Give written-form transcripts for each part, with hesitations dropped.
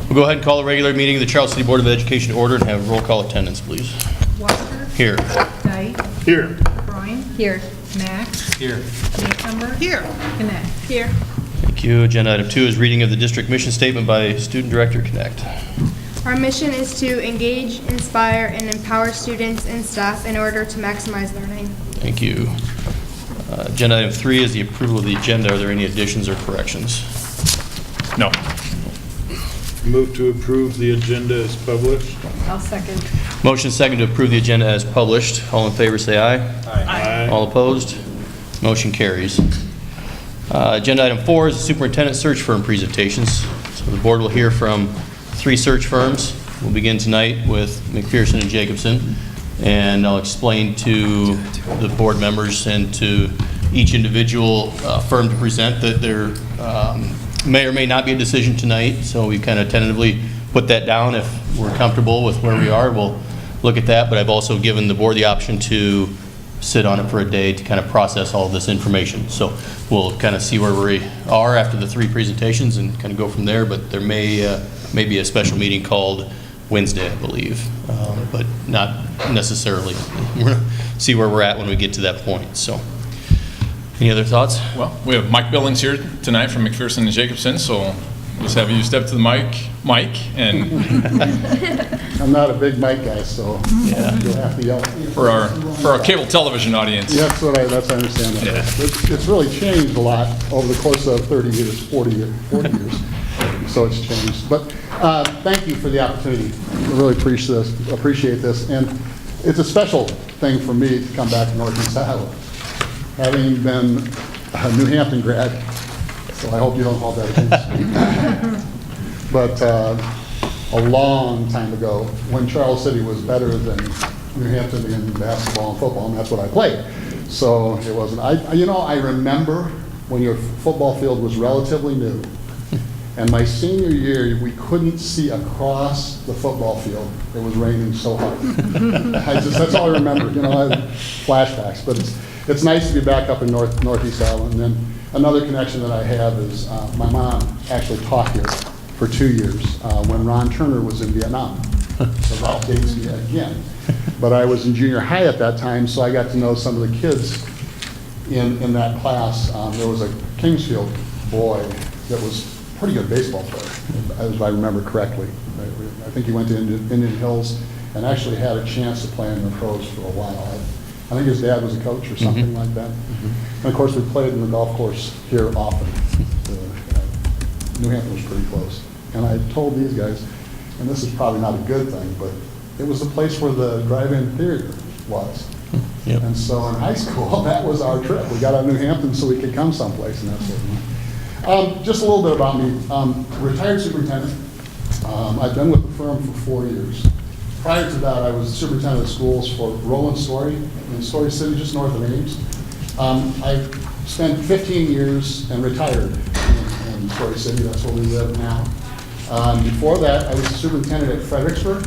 We'll go ahead and call a regular meeting of the Charles City Board of Education to order and have roll call attendance, please. Walker. Here. Dyke. Here. Bryan. Here. Max. Here. Newcomer. Here. Connect. Here. Thank you. Agenda item 2 is reading of the district mission statement by Student Director Connect. Our mission is to engage, inspire, and empower students and staff in order to maximize learning. Thank you. Agenda item 3 is the approval of the agenda. Are there any additions or corrections? No. Move to approve the agenda as published. I'll second. Motion second to approve the agenda as published. All in favor say aye. Aye. All opposed? Motion carries. Agenda item 4 is the superintendent search firm presentations. So the board will hear from 3 search firms. We'll begin tonight with McPherson and Jacobson. And I'll explain to the board members and to each individual firm to present that there may or may not be a decision tonight. So we kind of tentatively put that down. If we're comfortable with where we are, we'll look at that. But I've also given the board the option to sit on it for a day to kind of process all of this information. So we'll kind of see where we are after the 3 presentations and kind of go from there. But there may be a special meeting called Wednesday, I believe, but not necessarily. We're going to see where we're at when we get to that point. So, any other thoughts? Well, we have Mike Billings here tonight from McPherson and Jacobson, so just have you step to the mic, Mike, and I'm not a big mic guy, so you'll have to yell. for our cable television audience. Yeah, that's what I understand. That. Yeah. It's really changed a lot over the course of 30 years, 40 years, so it's changed. But thank you for the opportunity. I really appreciate this, and it's a special thing for me to come back to Northeast Iowa, having been a New Hampton grad. So I hope you don't hold that against me. But a long time ago, when Charles City was better than New Hampton in basketball and football, and that's what I played. So it wasn't. I remember when your football field was relatively new, and my senior year, we couldn't see across the football field. It was raining so hard. That's all I remember. I had flashbacks. But it's nice to be back up in Northeast Iowa. And then another connection that I have is my mom actually taught here for 2 years when Ron Turner was in Vietnam. So that dates me again. But I was in junior high at that time, so I got to know some of the kids in that class. There was a Kingsfield boy that was a pretty good baseball player, as I remember correctly. I think he went to Indian Hills and actually had a chance to play in the pros for a while. I think his dad was a coach or something like that. And of course, we played in the golf course here often. New Hampton was pretty close. And I told these guys, and this is probably not a good thing, but it was the place where the drive-in theater was. Yep. And so in high school, that was our trip. We got out of New Hampton so we could come someplace and that sort of thing. Just a little bit about me. Retired superintendent. I've been with the firm for 4 years. Prior to that, I was superintendent of schools for Roland Story in Story City, just north of Ames. I spent 15 years and retired in Story City. That's where we live now. Before that, I was superintendent at Fredericksburg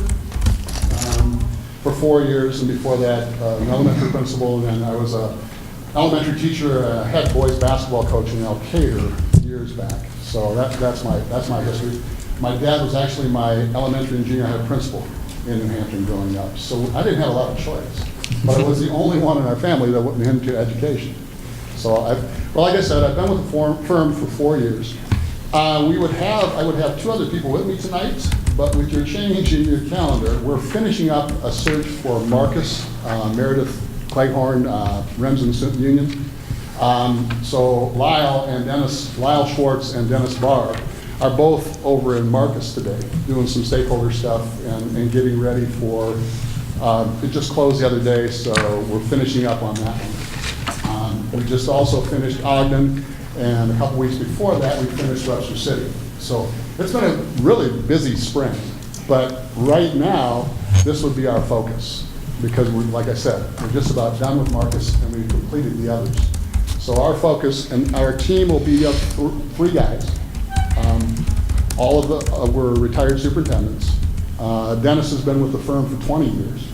for 4 years, and before that, an elementary principal, and then I was an elementary teacher, a head boys basketball coach in Elkader years back. So that's my history. My dad was actually my elementary and junior high principal in New Hampton growing up. So I didn't have a lot of choice, but I was the only one in our family that went into education. So like I said, I've been with the firm for 4 years. I would have 2 other people with me tonight, but with your change in your calendar, we're finishing up a search for Marcus, Meredith Cleghorn, Remsen Union. So Lyle Schwartz and Dennis Barr are both over in Marcus today, doing some stakeholder stuff and getting ready for, it just closed the other day, so we're finishing up on that one. We just also finished Ogden, and a couple weeks before that, we finished Webster City. So it's been a really busy spring, but right now, this would be our focus, because like I said, we're just about done with Marcus, and we've completed the others. So our focus, and our team will be of 3 guys. All of we're retired superintendents. Dennis has been with the firm for 20 years.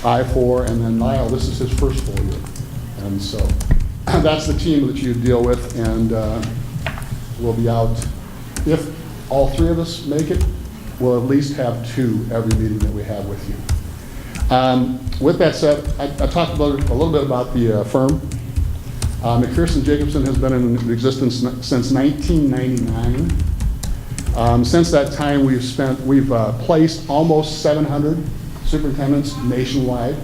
I 4, and then Lyle, this is his first full year. And so that's the team that you deal with, and we'll be out. If all three of us make it, we'll at least have 2 every meeting that we have with you. With that said, I talked a little bit about the firm. McPherson Jacobson has been in existence since 1999. Since that time, we've placed almost 700 superintendents nationwide.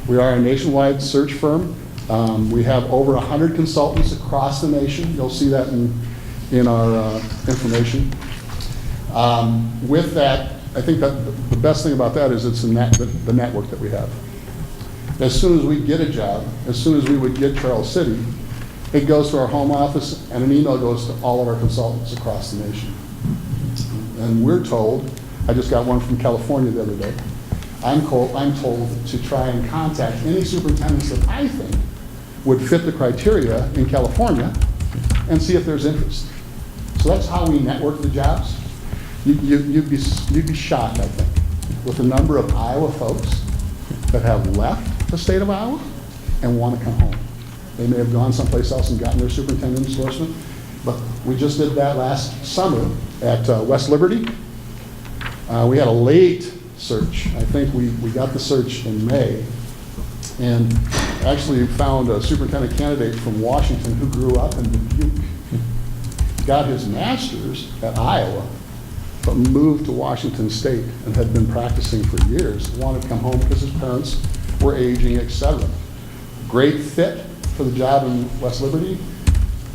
We are a nationwide search firm. We have over 100 consultants across the nation. You'll see that in our information. With that, I think that the best thing about that is it's the network that we have. As soon as we get a job, as soon as we would get Charles City, it goes to our home office and an email goes to all of our consultants across the nation. And we're told, I just got one from California the other day, I'm told to try and contact any superintendents that I think would fit the criteria in California and see if there's interest. So that's how we network the jobs. You'd be shocked, I think, with the number of Iowa folks that have left the state of Iowa and want to come home. They may have gone someplace else and gotten their superintendent endorsement, but we just did that last summer at West Liberty. We had a late search. I think we got the search in May, and actually found a superintendent candidate from Washington who grew up in Dubuque, got his master's at Iowa, but moved to Washington State and had been practicing for years, wanted to come home because his parents were aging, etc. Great fit for the job in West Liberty,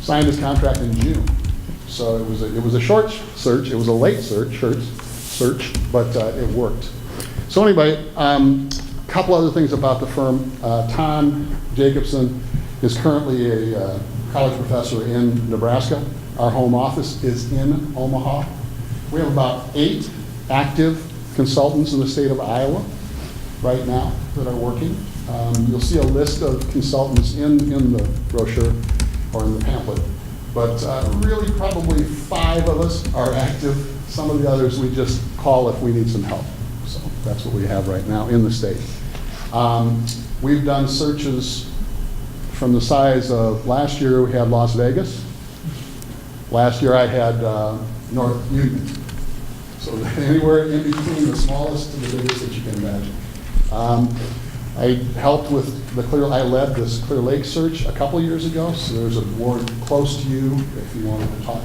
signed his contract in June. So it was a short search, it was a late search, but it worked. So anyway, couple other things about the firm. Tom Jacobson is currently a college professor in Nebraska. Our home office is in Omaha. We have about 8 active consultants in the state of Iowa right now that are working. You'll see a list of consultants in the brochure or in the pamphlet, but really probably 5 of us are active. Some of the others we just call if we need some help. So that's what we have right now in the state. We've done searches from the size of, last year we had Las Vegas. Last year I had North Union. So anywhere in between the smallest to the biggest that you can imagine. I helped with I led this Clear Lake search a couple years ago, so there's a board close to you if you wanted to talk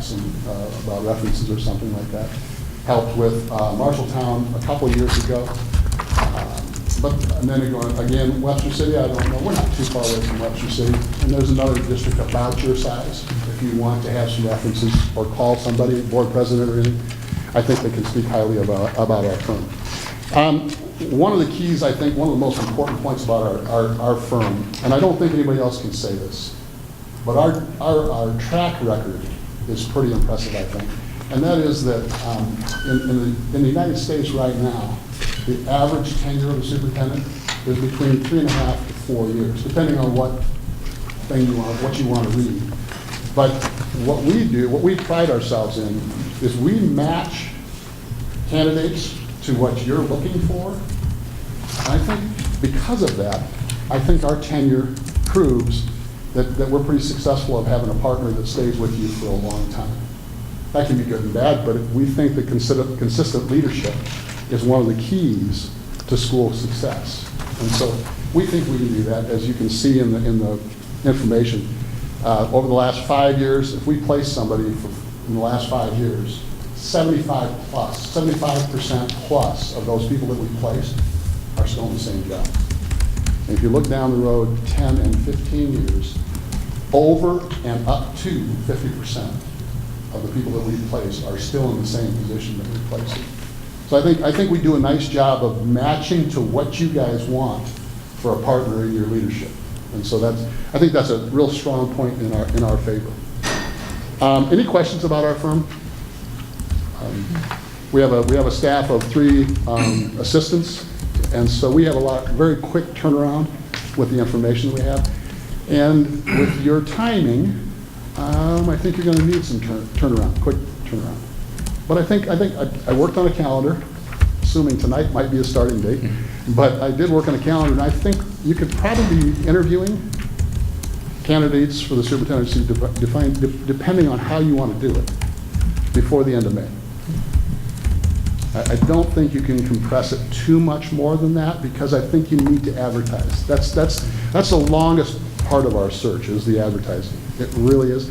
about references or something like that. Helped with Marshalltown a couple years ago. And then again, Webster City, I don't know, we're not too far away from Webster City. And there's another district about your size. If you want to have some references or call somebody, board president or anything, I think they can speak highly about our firm. One of the keys, I think, one of the most important points about our firm, and I don't think anybody else can say this, but our track record is pretty impressive, I think. And that is that in the United States right now, the average tenure of a superintendent is between 3.5 to 4 years, depending on what you want to read. But what we do, what we pride ourselves in, is we match candidates to what you're looking for. And I think because of that, I think our tenure proves that we're pretty successful of having a partner that stays with you for a long time. That can be good and bad, but we think that consistent leadership is one of the keys to school success. And so we think we can do that, as you can see in the information. Over the last 5 years, if we place somebody in the last 5 years, 75% plus of those people that we placed are still in the same job. And if you look down the road 10 and 15 years, over and up to 50% of the people that we've placed are still in the same position that we placed them. So I think we do a nice job of matching to what you guys want for a partner in your leadership. And so I think that's a real strong point in our favor. Any questions about our firm? We have a staff of 3 assistants, and so we have very quick turnaround with the information that we have. And with your timing, I think you're going to need some quick turnaround. But I think I worked on a calendar, assuming tonight might be a starting date. But I did work on a calendar, and I think you could probably be interviewing candidates for the superintendency, depending on how you want to do it, before the end of May. I don't think you can compress it too much more than that, because I think you need to advertise. That's the longest part of our search, is the advertising. It really is.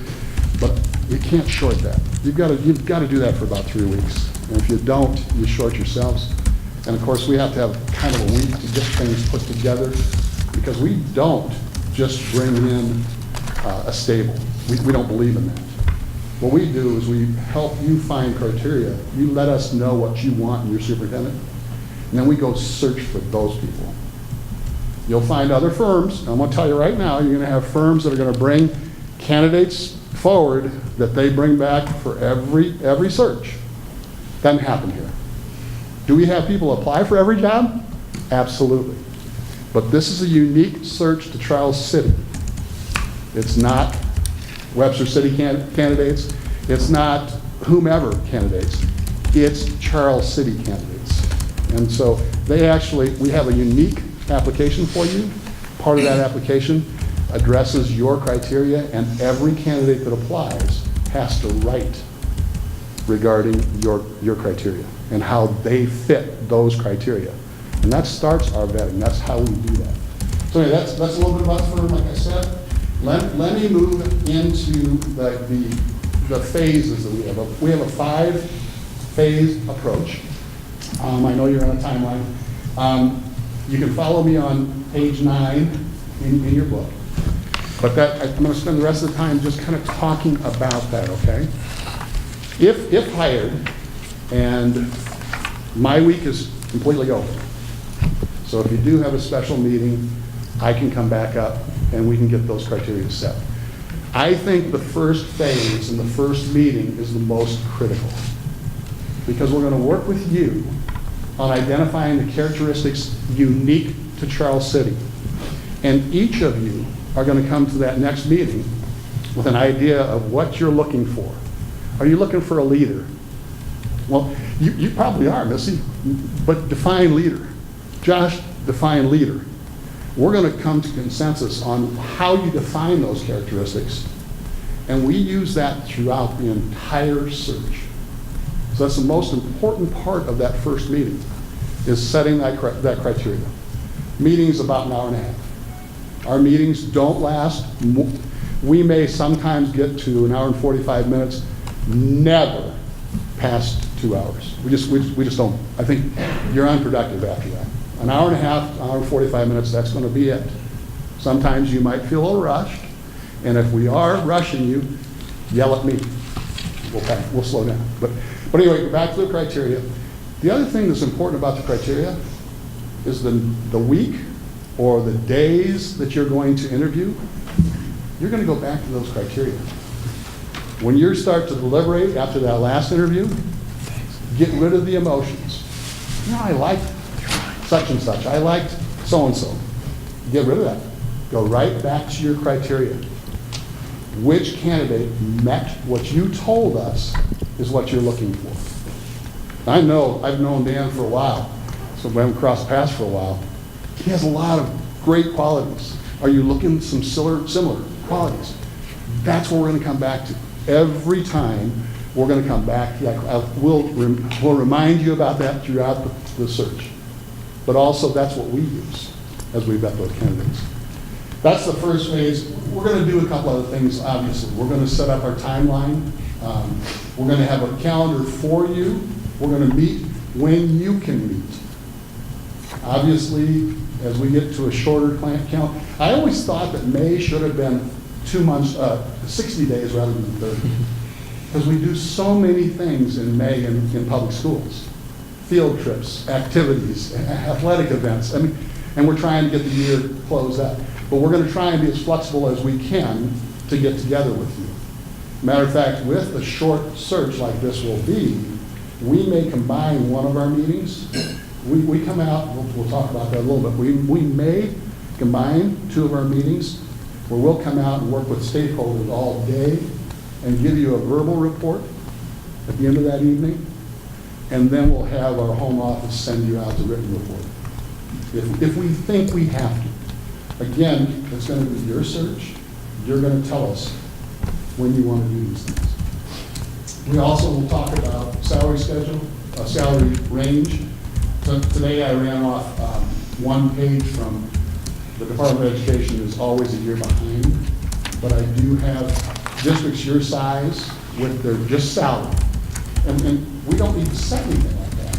But you can't short that. You've got to do that for about 3 weeks. And if you don't, you short yourselves. And of course, we have to have kind of a week to get things put together, because we don't just bring in a stable. We don't believe in that. What we do is we help you find criteria. You let us know what you want in your superintendent, and then we go search for those people. You'll find other firms, and I'm going to tell you right now, you're going to have firms that are going to bring candidates forward that they bring back for every search. Doesn't happen here. Do we have people apply for every job? Absolutely. But this is a unique search to Charles City. It's not Webster City candidates. It's not whomever candidates. It's Charles City candidates. And so we have a unique application for you. Part of that application addresses your criteria, and every candidate that applies has to write regarding your criteria and how they fit those criteria. And that starts our vetting. That's how we do that. So anyway, that's a little bit about the firm, like I said. Let me move into the phases that we have. We have a 5-phase approach. I know you're on a timeline. You can follow me on page 9 in your book. But I'm going to spend the rest of the time just kind of talking about that, okay? If hired, and my week is completely open. So if you do have a special meeting, I can come back up and we can get those criteria set. I think the first phase and the first meeting is the most critical, because we're going to work with you on identifying the characteristics unique to Charles City. And each of you are going to come to that next meeting with an idea of what you're looking for. Are you looking for a leader? Well, you probably are, Missy, but define leader. Josh, define leader. We're going to come to consensus on how you define those characteristics, and we use that throughout the entire search. So that's the most important part of that first meeting, is setting that criteria. Meeting's about an hour and a half. Our meetings don't last. We may sometimes get to an hour and 45 minutes, never past 2 hours. We just don't. I think you're unproductive after that. An hour and a half, hour and 45 minutes, that's going to be it. Sometimes you might feel a little rushed, and if we are rushing you, yell at me. We'll slow down. But anyway, back to the criteria. The other thing that's important about the criteria is the week or the days that you're going to interview. You're going to go back to those criteria. When you start to deliberate after that last interview, get rid of the emotions. You know, I liked such and such. I liked so-and-so. Get rid of that. Go right back to your criteria. Which candidate met what you told us is what you're looking for? I know, I've known Dan for a while, so we haven't crossed paths for a while. He has a lot of great qualities. Are you looking at some similar qualities? That's what we're going to come back to. Every time we're going to come back to that. We'll remind you about that throughout the search. But also that's what we use as we vet those candidates. That's the first phase. We're going to do a couple other things, obviously. We're going to set up our timeline. We're going to have a calendar for you. We're going to meet when you can meet. Obviously, as we get to a shorter calendar, I always thought that May should have been 2 months, 60 days rather than 30. Because we do so many things in May in public schools. Field trips, activities, athletic events. I mean, and we're trying to get the year closed out. But we're going to try and be as flexible as we can to get together with you. Matter of fact, with a short search like this will be, we may combine one of our meetings. We come out, we'll talk about that a little bit. We may combine 2 of our meetings where we'll come out and work with stakeholders all day and give you a verbal report at the end of that evening. And then we'll have our home office send you out the written report. If we think we have to. Again, it's going to be your search. You're going to tell us when you want to do these things. We also will talk about salary schedule. a salary range. So today I ran off one page from the Department of Education is always a year behind, but I do have districts your size with their just salary. And we don't need to set anything like that,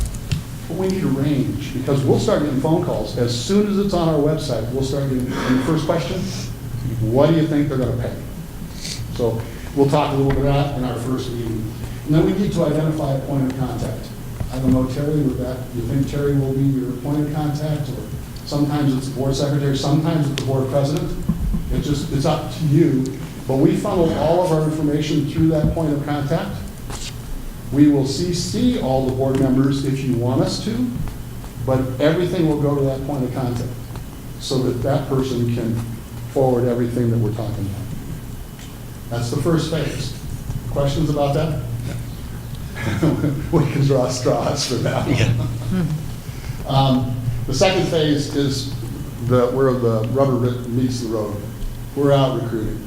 but we need a range, because we'll start getting phone calls. As soon as it's on our website, we'll start getting, and the first question, what do you think they're gonna pay? So we'll talk a little bit about that in our first meeting. And then we need to identify a point of contact. I don't know, Terry, with that, you think Terry will be your point of contact, or sometimes it's the board secretary, sometimes it's the board president? It's up to you. But we funnel all of our information through that point of contact. We will CC all the board members if you want us to, but everything will go to that point of contact so that that person can forward everything that we're talking about. That's the first phase. Questions about that? We can draw straws for that one. The second phase is where the rubber meets the road. We're out recruiting.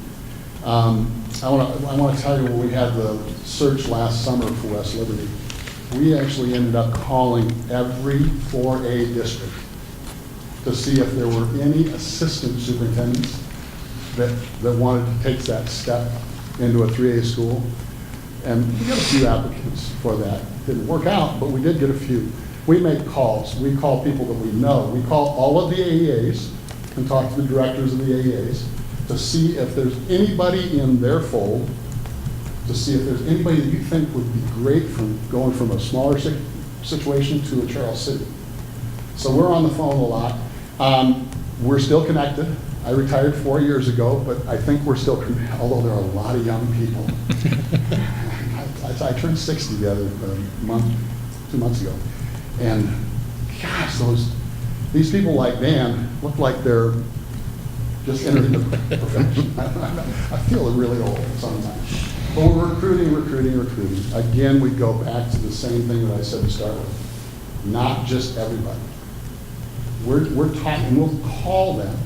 I want to tell you, when we had the search last summer for West Liberty, we actually ended up calling every 4A district to see if there were any assistant superintendents that wanted to take that step into a 3A school. And we got a few applicants for that. Didn't work out, but we did get a few. We make calls. We call people that we know. We call all of the AEAs and talk to the directors of the AEAs to see if there's anybody in their fold, to see if there's anybody that you think would be great from going from a smaller situation to a Charles City. So we're on the phone a lot. We're still connected. I retired 4 years ago, but I think we're still connected, although there are a lot of young people. I turned 60 the other month, 2 months ago. And gosh, these people like Dan look like they're just entering the profession. I feel really old sometimes. But we're recruiting. Again, we go back to the same thing that I said to start with. Not just everybody. We're talking, we'll call them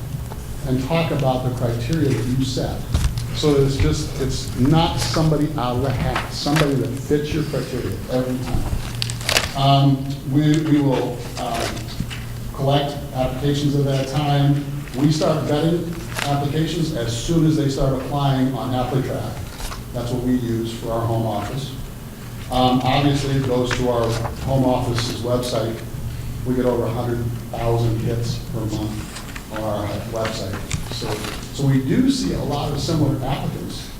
and talk about the criteria that you set. So that it's not somebody out of the hat, somebody that fits your criteria every time. We will collect applications at that time. We start vetting applications as soon as they start applying on ApplyTrack. That's what we use for our home office. Obviously, it goes to our home office's website. We get over 100,000 hits per month on our website. So we do see a lot of similar applicants,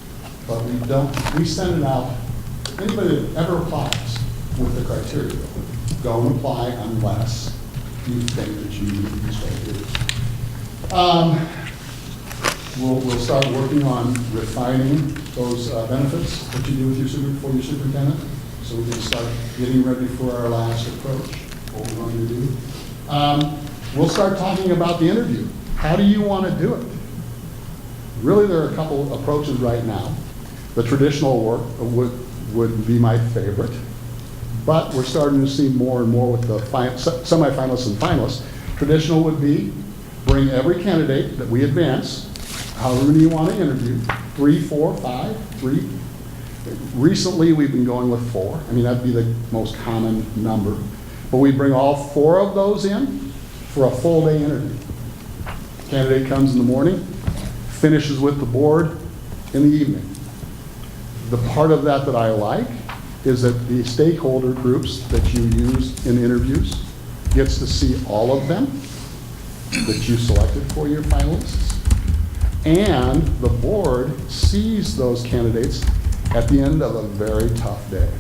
but we send it out. Anybody that ever applies with the criteria, go and apply unless you think that you meet these criteria. We'll start working on refining those benefits that you do with your superintendent, so we can start getting ready for our last approach, what we're going to do. We'll start talking about the interview. How do you want to do it? Really, there are a couple of approaches right now. The traditional work would be my favorite, but we're starting to see more and more with the semifinalists and finalists. Traditional would be bring every candidate that we advance, however many you want to interview, 3, 4, 5, 3. Recently, we've been going with 4. I mean, that'd be the most common number. But we bring all 4 of those in for a full day interview. Candidate comes in the morning, finishes with the board in the evening. The part of that I like is that the stakeholder groups that you use in interviews gets to see all of them that you selected for your finalists. And the board sees those candidates at the end of a very tough day.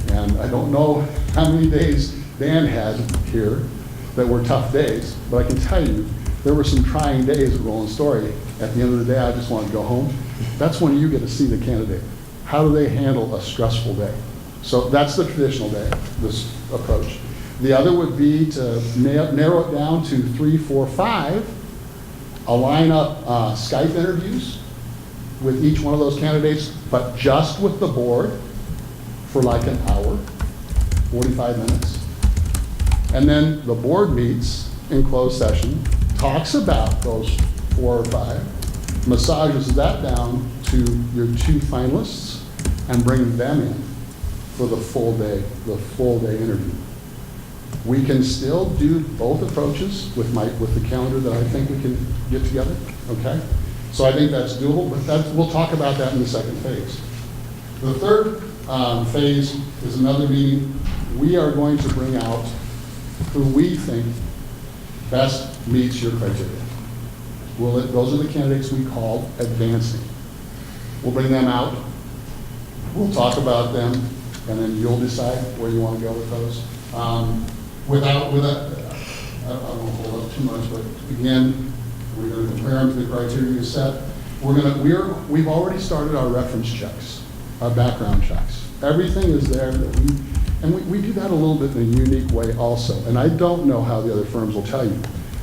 And I don't know how many days Dan had here that were tough days, but I can tell you there were some trying days at Rolling Story. At the end of the day, I just wanted to go home. That's when you get to see the candidate. How do they handle a stressful day? So that's the traditional day, this approach. The other would be to narrow it down to 3, 4, 5, align up Skype interviews with each one of those candidates, but just with the board for like an hour, 45 minutes. And then the board meets in closed session, talks about those 4 or 5, massages that down to your 2 finalists and brings them in for the full day interview. We can still do both approaches with the calendar that I think we can get together, okay? So I think that's doable, but we'll talk about that in the second phase. The third phase is another meeting. We are going to bring out who we think best meets your criteria. Those are the candidates we call advancing. We'll bring them out. We'll talk about them, and then you'll decide where you want to go with those. I don't want to hold up too much, but again, we're going to compare them to the criteria you set. We've already started our reference checks, our background checks. Everything is there and we do that a little bit in a unique way also. And I don't know how the other firms will tell you.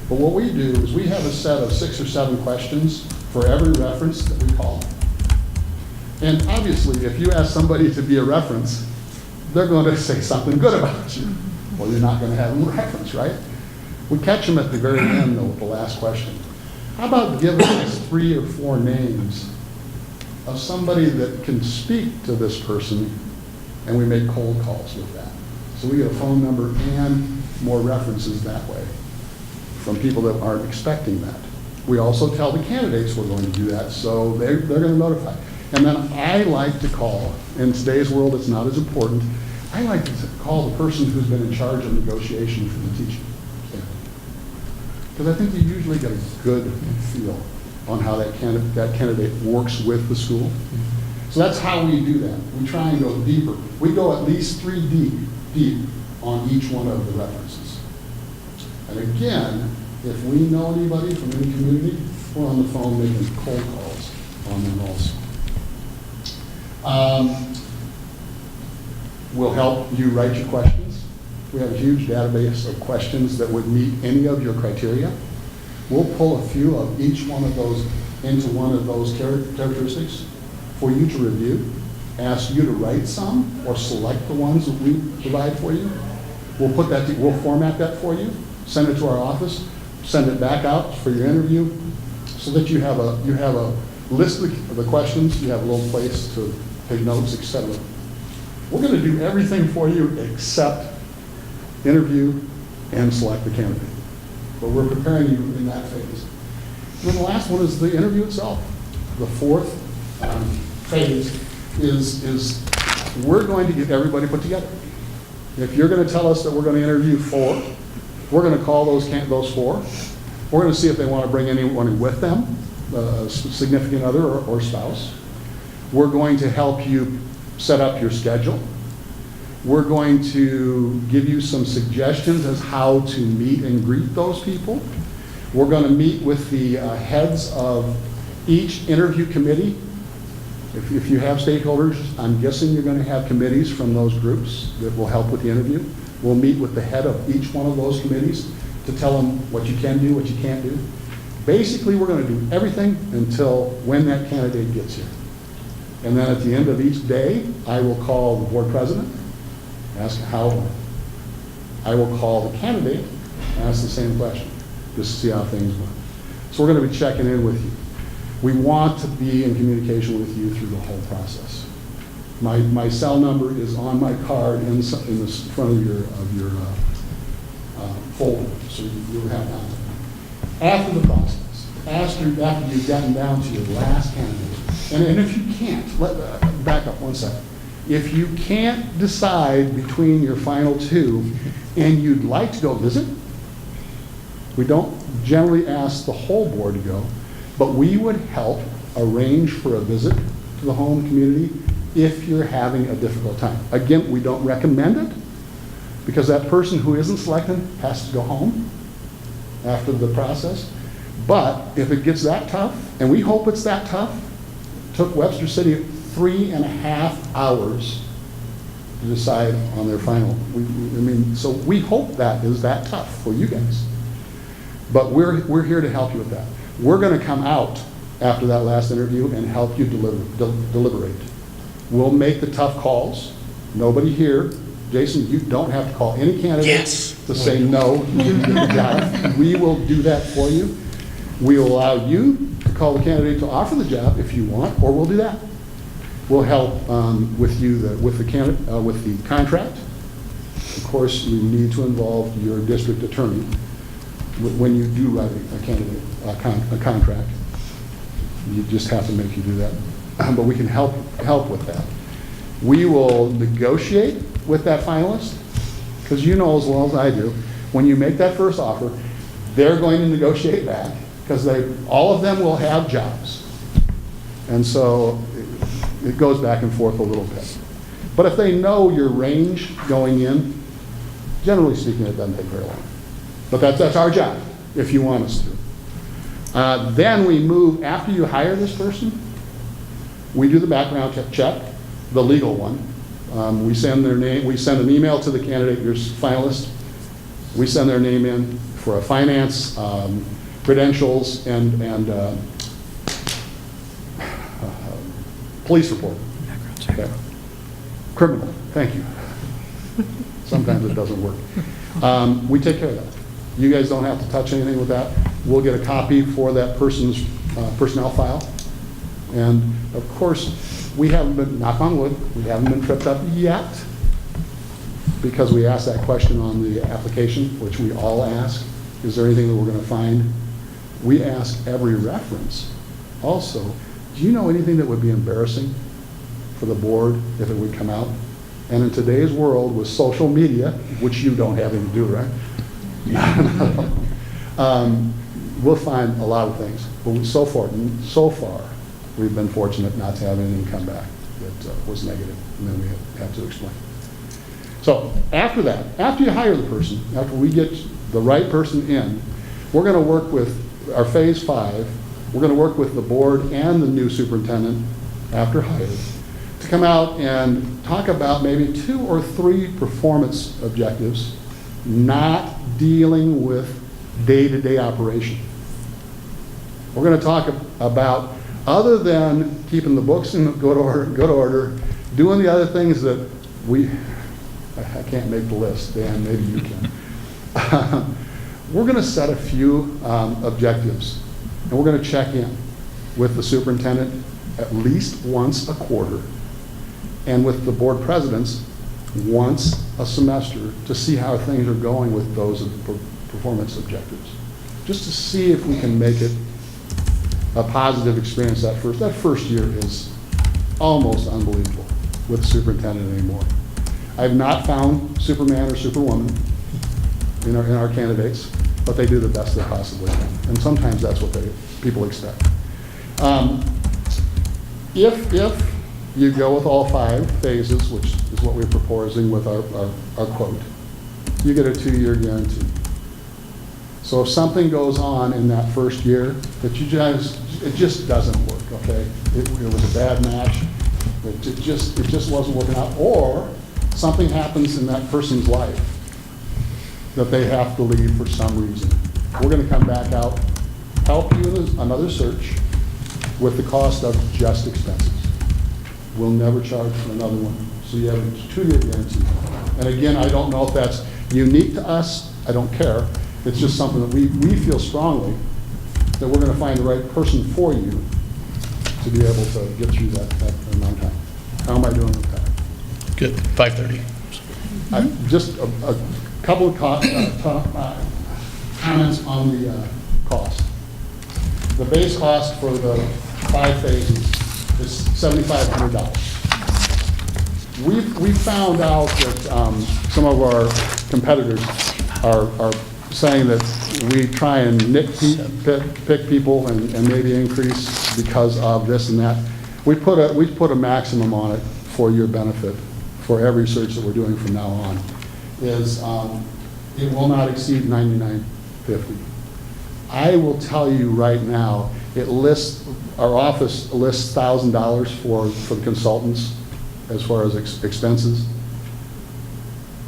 But what we do is we have a set of 6 or 7 questions for every reference that we call. And obviously, if you ask somebody to be a reference, they're going to say something good about you. Well, you're not going to have them reference, right? We catch them at the very end, though, with the last question. How about giving us 3 or 4 names of somebody that can speak to this person, and we make cold calls with that. So we get a phone number and more references that way from people that aren't expecting that. We also tell the candidates we're going to do that, so they're going to notify. And then I like to call, in today's world it's not as important, I like to call the person who's been in charge of negotiation for the teaching. Because I think you usually get a good feel on how that candidate works with the school. So that's how we do that. We try and go deeper. We go at least 3 deep on each one of the references. And again, if we know anybody from any community, we're on the phone making cold calls on them also. We'll help you write your questions. We have a huge database of questions that would meet any of your criteria. We'll pull a few of each one of those into one of those characteristics for you to review, ask you to write some or select the ones that we provide for you. We'll format that for you, send it to our office, send it back out for your interview so that you have a list of the questions, you have a little place to take notes, etc. We're going to do everything for you except interview and select the candidate. But we're preparing you in that phase. And then the last one is the interview itself. The fourth phase is we're going to get everybody put together. If you're going to tell us that we're going to interview 4, we're going to call those 4. We're going to see if they want to bring anyone with them, a significant other or spouse. We're going to help you set up your schedule. We're going to give you some suggestions as how to meet and greet those people. We're going to meet with the heads of each interview committee. If you have stakeholders, I'm guessing you're going to have committees from those groups that will help with the interview. We'll meet with the head of each one of those committees to tell them what you can do, what you can't do. Basically, we're going to do everything until when that candidate gets here. And then at the end of each day, I will call the board president, ask how. I will call the candidate, ask the same question, just to see how things went. So we're going to be checking in with you. We want to be in communication with you through the whole process. My cell number is on my card in the front of your folder, so you'll have that. After the process, after you've gotten down to your last candidate, and if you can't, back up 1 second. If you can't decide between your final 2 and you'd like to go visit, we don't generally ask the whole board to go, but we would help arrange for a visit to the home community if you're having a difficult time. Again, we don't recommend it because that person who isn't selected has to go home after the process. But if it gets that tough, and we hope it's that tough, took Webster City 3.5 hours to decide on their final. So we hope that is that tough for you guys. But we're here to help you with that. We're going to come out after that last interview and help you deliberate. We'll make the tough calls. Nobody here, Jason, you don't have to call any candidate to say no, you didn't get the job. We will do that for you. We will allow you to call the candidate to offer the job if you want, or we'll do that. We'll help with you, with the contract. Of course, you need to involve your district attorney when you do write a contract. You just have to make you do that. But we can help with that. We will negotiate with that finalist, because you know as well as I do, when you make that first offer, they're going to negotiate back, because all of them will have jobs. And so it goes back and forth a little bit. But if they know your range going in, generally speaking, it doesn't take very long. But that's our job, if you want us to. Then we move, after you hire this person, we do the background check, the legal one. We send their name, we send an email to the candidate, your finalist. We send their name in for a finance, credentials, and police report. Okay. Criminal, thank you. Sometimes it doesn't work. We take care of that. You guys don't have to touch anything with that. We'll get a copy for that person's personnel file. And of course, we haven't been, knock on wood, we haven't been tripped up yet, because we asked that question on the application, which we all ask. Is there anything that we're going to find? We ask every reference. Also, do you know anything that would be embarrassing for the board if it would come out? And in today's world with social media, which you don't have anything to do, right? We'll find a lot of things. But so far, we've been fortunate not to have anything come back that was negative, and then we have to explain. So after that, after you hire the person, after we get the right person in, we're going to work with our phase 5. We're going to work with the board and the new superintendent after hire to come out and talk about maybe 2 or 3 performance objectives, not dealing with day-to-day operation. We're going to talk about, other than keeping the books in good order, doing the other things that I can't make the list, Dan, maybe you can. We're going to set a few objectives, and we're going to check in with the superintendent at least once a quarter, and with the board presidents once a semester, to see how things are going with those performance objectives, just to see if we can make it a positive experience. That first year is almost unbelievable with the superintendent anymore. I've not found Superman or Superwoman in our candidates, but they do the best they possibly can, and sometimes that's what people expect. If you go with all 5 phases, which is what we're proposing with our quote, you get a 2-year guarantee. So if something goes on in that first year that it just doesn't work, okay? It was a bad match, it just wasn't working out, or something happens in that person's life that they have to leave for some reason, we're going to come back out, help you in another search with the cost of just expenses. We'll never charge for another one, so you have a 2-year guarantee. And again, I don't know if that's unique to us, I don't care. It's just something that we feel strongly that we're going to find the right person for you to be able to get through that amount of time. How am I doing with that? Good, 5:30. Just a couple of comments on the cost. The base cost for the 5 phases is $7,500. We found out that some of our competitors are saying that we try and pick people and maybe increase because of this and that. We put a maximum on it for your benefit for every search that we're doing from now on. Is it will not exceed $99.50. I will tell you right now, our office lists $1,000 for the consultants as far as expenses.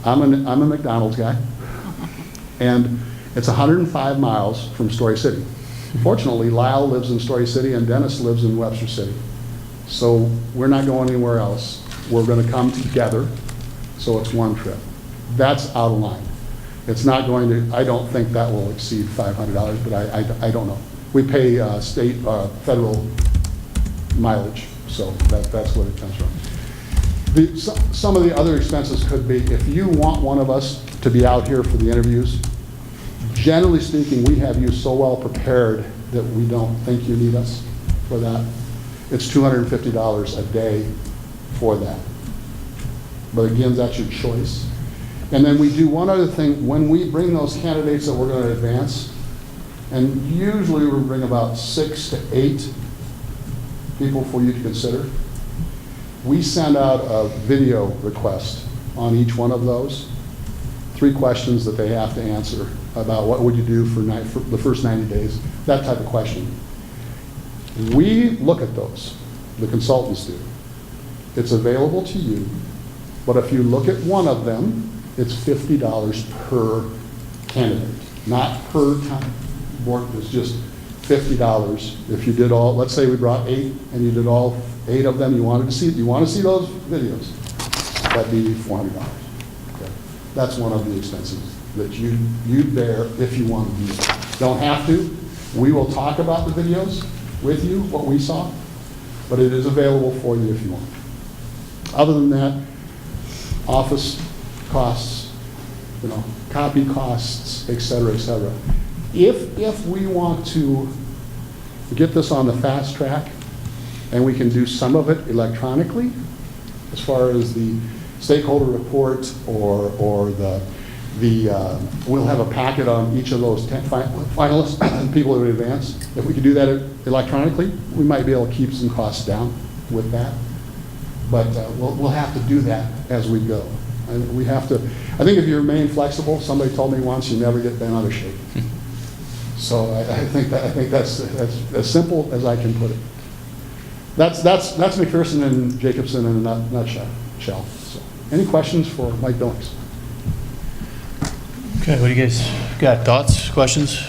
I'm a McDonald's guy, and it's 105 miles from Story City. Fortunately, Lyle lives in Story City and Dennis lives in Webster City. So we're not going anywhere else. We're going to come together, so it's one trip. That's out of line. It's not going to, I don't think that will exceed $500, but I don't know. We pay federal mileage, So that's what it comes from. Some of the other expenses could be, if you want one of us to be out here for the interviews, generally speaking, we have you so well prepared that we don't think you need us for that. It's $250 a day for that. But again, that's your choice. And then we do one other thing. When we bring those candidates that we're going to advance, and usually we bring about 6 to 8 people for you to consider, we send out a video request on each one of those. 3 questions that they have to answer about what would you do for the first 90 days, that type of question. We look at those, the consultants do. It's available to you, but if you look at one of them, it's $50 per candidate, not per time. Board, it's just $50. If you did all, let's say we brought 8 and you did all 8 of them, you want to see those videos, that'd be $400. Okay. That's one of the expenses that you'd bear if you want to do it. Don't have to. We will talk about the videos with you, what we saw, but it is available for you if you want. Other than that, office costs, copy costs, et cetera, et cetera. If we want to get this on the fast track, and we can do some of it electronically, as far as the stakeholder report or we'll have a packet on each of those 10 finalists, people who advance. If we could do that electronically, we might be able to keep some costs down with that. But we'll have to do that as we go. And we have to. I think if you remain flexible, somebody told me once, you never get bent out of shape. So I think that's as simple as I can put it. That's McPherson and Jacobson in a nutshell. So, any questions for Mike Billings? Okay, what do you guys got? Thoughts, questions?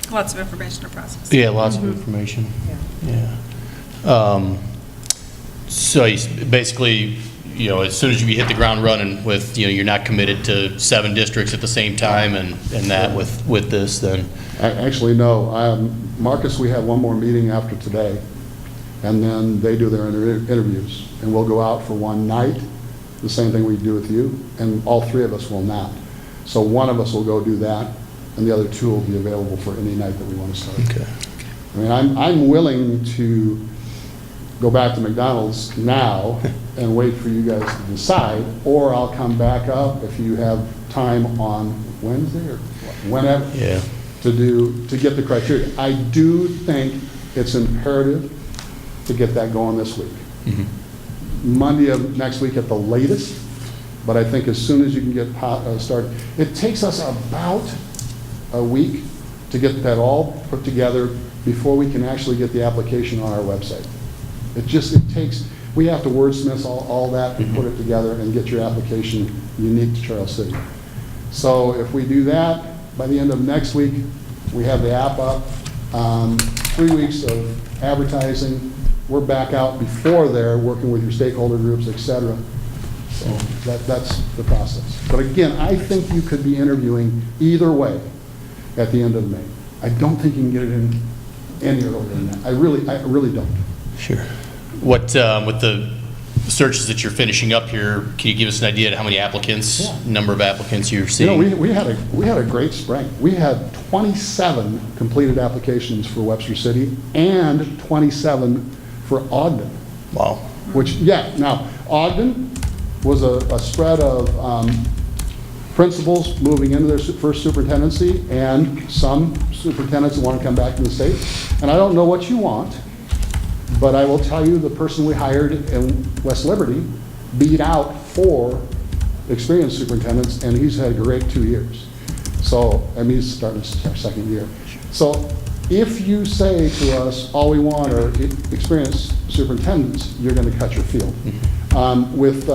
Lots of information to process. Yeah, lots of information. Yeah. So basically, as soon as you hit the ground running with, you're not committed to 7 districts at the same time and that with this, then? Actually, no. Marcus, we have one more meeting after today, and then they do their interviews, and we'll go out for one night, the same thing we do with you, and all 3 of us will not. So one of us will go do that, and the other 2 will be available for any night that we want to start. Okay. I mean, I'm willing to go back to McDonald's now and wait for you guys to decide, or I'll come back up if you have time on Wednesday or whenever to get the criteria. I do think it's imperative to get that going this week. Mm-hmm. Monday of next week at the latest, but I think as soon as you can get started. It takes us about a week to get that all put together before we can actually get the application on our website. It takes, we have to wordsmith all that and put it together and get your application unique to Charles City. So if we do that, by the end of next week, we have the app up, 3 weeks of advertising. We're back out before there, working with your stakeholder groups, et cetera. So that's the process. But again, I think you could be interviewing either way at the end of May. I don't think you can get it in any earlier than that. I really don't. Sure. What, with the searches that you're finishing up here, can you give us an idea of how many applicants, number of applicants you're seeing? We had a great spring. We had 27 completed applications for Webster City and 27 for Ogden. Wow. Which, now, Ogden was a spread of principals moving into their first superintendency and some superintendents who want to come back to the state. And I don't know what you want, but I will tell you the person we hired in West Liberty beat out 4 experienced superintendents, and he's had a great 2 years. So, and he's starting his 2nd year. So if you say to us, all we want are experienced superintendents, you're going to cut your field. Mm-hmm. With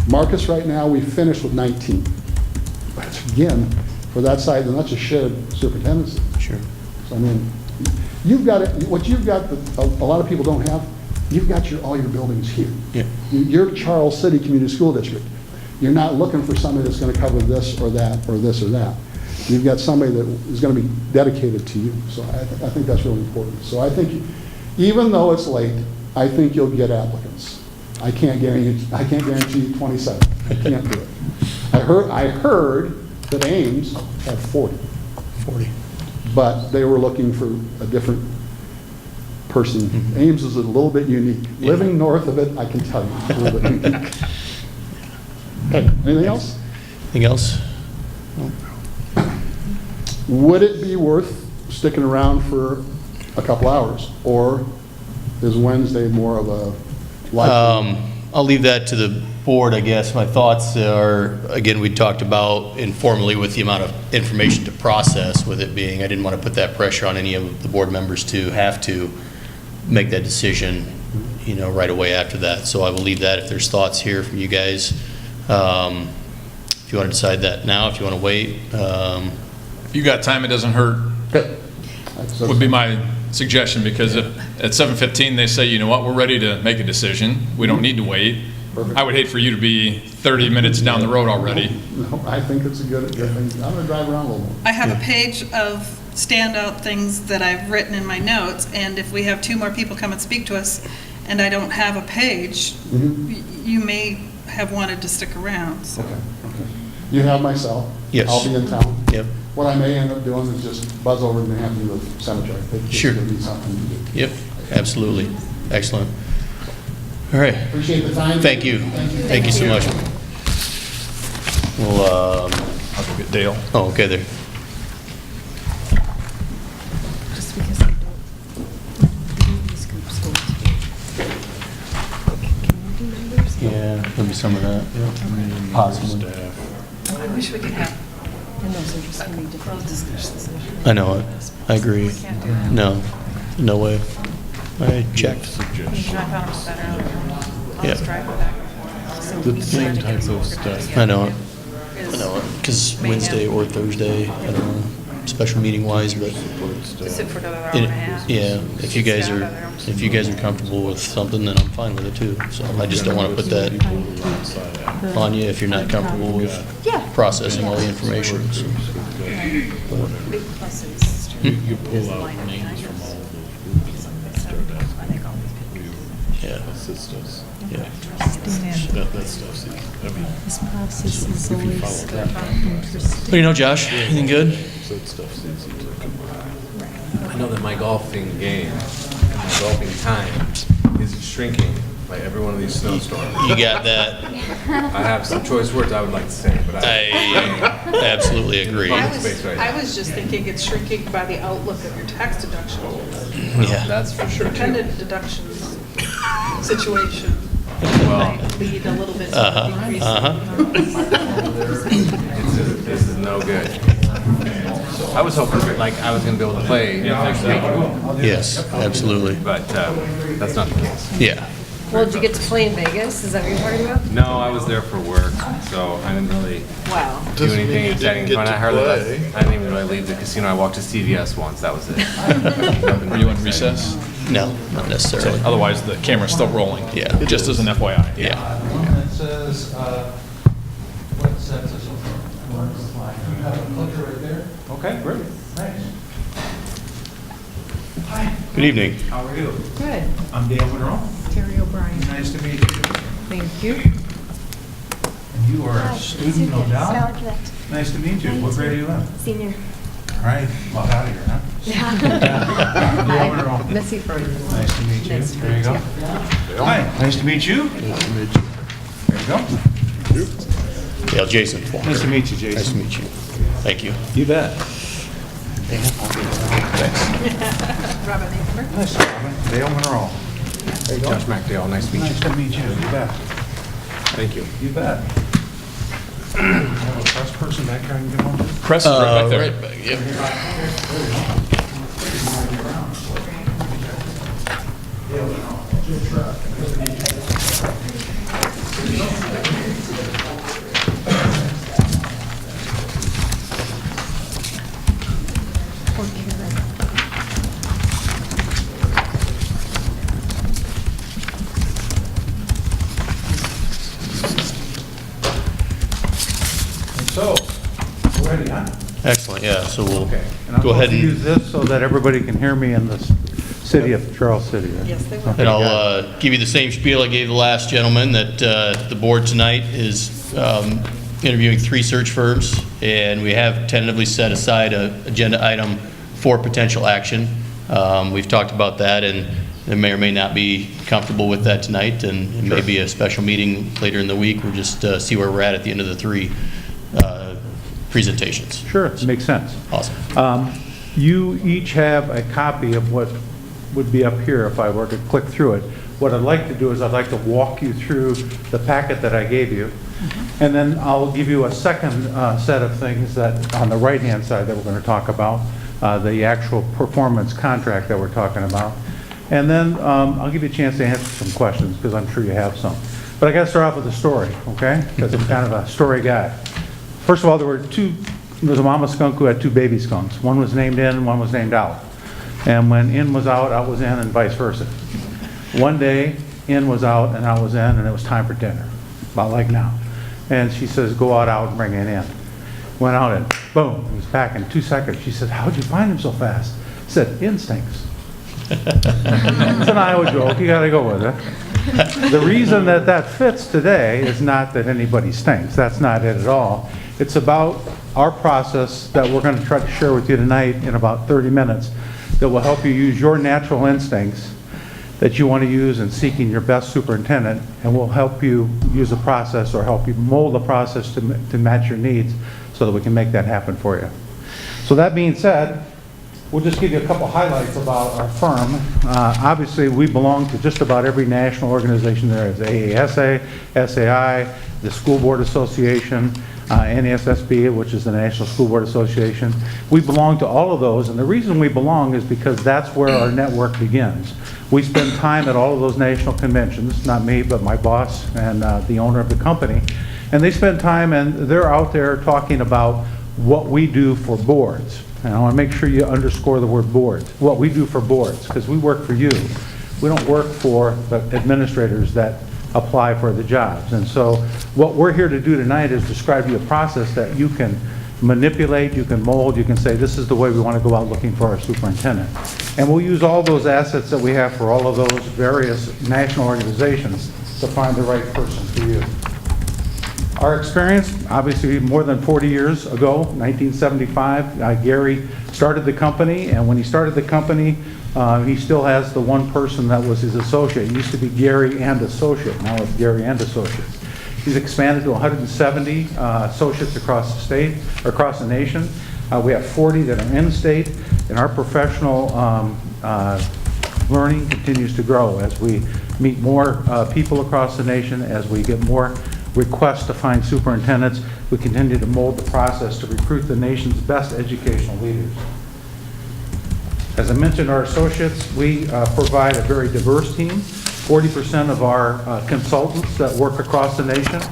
Marcus right now, we finished with 19. But again, for that side, then that's a shared superintendency. Sure. So I mean, you've got it. What you've got that a lot of people don't have, you've got all your buildings here. Yeah. You're Charles City Community School District. You're not looking for somebody that's going to cover this or that or this or that. You've got somebody that is going to be dedicated to you. So I think that's really important. So I think even though it's late, I think you'll get applicants. I can't guarantee 27. I can't do it. I heard that Ames had 40. 40. But they were looking for a different person. Ames is a little bit unique. Yeah. Living north of it, I can tell you, it's a little bit unique. Okay, anything else? Anything else? Would it be worth sticking around for a couple hours? Or is Wednesday more of a likely? I'll leave that to the board, I guess. My thoughts are, again, we talked about informally with the amount of information to process, with it being, I didn't want to put that pressure on any of the board members to have to make that decision, right away after that. So I will leave that if there's thoughts here from you guys. If you want to decide that now, if you want to wait. If you got time, it doesn't hurt, would be my suggestion, because if at 7:15 they say, you know what, we're ready to make a decision, we don't need to wait. Perfect. I would hate for you to be 30 minutes down the road already. No, I think it's a good thing. I'm going to drive around a little more. I have a page of standout things that I've written in my notes, and if we have 2 more people come and speak to us, and I don't have a page, you may have wanted to stick around, so. Okay. You have my cell. Yes. I'll be in town. Yep. What I may end up doing is just buzz over to New Hampton to the cemetery. They Sure. give me something to do. Yep, absolutely. Excellent. All right. Appreciate the time. Thank you. Thank you so much. Well, I'll go get Dale. oh, okay, there. Just because I don't, these groups go to community members. Yeah, there'll be some of that. Possibly. I wish we could have, And those are just going to be different discussions. I know it. I agree. can't do it. No way. I checked. I thought it was better. I'll Yeah. just drive it back and forth. The same type of stuff. I know it. Is- I know it. Because Wednesday or Thursday, I don't know, special meeting wise, but Sit for another hour and a half. yeah, if you guys are comfortable with something, then I'm fine with it too. So I just don't want to put that on you if you're not comfortable with processing all the information. So. Big pluses. You pull out names from all of those groups and start asking who Yeah. assist us. Yeah. That stuff's easy. I mean, This process is if you always follow that, interesting. What do you know, Josh? Anything good? that stuff's easy to combine. I know that my golfing game, my golfing time is shrinking by every one of these snowstorms. You got that? I have some choice words I would like to say, but I absolutely agree. I Space right now. was just thinking it's shrinking by the outlook of your tax deduction. Yeah. that's for sure too. Dependent deductions situation Well, might lead a little bit to a decrease. this is no good. I was hoping like I was going to be able to play next week, Yes, absolutely. but that's not the case. Yeah. Well, did you get to play in Vegas? Is that what you're talking about? No, I was there for work, so I didn't really Wow. do Doesn't anything mean you exciting. didn't get Fun. to I hardly play. left. I didn't even really leave the casino. I walked to CVS once. That was it. Were you in recess? No, not necessarily. Otherwise, the camera's still rolling. Yeah. Just as an FYI. Yeah. That says, what sets us apart? You have a clicker right there. Okay, great. Thanks. Good evening. How are you? Good. I'm Dale Monroe. Terry O'Brien. Nice to meet you. Thank you. And you are a student, no doubt? Nice to meet you. What grade are you in? Senior. All right, well, out of here, huh? Dale Monroe. Missy Furman. Nice to meet you. Nice to There you meet go. Hi, nice to meet you. Nice to meet you. There you go. Yeah, Jason. Nice to meet you, Jason. Nice to meet you. Thank you. You bet. Robin Amber? Nice, Robin. Dale Monroe. There you go. Josh McDale, nice to meet you. Nice to meet you. You bet. Thank you. You bet. Have a press person back there I can get on to? Press is right back there. Right back, yep. So, we're ready, huh? Excellent, yeah, so we'll Okay. And I'm go ahead going to use and, this so that everybody can hear me in this City of Charles City, right? Yes, they will. And I'll give you the same spiel I gave the last gentleman, that the board tonight is interviewing 3 search firms, and we have tentatively set aside an agenda item for potential action. We've talked about that, and they may or may not be comfortable with that tonight, and it may be a special meeting later in the week. We'll just see where we're at the end of the 3 presentations. Sure, makes sense. Awesome. You each have a copy of what would be up here if I were to click through it. What I'd like to do is I'd like to walk you through the packet that I gave you, and then I'll give you a second set of things that on the right-hand side that we're going to talk about, the actual performance contract that we're talking about. And then I'll give you a chance to answer some questions, because I'm sure you have some. But I got to start off with a story, okay? Because I'm kind of a story guy. First of all, there was a mama skunk who had 2 baby skunks. One was named in, one was named out. And when in was out was in, and vice versa. One day, in was out and out was in, and it was time for dinner, about like now. And she says, go out and bring it in. Went out and boom, he was back in 2 seconds. She said, how'd you find him so fast? He said, instincts. It's an Iowa joke, you gotta go with it. The reason that fits today is not that anybody stinks, that's not it at all. It's about our process that we're gonna try to share with you tonight in about 30 minutes that will help you use your natural instincts that you want to use in seeking your best superintendent, and will help you use a process or help you mold the process to match your needs so that we can make that happen for you. So that being said, we'll just give you a couple highlights about our firm. Obviously, we belong to just about every national organization there is. AASA, SAI, the School Board Association, NASSB, which is the National School Board Association. We belong to all of those, and the reason we belong is because that's where our network begins. We spend time at all of those national conventions, not me, but my boss and the owner of the company, and they spend time and they're out there talking about what we do for boards. And I want to make sure you underscore the word boards, what we do for boards, because we work for you. We don't work for the administrators that apply for the jobs. And so what we're here to do tonight is describe to you a process that you can manipulate, you can mold, you can say this is the way we want to go out looking for our superintendent. And we'll use all those assets that we have for all of those various national organizations to find the right person for you. Our experience, obviously more than 40 years ago, 1975, Gary started the company, and when he started the company, he still has the one person that was his associate. It used to be Gary and Associate, now it's Gary and Associates. He's expanded to 170 associates across the state, or across the nation. We have 40 that are in state, and our professional learning continues to grow as we meet more people across the nation, as we get more requests to find superintendents. We continue to mold the process to recruit the nation's best educational leaders. As I mentioned, our associates, we provide a very diverse team. 40% of our consultants that work across the nation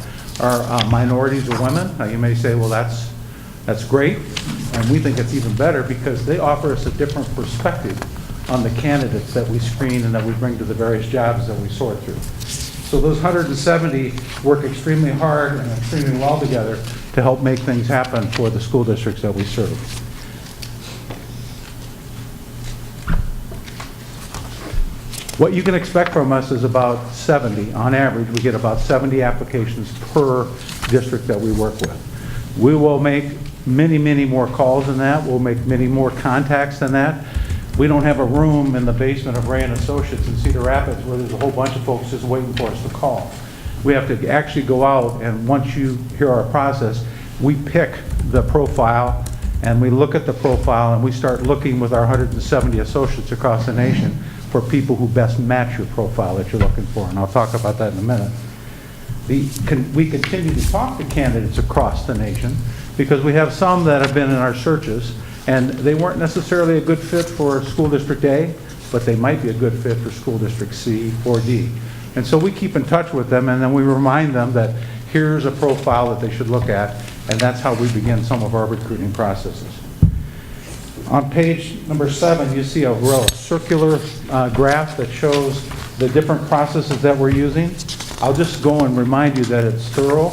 are minorities or women. Now you may say, well, that's great, and we think it's even better because they offer us a different perspective on the candidates that we screen and that we bring to the various jobs that we sort through. So those 170 work extremely hard and extremely well together to help make things happen for the school districts that we serve. What you can expect from us is about 70. On average, we get about 70 applications per district that we work with. We will make many, many more calls than that. We'll make many more contacts than that. We don't have a room in the basement of Ray & Associates in Cedar Rapids where there's a whole bunch of folks just waiting for us to call. We have to actually go out, and once you hear our process, we pick the profile and we look at the profile and we start looking with our 170 associates across the nation for people who best match your profile that you're looking for, and I'll talk about that in a minute. We continue to talk to candidates across the nation because we have some that have been in our searches and they weren't necessarily a good fit for School District A, but they might be a good fit for School District C or D. And so we keep in touch with them, and then we remind them that here's a profile that they should look at, and that's how we begin some of our recruiting processes. On page number 7, you see a real circular graph that shows the different processes that we're using. I'll just go and remind you that it's thorough,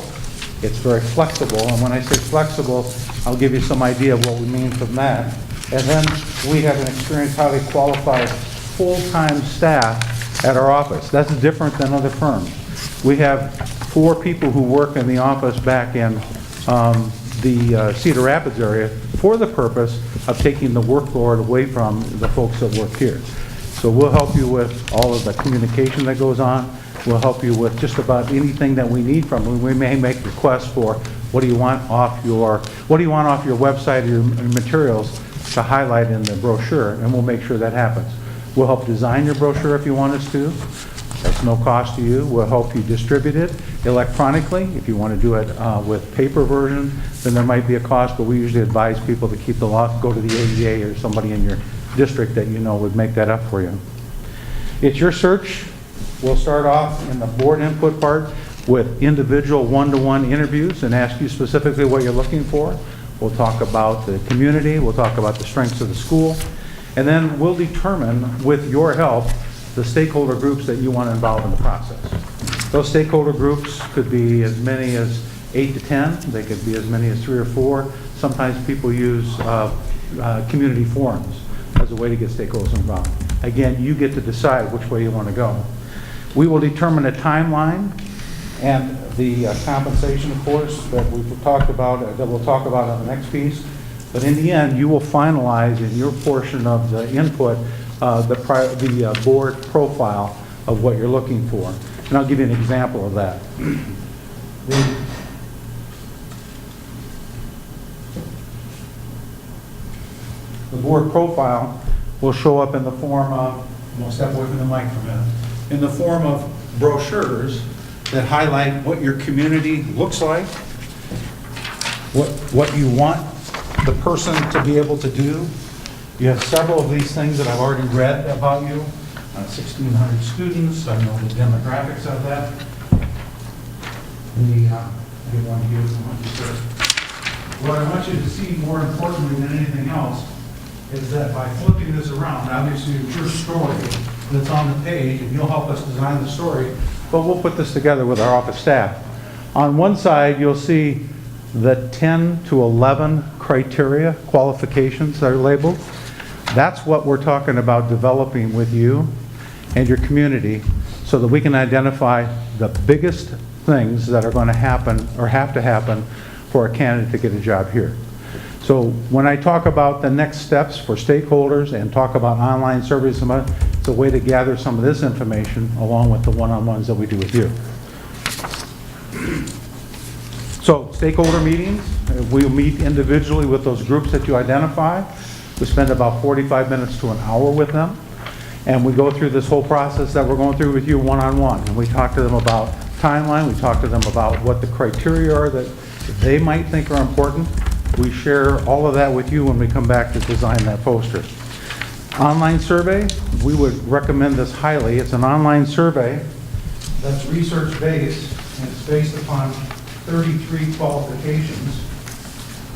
it's very flexible, and when I say flexible, I'll give you some idea of what we mean from that. And then we have an experienced, highly qualified full-time staff at our office. That's different than other firms. We have 4 people who work in the office back in the Cedar Rapids area for the purpose of taking the workload away from the folks that work here. So we'll help you with all of the communication that goes on. We'll help you with just about anything that we need from you. We may make requests for what do you want off your website or your materials to highlight in the brochure, and we'll make sure that happens. We'll help design your brochure if you want us to. That's no cost to you. We'll help you distribute it electronically. If you want to do it with paper version, then there might be a cost, but we usually advise people to keep the lot, go to the AEA or somebody in your district that you know would make that up for you. It's your search. We'll start off in the board input part with individual one-to-one interviews and ask you specifically what you're looking for. We'll talk about the community. We'll talk about the strengths of the school. And then we'll determine, with your help, the stakeholder groups that you want to involve in the process. Those stakeholder groups could be as many as 8 to 10. They could be as many as 3 or 4. Sometimes people use community forums as a way to get stakeholders involved. Again, you get to decide which way you want to go. We will determine a timeline and the compensation, of course, that we've talked about, that we'll talk about on the next piece. But in the end, you will finalize in your portion of the input the board profile of what you're looking for. And I'll give you an example of that. The board profile will show up in the form of, we'll step away from the mic for a minute, in the form of brochures that highlight what your community looks like, what you want the person to be able to do. You have several of these things that I've already read about you. 1,600 students, I know the demographics of that. What I want you to see more importantly than anything else is that by flipping this around, obviously it's your story that's on the page, and you'll help us design the story, but we'll put this together with our office staff. On one side, you'll see the 10 to 11 criteria, qualifications that are labeled. That's what we're talking about developing with you and your community so that we can identify the biggest things that are going to happen or have to happen for a candidate to get a job here. So when I talk about the next steps for stakeholders and talk about online surveys, it's a way to gather some of this information along with the one-on-ones that we do with you. So stakeholder meetings, we'll meet individually with those groups that you identify. We spend about 45 minutes to an hour with them. And we go through this whole process that we're going through with you one-on-one. And we talk to them about timeline. We talk to them about what the criteria are that they might think are important. We share all of that with you when we come back to design that poster. Online survey, we would recommend this highly. It's an online survey that's research-based, and it's based upon 33 qualifications.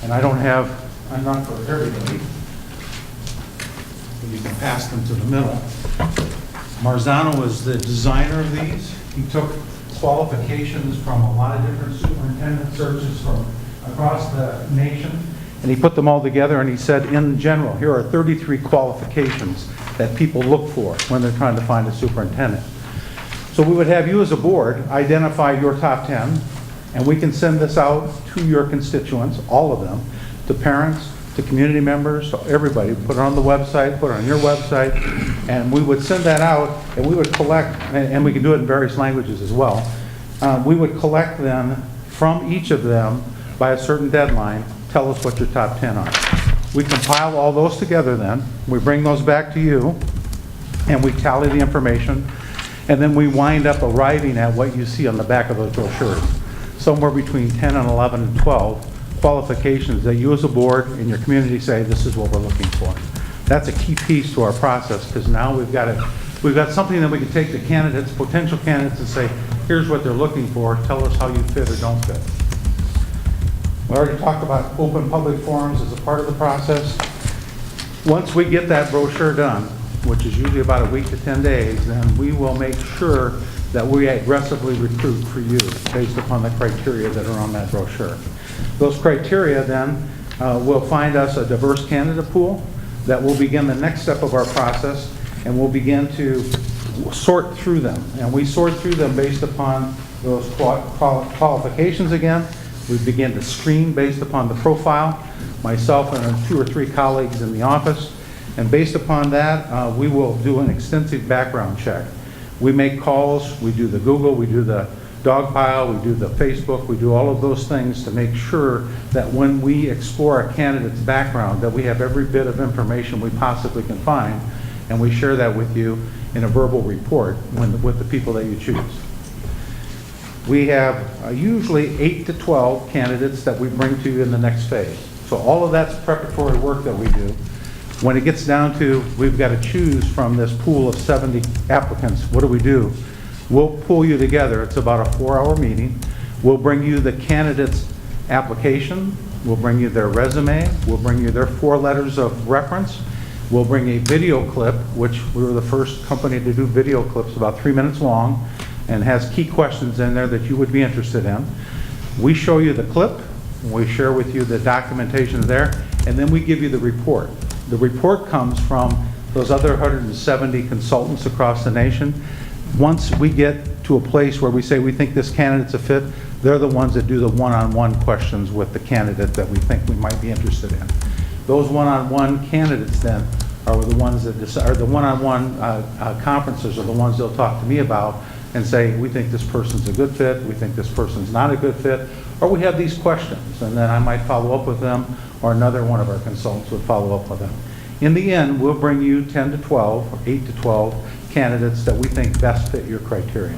And I'm not for everybody. You can pass them to the middle. Marzano is the designer of these. He took qualifications from a lot of different superintendent searches from across the nation, and he put them all together, and he said, in general, here are 33 qualifications that people look for when they're trying to find a superintendent. So we would have you as a board identify your top 10, and we can send this out to your constituents, all of them, to parents, to community members, to everybody. Put it on the website, put it on your website, and we would send that out, and we would collect, and we can do it in various languages as well. We would collect then from each of them by a certain deadline. Tell us what your top 10 are. We compile all those together then. We bring those back to you, and we tally the information, and then we wind up arriving at what you see on the back of those brochures. Somewhere between 10 and 11 and 12 qualifications that you as a board and your community say, this is what we're looking for. That's a key piece to our process, because now we've got something that we can take to candidates, potential candidates, and say, here's what they're looking for, tell us how you fit or don't fit. We already talked about open public forums as a part of the process. Once we get that brochure done, which is usually about a week to 10 days, then we will make sure that we aggressively recruit for you based upon the criteria that are on that brochure. Those criteria then will find us a diverse candidate pool that will begin the next step of our process, and we'll begin to sort through them. And we sort through them based upon those qualifications again. We begin to screen based upon the profile, myself and 2 or 3 colleagues in the office. And based upon that, we will do an extensive background check. We make calls, we do the Google, we do the dog pile, we do the Facebook, we do all of those things to make sure that when we explore a candidate's background, that we have every bit of information we possibly can find, and we share that with you in a verbal report with the people that you choose. We have usually 8 to 12 candidates that we bring to you in the next phase. So all of that's preparatory work that we do. When it gets down to, we've got to choose from this pool of 70 applicants, what do? We'll pull you together. It's about a 4-hour meeting. We'll bring you the candidate's application. We'll bring you their resume. We'll bring you their 4 letters of reference. We'll bring a video clip, which we were the first company to do video clips about 3 minutes long, and has key questions in there that you would be interested in. We show you the clip. We share with you the documentation there, and then we give you the report. The report comes from those other 170 consultants across the nation. Once we get to a place where we say we think this candidate's a fit, they're the ones that do the one-on-one questions with the candidate that we think we might be interested in. Those one-on-one candidates then are the ones that decide, or the one-on-one conferences are the ones they'll talk to me about and say, we think this person's a good fit, we think this person's not a good fit, or we have these questions, and then I might follow up with them, or another one of our consultants would follow up with them. In the end, we'll bring you 10 to 12, or 8 to 12 candidates that we think best fit your criteria.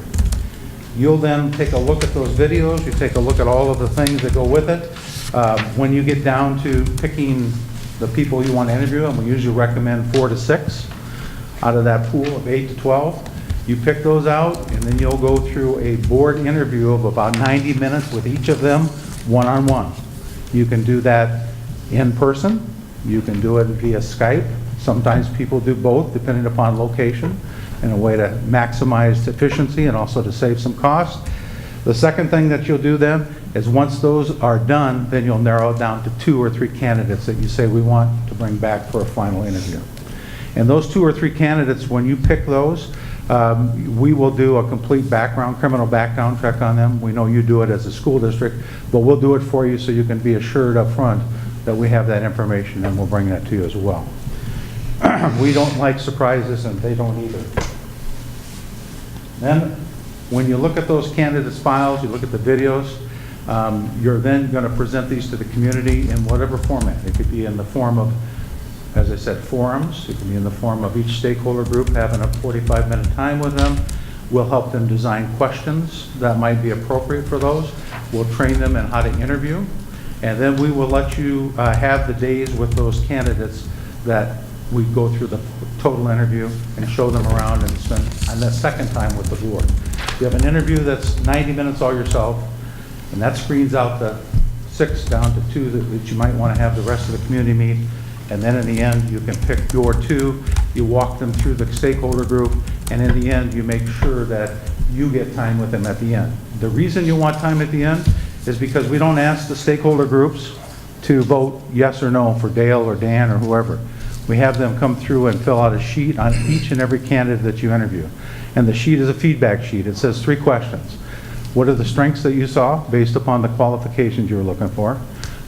You'll then take a look at those videos, you take a look at all of the things that go with it. When you get down to picking the people you want to interview, and we usually recommend 4 to 6 out of that pool of 8 to 12, you pick those out, and then you'll go through a board interview of about 90 minutes with each of them, one-on-one. You can do that in person, you can do it via Skype. Sometimes people do both, depending upon location, in a way to maximize efficiency and also to save some cost. The second thing that you'll do then is once those are done, then you'll narrow it down to 2 or 3 candidates that you say we want to bring back for a final interview. And those 2 or 3 candidates, when you pick those, we will do a complete criminal background check on them. We know you do it as a school district, but we'll do it for you so you can be assured up front that we have that information, and we'll bring that to you as well. We don't like surprises, and they don't either. Then, when you look at those candidates' files, you look at the videos, you're then going to present these to the community in whatever format. It could be in the form of, as I said, forums. It can be in the form of each stakeholder group having a 45-minute time with them. We'll help them design questions that might be appropriate for those. We'll train them in how to interview. And then we will let you have the days with those candidates that we go through the total interview and show them around and spend that second time with the board. You have an interview that's 90 minutes all yourself, and that screens out the 6 down to 2 that you might want to have the rest of the community meet. And then in the end, you can pick your 2, you walk them through the stakeholder group, and in the end, you make sure that you get time with them at the end. The reason you want time at the end is because we don't ask the stakeholder groups to vote yes or no for Dale or Dan or whoever. We have them come through and fill out a sheet on each and every candidate that you interview. And the sheet is a feedback sheet. It says 3 questions. What are the strengths that you saw based upon the qualifications you were looking for?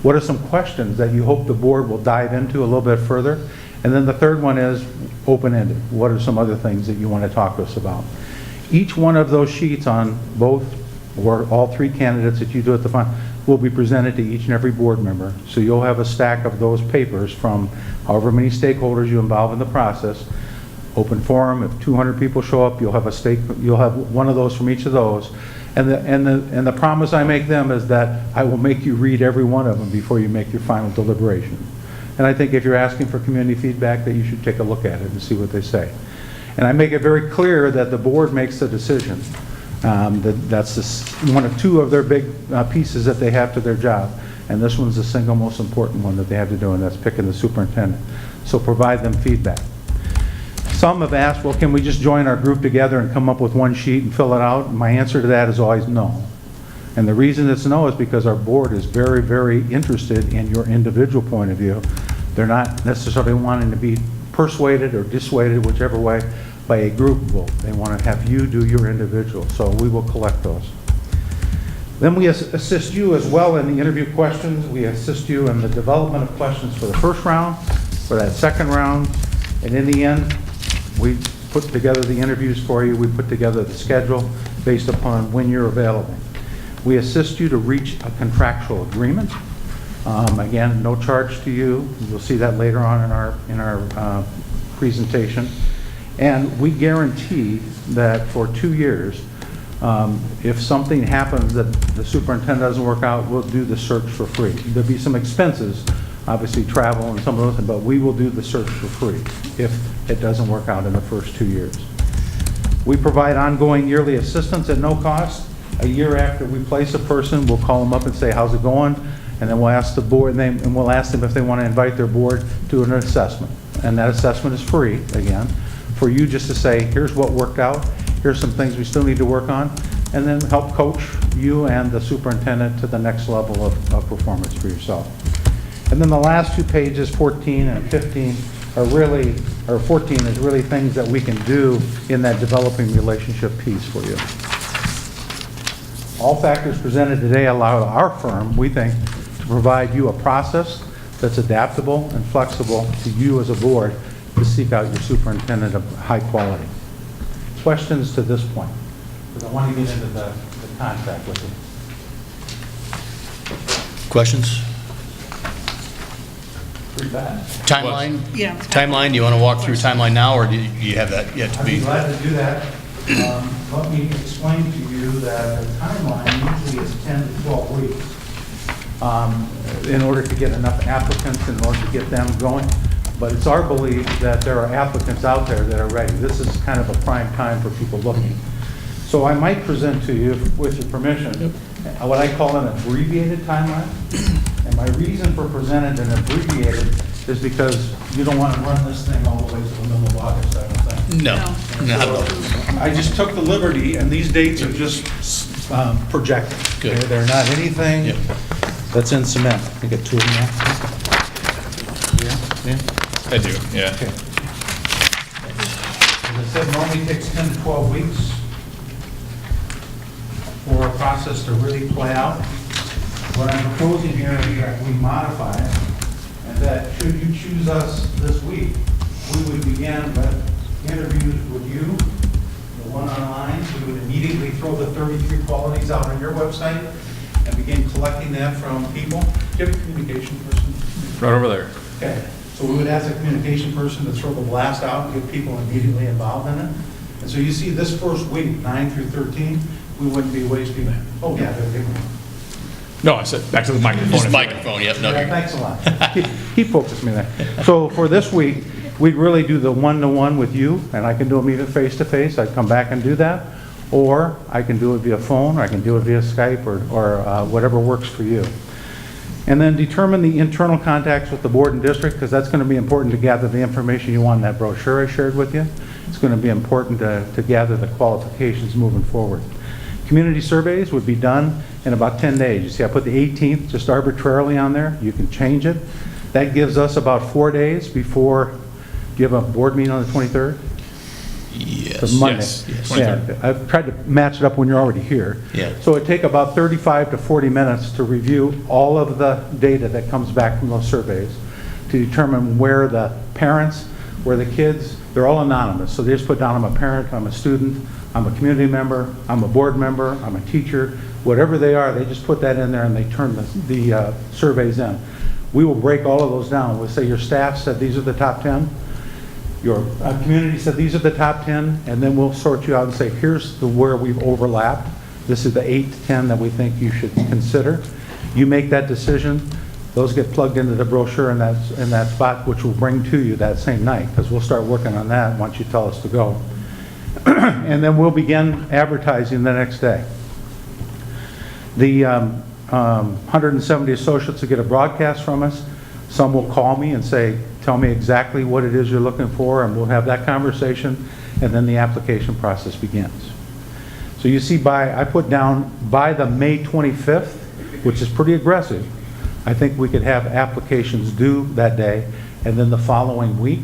What are some questions that you hope the board will dive into a little bit further? And then the third one is open-ended. What are some other things that you want to talk to us about? Each one of those sheets on both or all 3 candidates that you do at the front will be presented to each and every board member. So you'll have a stack of those papers from however many stakeholders you involve in the process. Open forum, if 200 people show up, you'll have one of those from each of those. And the promise I make them is that I will make you read every one of them before you make your final deliberation. And I think if you're asking for community feedback, that you should take a look at it and see what they say. And I make it very clear that the board makes the decision. That's one of 2 of their big pieces that they have to their job. And this one's the single most important one that they have to do, and that's picking the superintendent. So provide them feedback. Some have asked, well, can we just join our group together and come up with one sheet and fill it out? And my answer to that is always no. And the reason it's no is because our board is very, very interested in your individual point of view. They're not necessarily wanting to be persuaded or dissuaded, whichever way, by a group vote. They want to have you do your individual, so we will collect those. Then we assist you as well in the interview questions. We assist you in the development of questions for the first round, for that second round, and in the end, we put together the interviews for you. We put together the schedule based upon when you're available. We assist you to reach a contractual agreement. Again, no charge to you. You'll see that later on in our presentation. And we guarantee that for 2 years, if something happens that the superintendent doesn't work out, we'll do the search for free. There'll be some expenses, obviously travel and some of those things, but we will do the search for free if it doesn't work out in the first 2 years. We provide ongoing yearly assistance at no cost. A year after we place a person, we'll call them up and say, how's it going? And then we'll ask the board, and we'll ask them if they want to invite their board to an assessment. And that assessment is free, again, for you just to say, here's what worked out, here's some things we still need to work on, and then help coach you and the superintendent to the next level of performance for yourself. And then the last 2 pages, 14 and 15, are really, or 14 is really things that we can do in that developing relationship piece for you. All factors presented today allow our firm, we think, to provide you a process that's adaptable and flexible to you as a board to seek out your superintendent of high quality. Questions to this point? Because I want to get into the contract with you. Questions? Pretty bad. Timeline? Yeah. Timeline, do you want to walk through timeline now, or do you have that yet to I'd be be? glad to do that. Let me explain to you that the timeline usually is 10 to 12 weeks in order to get enough applicants, in order to get them going. But it's our belief that there are applicants out there that are ready. This is kind of a prime time for people looking. So I might present to you, with your permission, what I call an abbreviated timeline. And my reason for presenting an abbreviated is because you don't want to run this thing all the way to the middle of August, I don't think. No, not at all. I just took the liberty, and these dates are just projected. Good. They're not anything Yep. that's in cement. You get 2 of them now? Yeah? I do, yeah. Okay. As I said, normally takes 10 to 12 weeks for a process to really play out. What I'm proposing here is that we modify it, and that should you choose us this week, we would begin with interviews with you, the one online. We would immediately throw the 33 qualities out on your website and begin collecting that from people. Do you have a communication person? Right over there. Okay, so we would ask a communication person to throw the blast out and get people immediately involved in it. And so you see this first week, 9 through 13, we wouldn't be wasting that. Oh, yeah, they're different. No, I said, back to the microphone. Just microphone, yep. No, Yeah, you're- thanks a lot. Keep focused me there. So for this week, we'd really do the one-to-one with you, and I can do them even face-to-face. I'd come back and do that. Or I can do it via phone, or I can do it via Skype, or whatever works for you. And then determine the internal contacts with the board and district, because that's going to be important to gather the information you want in that brochure I shared with you. It's going to be important to gather the qualifications moving forward. Community surveys would be done in about 10 days. You see, I put the 18th just arbitrarily on there. You can change it. That gives us about 4 days before, do you have a board meeting on the 23rd? Yes. It's Monday. Yes, yes. Yeah, 23rd. I've tried to match it up when you're already here. Yeah. So it'd take about 35 to 40 minutes to review all of the data that comes back from those surveys to determine where the parents, where the kids, they're all anonymous. So they just put down, I'm a parent, I'm a student, I'm a community member, I'm a board member, I'm a teacher, whatever they are, they just put that in there and they turn the surveys in. We will break all of those down. We'll say your staff said these are the top 10. Your community said these are the top 10, and then we'll sort you out and say, here's where we've overlapped. This is the 8 to 10 that we think you should consider. You make that decision. Those get plugged into the brochure in that spot, which we'll bring to you that same night, because we'll start working on that once you tell us to go. And then we'll begin advertising the next day. The 170 associates will get a broadcast from us. Some will call me and say, tell me exactly what it is you're looking for, and we'll have that conversation, and then the application process begins. So you see, I put down by the May 25th, which is pretty aggressive. I think we could have applications due that day, and then the following week,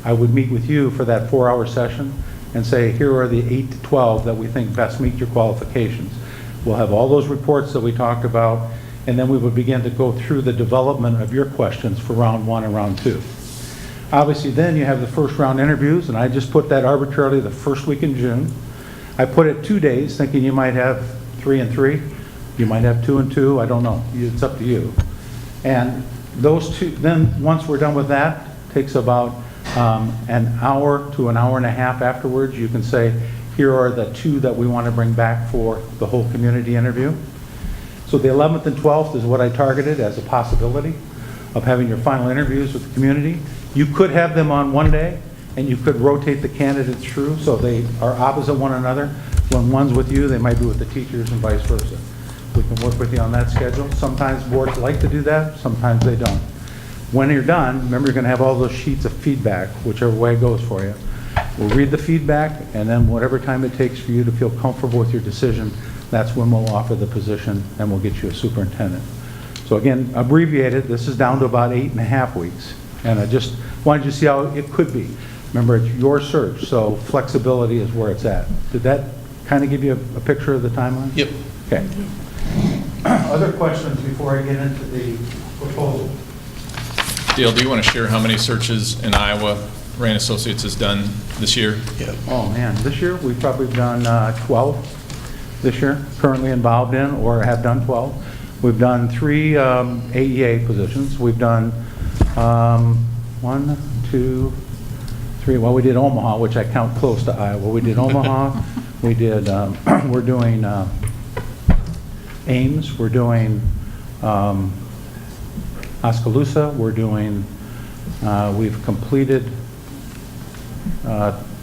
I would meet with you for that 4-hour session and say, here are the 8 to 12 that we think best meet your qualifications. We'll have all those reports that we talked about, and then we would begin to go through the development of your questions for round 1 and round 2. Obviously, then you have the first round interviews, and I just put that arbitrarily the first week in June. I put it 2 days, thinking you might have 3 and 3, you might have 2 and 2, I don't know, it's up to you. And those two, then once we're done with that, takes about an hour to an hour and a half afterwards. You can say, here are the 2 that we want to bring back for the whole community interview. So the 11th and 12th is what I targeted as a possibility of having your final interviews with the community. You could have them on one day, and you could rotate the candidates through so they are opposite one another. When one's with you, they might be with the teachers and vice versa. We can work with you on that schedule. Sometimes boards like to do that, sometimes they don't. When you're done, remember you're going to have all those sheets of feedback, whichever way it goes for you. We'll read the feedback, and then whatever time it takes for you to feel comfortable with your decision, that's when we'll offer the position and we'll get you a superintendent. So again, abbreviated, this is down to about 8.5 weeks. And I just wanted you to see how it could be. Remember, it's your search, so flexibility is where it's at. Did that kind of give you a picture of the timeline? Yep. Okay. Other questions before I get into the proposal? Dale, do you want to share how many searches in Iowa Rand Associates has done this year? Yep. Oh, man, this year we've probably done 12 this year, currently involved in, or have done 12. We've done 3 AEA positions. We've done 1, 2, 3. Well, we did Omaha, which I count close to Iowa. We did Omaha. We did, we're doing Ames. We're doing Oskaloosa. We're doing, we've completed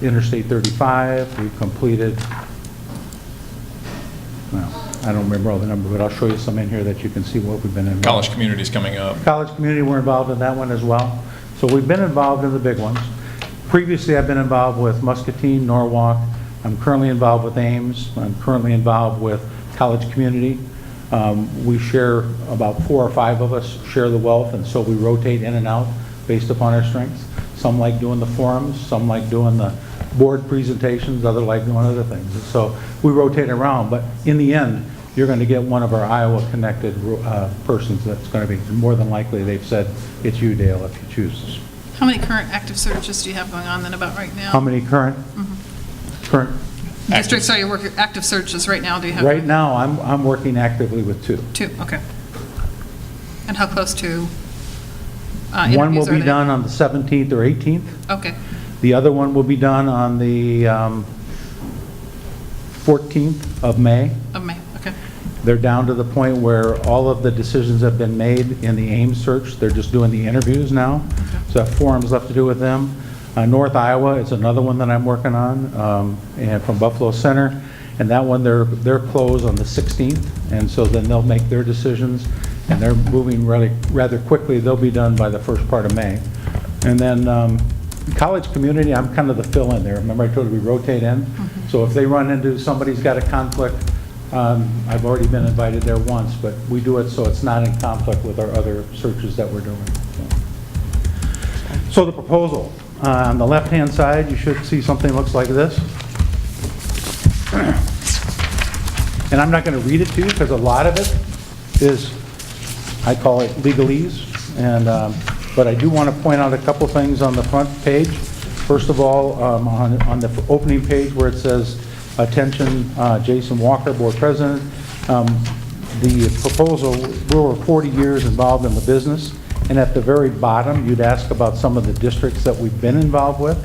Interstate 35. We've completed, well, I don't remember all the number, but I'll show you some in here that you can see what we've been involved. College Community's coming up. College Community, we're involved in that one as well. So we've been involved in the big ones. Previously, I've been involved with Muscatine, Norwalk. I'm currently involved with Ames. I'm currently involved with College Community. We share, about 4 or 5 of us share the wealth, and so we rotate in and out based upon our strengths. Some like doing the forums, some like doing the board presentations, others like doing other things. And so we rotate around, but in the end, you're going to get one of our Iowa-connected persons that's going to be, more than likely, they've said, it's you, Dale, if you choose. How many current active searches do you have going on then about right now? How many current? Current? Districts are you working, active searches right now, do you have? Right now, I'm working actively with 2. 2, okay. And how close to One will interviews are be they? done on the 17th or 18th. Okay, The other one will be done on the 14th of May. of May, okay. They're down to the point where all of the decisions have been made in the Ames search. They're just doing the interviews now. So I have forums left to do with them. North Iowa is another one that I'm working on, and from Buffalo Center. And that one, they're closed on the 16th. And so then they'll make their decisions, and they're moving rather quickly. They'll be done by the first part of May. And then College Community, I'm kind of the fill-in there. Remember I told you we rotate in? So if they run into, somebody's got a conflict, I've already been invited there once, but we do it so it's not in conflict with our other searches that we're doing. So the proposal, on the left-hand side, you should see something that looks like this. And I'm not going to read it to you because a lot of it is, I call it legalese, and but I do want to point out a couple things on the front page. First of all, on the opening page where it says, attention, Jason Walker, Board President, the proposal, we're 40 years involved in the business, and at the very bottom, you'd ask about some of the districts that we've been involved with.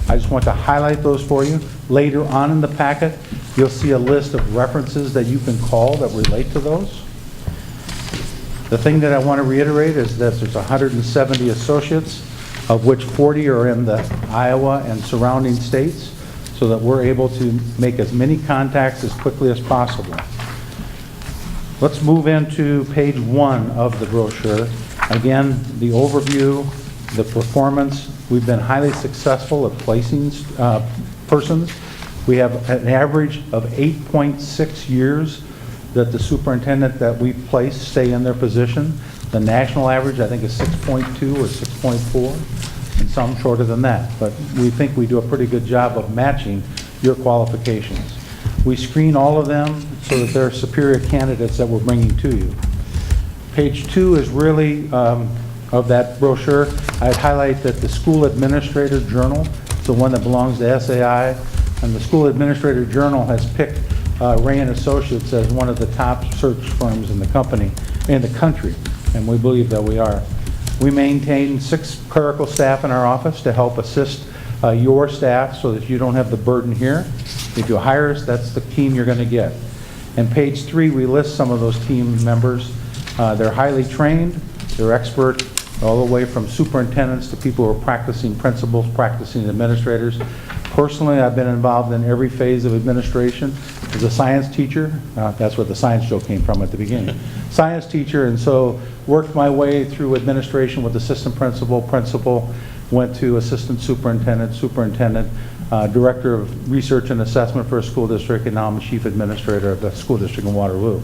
I just want to highlight those for you. Later on in the packet, you'll see a list of references that you can call that relate to those. The thing that I want to reiterate is that there's 170 associates, of which 40 are in the Iowa and surrounding states, so that we're able to make as many contacts as quickly as possible. Let's move into page 1 of the brochure. Again, the overview, the performance. We've been highly successful at placing persons. We have an average of 8.6 years that the superintendent that we've placed stay in their position. The national average, I think, is 6.2 or 6.4. And and some shorter than that, but we think we do a pretty good job of matching your qualifications. We screen all of them so that they're superior candidates that we're bringing to you. Page 2 is really of that brochure. I'd highlight that the School Administrator Journal, the one that belongs to SAI, and the School Administrator Journal has picked Ray & Associates as one of the top search firms in the country, and we believe that we are. We maintain 6 clerical staff in our office to help assist your staff so that you don't have the burden here. If you hire us, that's the team you're going to get. And page 3, we list some of those team members. They're highly trained, they're expert, all the way from superintendents to people who are practicing principals, practicing administrators. Personally, I've been involved in every phase of administration. As a science teacher, that's where the science joke came from at the beginning. Science teacher, and so worked my way through administration with assistant principal, went to assistant superintendent, director of research and assessment for a school district, and now I'm chief administrator of the school district in Waterloo.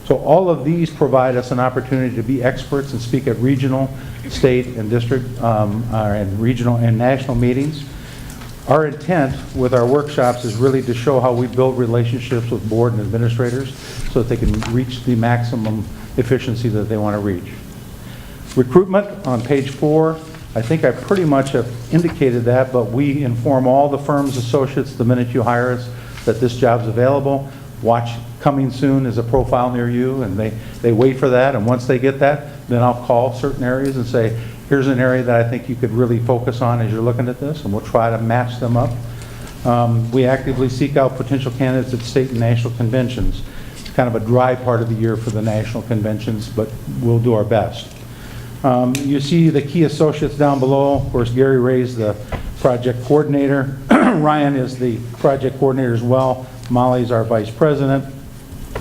So all of these provide us an opportunity to be experts and speak at regional, state, and district, and regional and national meetings. Our intent with our workshops is really to show how we build relationships with board and administrators so that they can reach the maximum efficiency that they want to reach. Recruitment on page 4, I think I pretty much have indicated that, but we inform all the firm's associates the minute you hire us that this job's available. Watch coming soon is a profile near you, and they wait for that, and once they get that, then I'll call certain areas and say, here's an area that I think you could really focus on as you're looking at this, and we'll try to match them up. We actively seek out potential candidates at state and national conventions. It's kind of a dry part of the year for the national conventions, but we'll do our best. You see the key associates down below. Of course, Gary Ray's the project coordinator. Ryan is the project coordinator as well. Molly's our vice president.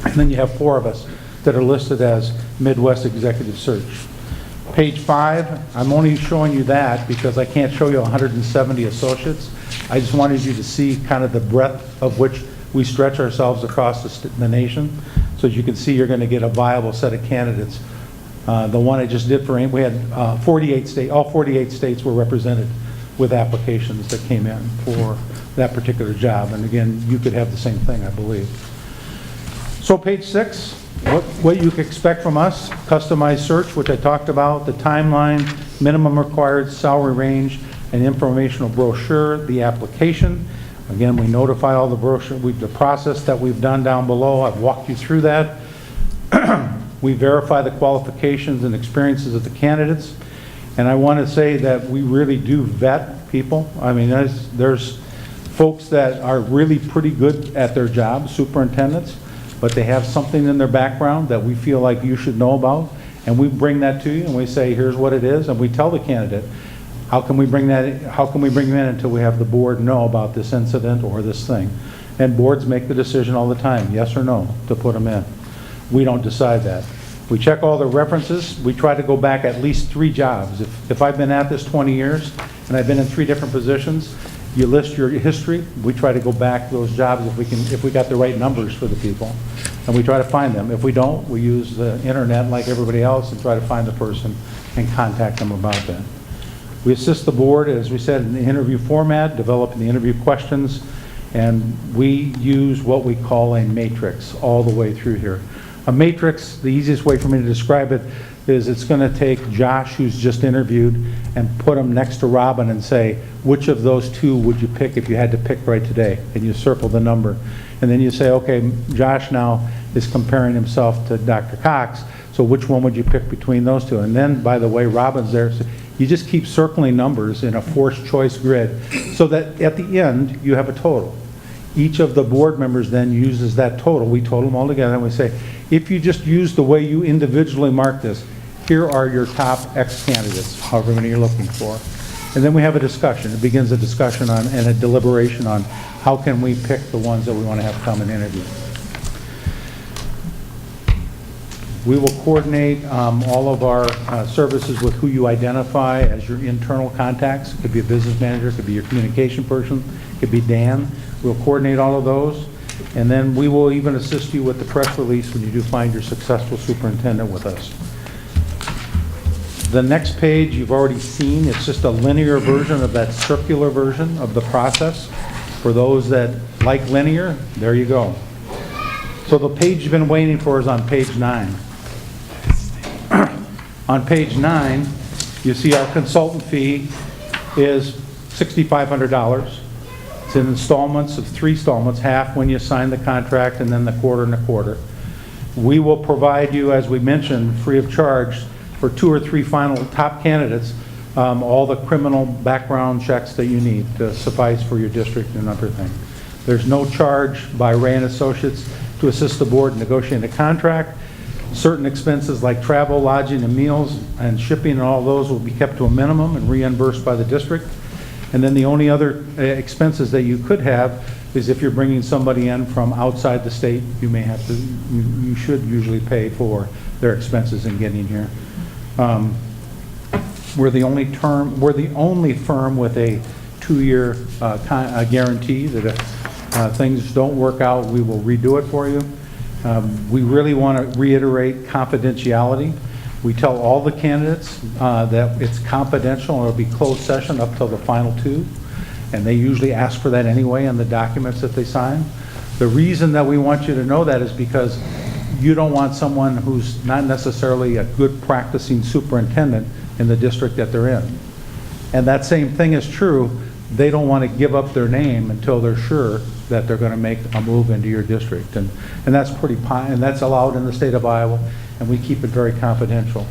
And then you have 4 of us that are listed as Midwest Executive Search. Page 5, I'm only showing you that because I can't show you 170 associates. I just wanted you to see kind of the breadth of which we stretch ourselves across the nation, so as you can see you're going to get a viable set of candidates. The one I just did for, we had 48 states, all 48 states were represented with applications that came in for that particular job. And again, you could have the same thing, I believe. So page 6, what you can expect from us: customized search, which I talked about, the timeline, minimum required salary range, an informational brochure, the application. Again, we notify all the brochure, the process that we've done down below. I've walked you through that. We verify the qualifications and experiences of the candidates. And I want to say that we really do vet people. I mean, there's folks that are really pretty good at their job, superintendents, but they have something in their background that we feel like you should know about. And we bring that to you and we say, here's what it is. And we tell the candidate, how can we bring them in until we have the board know about this incident or this thing? And boards make the decision all the time, yes or no, to put them in. We don't decide that. We check all the references. We try to go back at least 3 jobs. If I've been at this 20 years and I've been in 3 different positions, you list your history. We try to go back those jobs if we got the right numbers for the people, and we try to find them. If we don't, we use the internet like everybody else and try to find the person and contact them about that. We assist the board, as we said, in the interview format, developing the interview questions, and we use what we call a matrix all the way through here. A matrix, the easiest way for me to describe it is it's going to take Josh, who's just interviewed, and put him next to Robin and say, which of those 2 would you pick if you had to pick right today? And you circle the number. And then you say, okay, Josh now is comparing himself to Dr. Cox, so which one would you pick between those 2? And then, by the way, Robin's there. So you just keep circling numbers in a forced choice grid so that at the end you have a total. Each of the board members then uses that total. We total them all together and we say, if you just use the way you individually mark this, here are your top X candidates, however many you're looking for. And then we have a discussion. It begins a discussion on and a deliberation on how can we pick the ones that we want to have come and interview. We will coordinate all of our services with who you identify as your internal contacts. It could be a business manager, it could be your communication person, it could be Dan. We'll coordinate all of those. And then we will even assist you with the press release when you do find your successful superintendent with us. The next page you've already seen. It's just a linear version of that circular version of the process. For those that like linear, there you go. So the page you've been waiting for is on page 9. On page 9, you see our consultant fee is $6,500. It's in installments of 3 installments, half when you sign the contract and then the quarter and a quarter. We will provide you, as we mentioned, free of charge for 2 or 3 final top candidates, all the criminal background checks that you need to suffice for your district and everything. There's no charge by Ray and Associates to assist the board in negotiating a contract. Certain expenses like travel, lodging, and meals and shipping and all those will be kept to a minimum and reimbursed by the district. And then the only other expenses that you could have is if you're bringing somebody in from outside the state, you may have to, you should usually pay for their expenses in getting here. We're the only firm with a 2-year guarantee that if things don't work out, we will redo it for you. We really want to reiterate confidentiality. We tell all the candidates that it's confidential and it'll be closed session up till the final 2. And they usually ask for that anyway in the documents that they sign. The reason that we want you to know that is because you don't want someone who's not necessarily a good practicing superintendent in the district that they're in. And that same thing is true. They don't want to give up their name until they're sure that they're going to make a move into your district. And that's and that's allowed in the state of Iowa, and we keep it very confidential.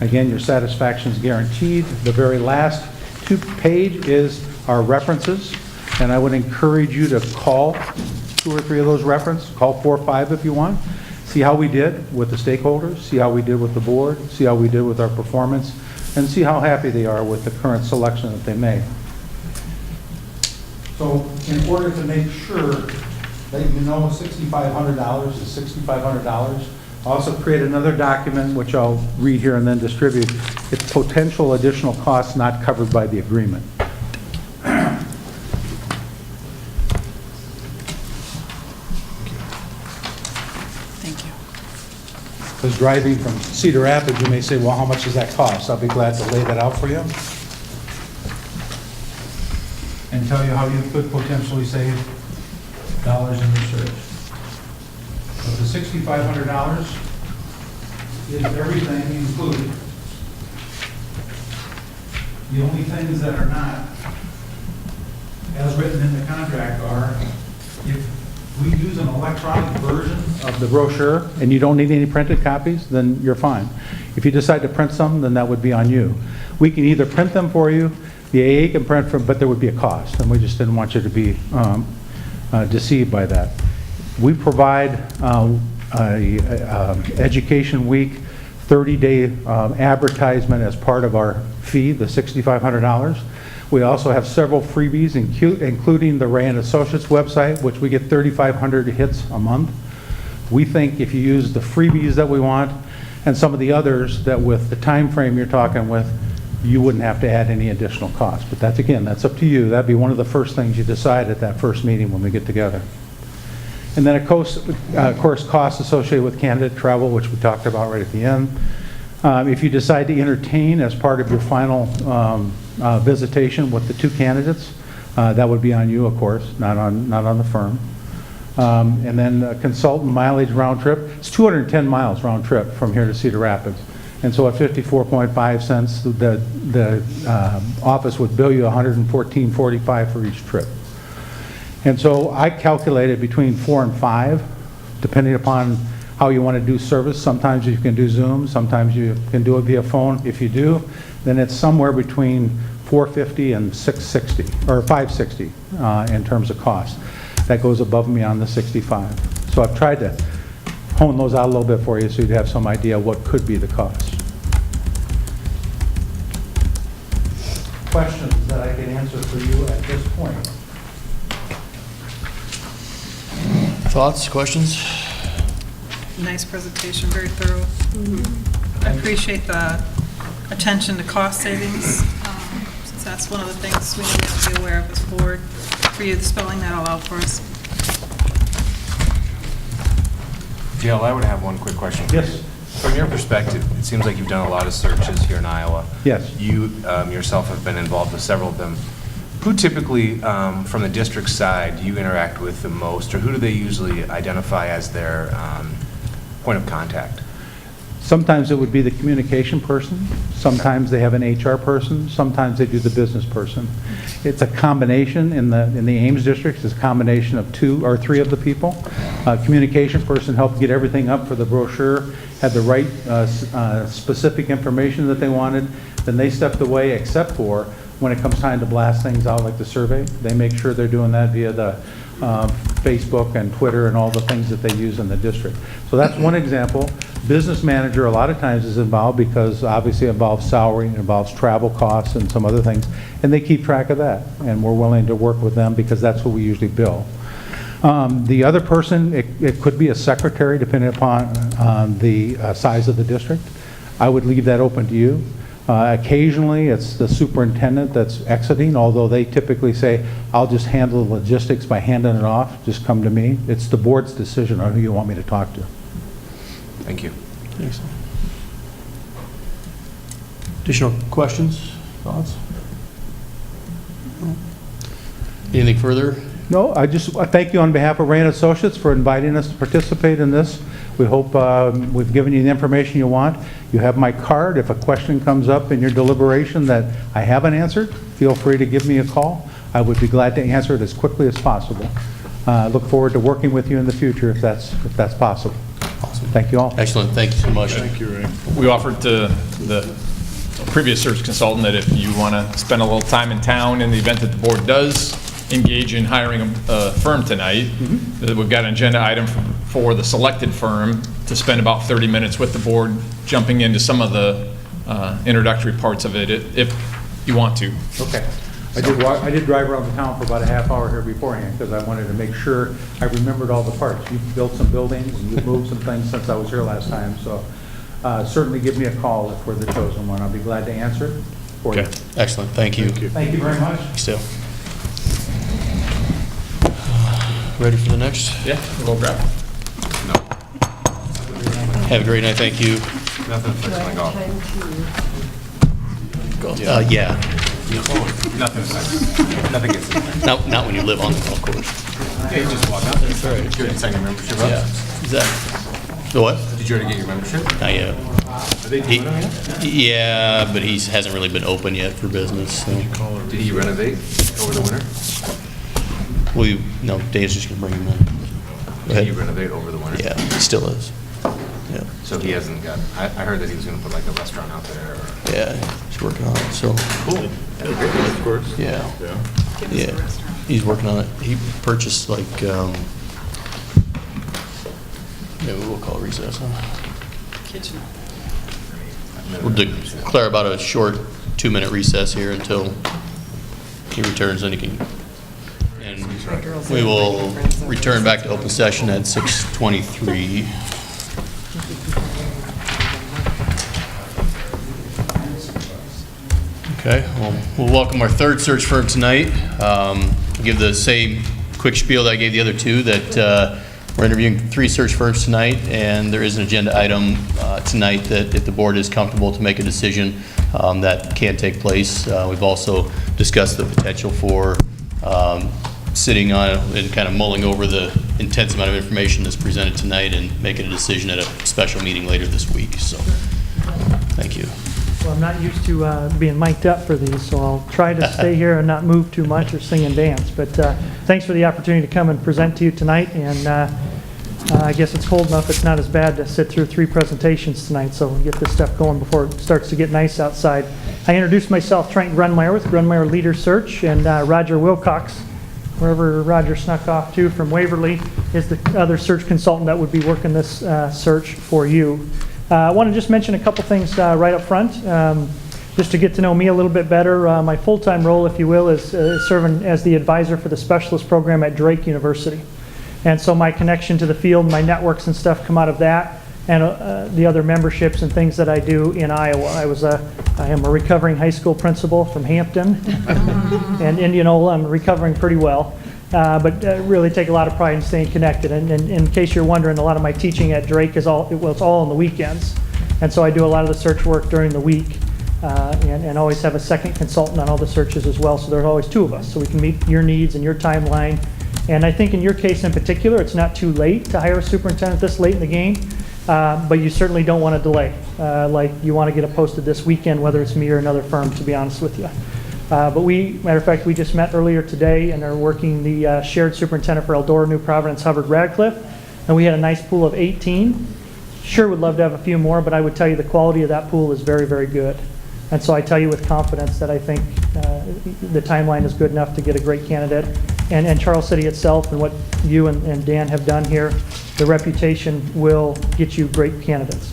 Again, your satisfaction is guaranteed. The very last page is our references, and I would encourage you to call 2 or 3 of those references. Call 4 or 5 if you want. See how we did with the stakeholders, see how we did with the board, see how we did with our performance, and see how happy they are with the current selection that they made. So in order to make sure that you know $6,500 is $6,500, I also create another document, which I'll read here and then distribute. It's potential additional costs not covered by the agreement. Thank you. Because driving from Cedar Rapids, you may say, well, how much does that cost? I'll be glad to lay that out for you and tell you how you could potentially save dollars in research. But the $6,500 is everything included. The only things that are not, as written in the contract, are if we use an electronic version of the brochure and you don't need any printed copies, then you're fine. If you decide to print some, then that would be on you. We can either print them for you, the AA can print from, but there would be a cost, and we just didn't want you to be deceived by that. We provide Education Week 30-day advertisement as part of our fee, the $6,500. We also have several freebies, including the Ray and Associates website, which we get 3,500 hits a month. We think if you use the freebies that we want and some of the others, that with the time frame you're talking with, you wouldn't have to add any additional cost. But that's, again, that's up to you. That'd be one of the first things you decide at that first meeting when we get together. And then, of course, costs associated with candidate travel, which we talked about right at the end. If you decide to entertain as part of your final visitation with the 2 candidates, that would be on you, of course, not on the firm. And then consultant mileage round trip. It's 210 miles round trip from here to Cedar Rapids. And so at 54.5 cents, the office would bill you $114.45 for each trip. And so I calculated between 4 and 5, depending upon how you want to do service. Sometimes you can do Zoom, sometimes you can do it via phone. If you do, then it's somewhere between $450 and $660, or $560 in terms of cost. That goes above and beyond the 65. So I've tried to hone those out a little bit for you so you'd have some idea what could be the cost. Questions that I can answer for you at this point? Thoughts, questions? Nice presentation, very thorough. I appreciate the attention to cost savings, since that's one of the things we need to be aware of as a board, for you spelling that all out for us. Jill, I would have one quick question. Yes. From your perspective, it seems like you've done a lot of searches here in Iowa. Yes. You yourself have been involved with several of them. Who typically, from the district side, do you interact with the most, or who do they usually identify as their point of contact? Sometimes it would be the communication person, sometimes they have an HR person, sometimes they do the business person. It's a combination, in the Ames district, it's a combination of 2 or 3 of the people. Communication person helped get everything up for the brochure, had the right specific information that they wanted, then they stepped away except for when it comes time to blast things out like the survey. They make sure they're doing that via the Facebook and Twitter and all the things that they use in the district. So that's one example. Business manager a lot of times is involved because obviously it involves salary, it involves travel costs and some other things, and they keep track of that, and we're willing to work with them because that's what we usually bill. The other person, it could be a secretary depending upon the size of the district. I would leave that open to you. Occasionally, it's the superintendent that's exiting, although they typically say, I'll just handle the logistics by handing it off, just come to me. It's the board's decision on who you want me to talk to. Thank you. Thanks. Additional questions, thoughts? Anything further? No, I just thank you on behalf of Rain Associates for inviting us to participate in this. We hope we've given you the information you want. You have my card. If a question comes up in your deliberation that I haven't answered, feel free to give me a call. I would be glad to answer it as quickly as possible. Look forward to working with you in the future if that's possible. Awesome. Thank you all. Excellent. Thank you so much. Thank you, Ray. We offered to the previous search consultant that if you want to spend a little time in town in the event that the board does engage in hiring a firm tonight, that we've got an agenda item for the selected firm to spend about 30 minutes with the board, jumping into some of the introductory parts of it if you want to. Okay. I did drive around the town for about a half hour here beforehand because I wanted to make sure I remembered all the parts. You've built some buildings and you've moved some things since I was here last time, so certainly give me a call if we're the chosen one. I'll be glad to answer it for you. Excellent. Thank you. Thank you very much. Still. Ready for the next? Yeah, we'll grab. No. Have a great night. Thank you. Nothing affects my golf. Yeah. Nothing affects. Nothing gets in there. Not when you live on the golf course. Yeah, you just walk out. That's right. Did you already sign your membership up? Yeah. Is that the what? Did you already get your membership? Not yet. Are they doing it yet? Yeah, but he hasn't really been open yet for business. So. Did he renovate over the winter? No, Dave's just gonna bring him in. Go Did he ahead. renovate over the winter? Yeah, he still is. Yeah. So he hasn't got, I heard that he was going to put like a restaurant out there. Or, Yeah, he's working on it. So. Cool. Of course. Yeah. Yeah. Yeah. He's working on it. He purchased like, maybe we'll call it recess, huh? Kitchen. We'll declare about a short 2-minute recess here until he returns, then he can. And we will return back to open session at 6:23. Okay, well, we'll welcome our third search firm tonight. Give the same quick spiel that I gave the other two, that we're interviewing 3 search firms tonight, and there is an agenda item tonight that if the board is comfortable to make a decision, that can take place. We've also discussed the potential for sitting on and kind of mulling over the intense amount of information that's presented tonight and making a decision at a special meeting later this week. So, thank you. Well, I'm not used to being mic'd up for these, so I'll try to stay here and not move too much or sing and dance. But thanks for the opportunity to come and present to you tonight. And I guess it's cold enough, it's not as bad to sit through 3 presentations tonight, so we'll get this stuff going before it starts to get nice outside. I introduced myself, Trent Grunmeyer with Grunmeyer Leader Search, and Roger Wilcox, wherever Roger snuck off to from Waverly, is the other search consultant that would be working this search for you. I want to just mention a couple things right up front, just to get to know me a little bit better. My full-time role, if you will, is serving as the advisor for the specialist program at Drake University. And so my connection to the field, my networks and stuff come out of that, and the other memberships and things that I do in Iowa. I am a recovering high school principal from Hampton and Indianola. I'm recovering pretty well. But really take a lot of pride in staying connected. And in case you're wondering, a lot of my teaching at Drake is it's all on the weekends. And so I do a lot of the search work during the week, and always have a second consultant on all the searches as well, so there's always two of us, so we can meet your needs and your timeline. And I think in your case in particular, it's not too late to hire a superintendent this late in the game, but you certainly don't want to delay. Like you want to get it posted this weekend, whether it's me or another firm, to be honest with you. But matter of fact, we just met earlier today and are working the shared superintendent for Eldora, New Providence, Hubbard, Radcliffe, and we had a nice pool of 18. Sure would love to have a few more, but I would tell you the quality of that pool is very, very good. And so I tell you with confidence that I think the timeline is good enough to get a great candidate. And Charles City itself and what you and Dan have done here, the reputation will get you great candidates.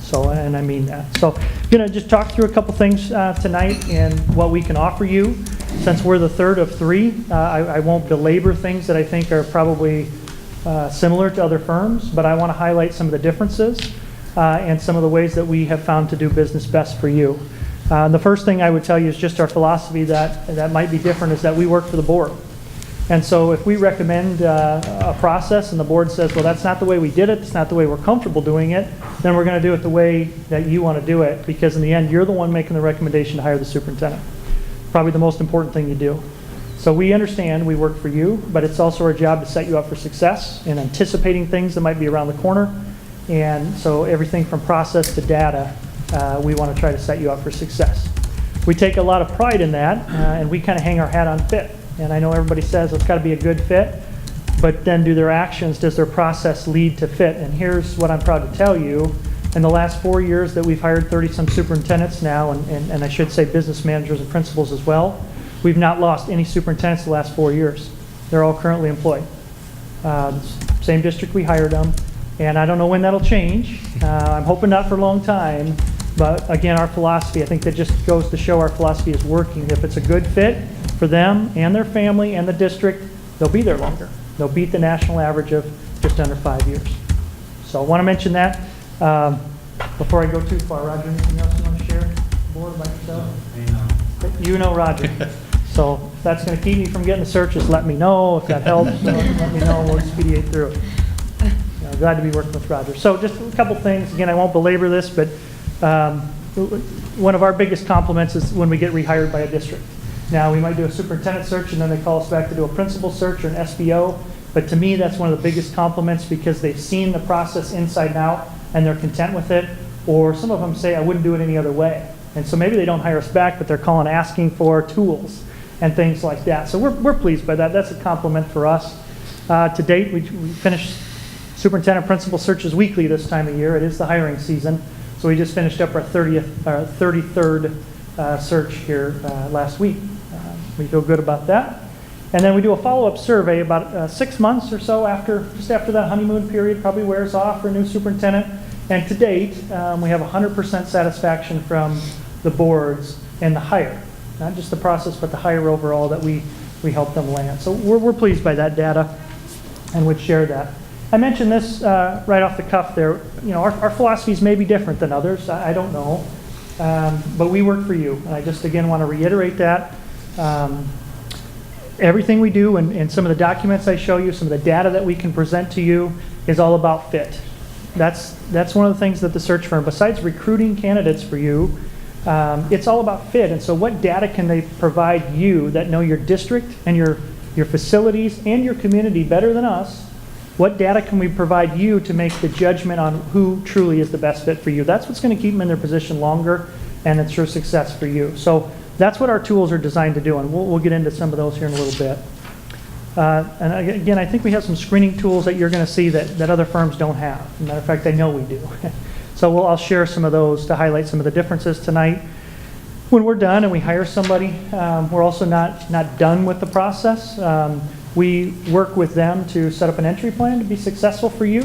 So, and I mean that. So, just talk through a couple things tonight and what we can offer you. Since we're the third of three, I won't belabor things that I think are probably similar to other firms, but I want to highlight some of the differences and some of the ways that we have found to do business best for you. The first thing I would tell you is just our philosophy that might be different is that we work for the board. And so if we recommend a process and the board says, well, that's not the way we did it, it's not the way we're comfortable doing it, then we're going to do it the way that you want to do it, because in the end, you're the one making the recommendation to hire the superintendent. Probably the most important thing you do. So we understand we work for you, but it's also our job to set you up for success in anticipating things that might be around the corner. And so everything from process to data, we want to try to set you up for success. We take a lot of pride in that, and we kind of hang our hat on fit. And I know everybody says it's got to be a good fit, but then do their actions, does their process lead to fit? And here's what I'm proud to tell you. In the last 4 years that we've hired 30-some superintendents now, and I should say business managers and principals as well, we've not lost any superintendents the last 4 years. They're all currently employed. Same district we hired them, and I don't know when that'll change. I'm hoping not for a long time, but again, our philosophy, I think that just goes to show our philosophy is working. If it's a good fit for them and their family and the district, they'll be there longer. They'll beat the national average of just under 5 years. So I want to mention that. Before I go too far, Roger, anything else you want to share? Board about yourself? You know Roger. So if that's going to keep me from getting the search, just let me know. If that helps, let me know. We'll expedite through it. Glad to be working with Roger. So just a couple things. Again, I won't belabor this, but one of our biggest compliments is when we get rehired by a district. Now, we might do a superintendent search, and then they call us back to do a principal search or an SBO. But to me, that's one of the biggest compliments because they've seen the process inside and out, and they're content with it. Or some of them say, I wouldn't do it any other way. And so maybe they don't hire us back, but they're calling asking for tools and things like that. So we're pleased by that. That's a compliment for us. To date, we finished superintendent principal searches weekly this time of year. It is the hiring season. So we just finished up our 33rd search here last week. We feel good about that. And then we do a follow-up survey about 6 months or so just after that honeymoon period probably wears off for a new superintendent. And to date, we have 100% satisfaction from the boards and the hire. Not just the process, but the hire overall that we help them land. So we're pleased by that data and would share that. I mentioned this right off the cuff there. Our philosophies may be different than others. I don't know. But we work for you. And I just, again, want to reiterate that. Everything we do and some of the documents I show you, some of the data that we can present to you is all about fit. That's one of the things that the search firm, besides recruiting candidates for you, it's all about fit. And so what data can they provide you that know your district and your facilities and your community better than us? What data can we provide you to make the judgment on who truly is the best fit for you? That's what's going to keep them in their position longer and ensure success for you. So that's what our tools are designed to do, and we'll get into some of those here in a little bit. And again, I think we have some screening tools that you're going to see that other firms don't have. As a matter of fact, I know we do. So I'll share some of those to highlight some of the differences tonight. When we're done and we hire somebody, we're also not done with the process. We work with them to set up an entry plan to be successful for you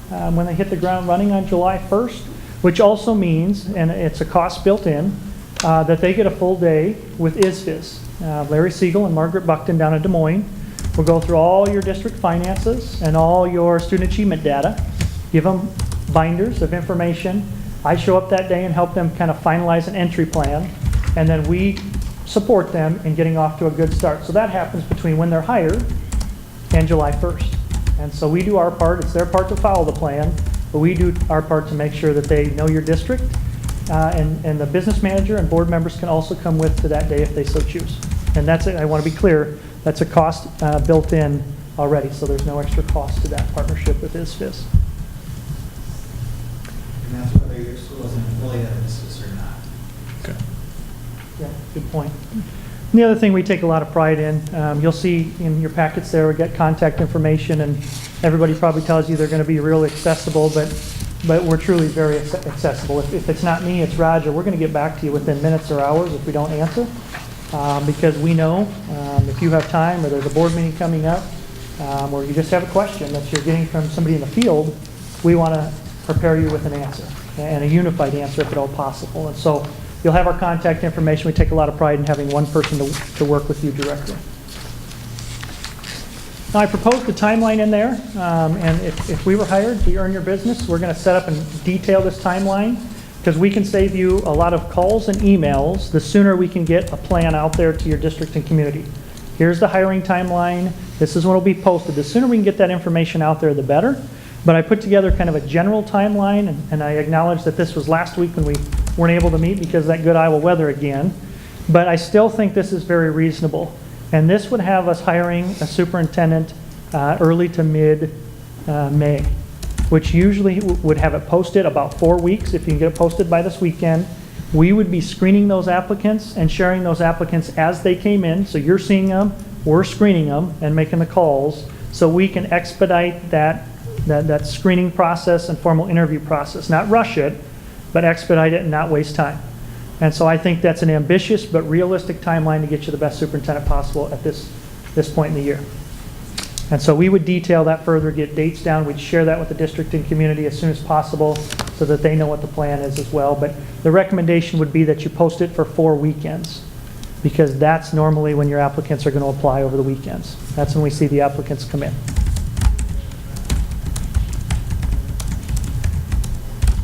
when they hit the ground running on July 1st, which also means, and it's a cost built in, that they get a full day with ISFIS. Larry Siegel and Margaret Buckton down in Des Moines will go through all your district finances and all your student achievement data, give them binders of information. I show up that day and help them kind of finalize an entry plan, and then we support them in getting off to a good start. So that happens between when they're hired and July 1st. And so we do our part. It's their part to follow the plan, but we do our part to make sure that they know your district, and the business manager and board members can also come with to that day if they so choose. And that's it, I want to be clear, that's a cost built in already, so there's no extra cost to that partnership with ISFIS. And that's whether your school is an affiliate of ISFIS or not. Okay. Yeah, good point. And the other thing we take a lot of pride in, you'll see in your packets there, we get contact information, and everybody probably tells you they're going to be really accessible, but we're truly very accessible. If it's not me, it's Roger. We're going to get back to you within minutes or hours if we don't answer, because we know if you have time or there's a board meeting coming up, or you just have a question that you're getting from somebody in the field, we want to prepare you with an answer, and a unified answer if at all possible. And so you'll have our contact information. We take a lot of pride in having one person to work with you directly. Now, I proposed the timeline in there, and if we were hired, we earn your business, we're going to set up and detail this timeline, because we can save you a lot of calls and emails the sooner we can get a plan out there to your district and community. Here's the hiring timeline. This is when it'll be posted. The sooner we can get that information out there, the better. But I put together kind of a general timeline, and I acknowledge that this was last week when we weren't able to meet because of that good Iowa weather again. But I still think this is very reasonable. And this would have us hiring a superintendent early to mid-May, which usually would have it posted about 4 weeks if you can get it posted by this weekend. We would be screening those applicants and sharing those applicants as they came in. So you're seeing them, we're screening them and making the calls so we can expedite that screening process and formal interview process. Not rush it, but expedite it and not waste time. And so I think that's an ambitious but realistic timeline to get you the best superintendent possible at this point in the year. And so we would detail that further, get dates down. We'd share that with the district and community as soon as possible so that they know what the plan is as well. But the recommendation would be that you post it for 4 weekends, because that's normally when your applicants are going to apply over the weekends. That's when we see the applicants come in.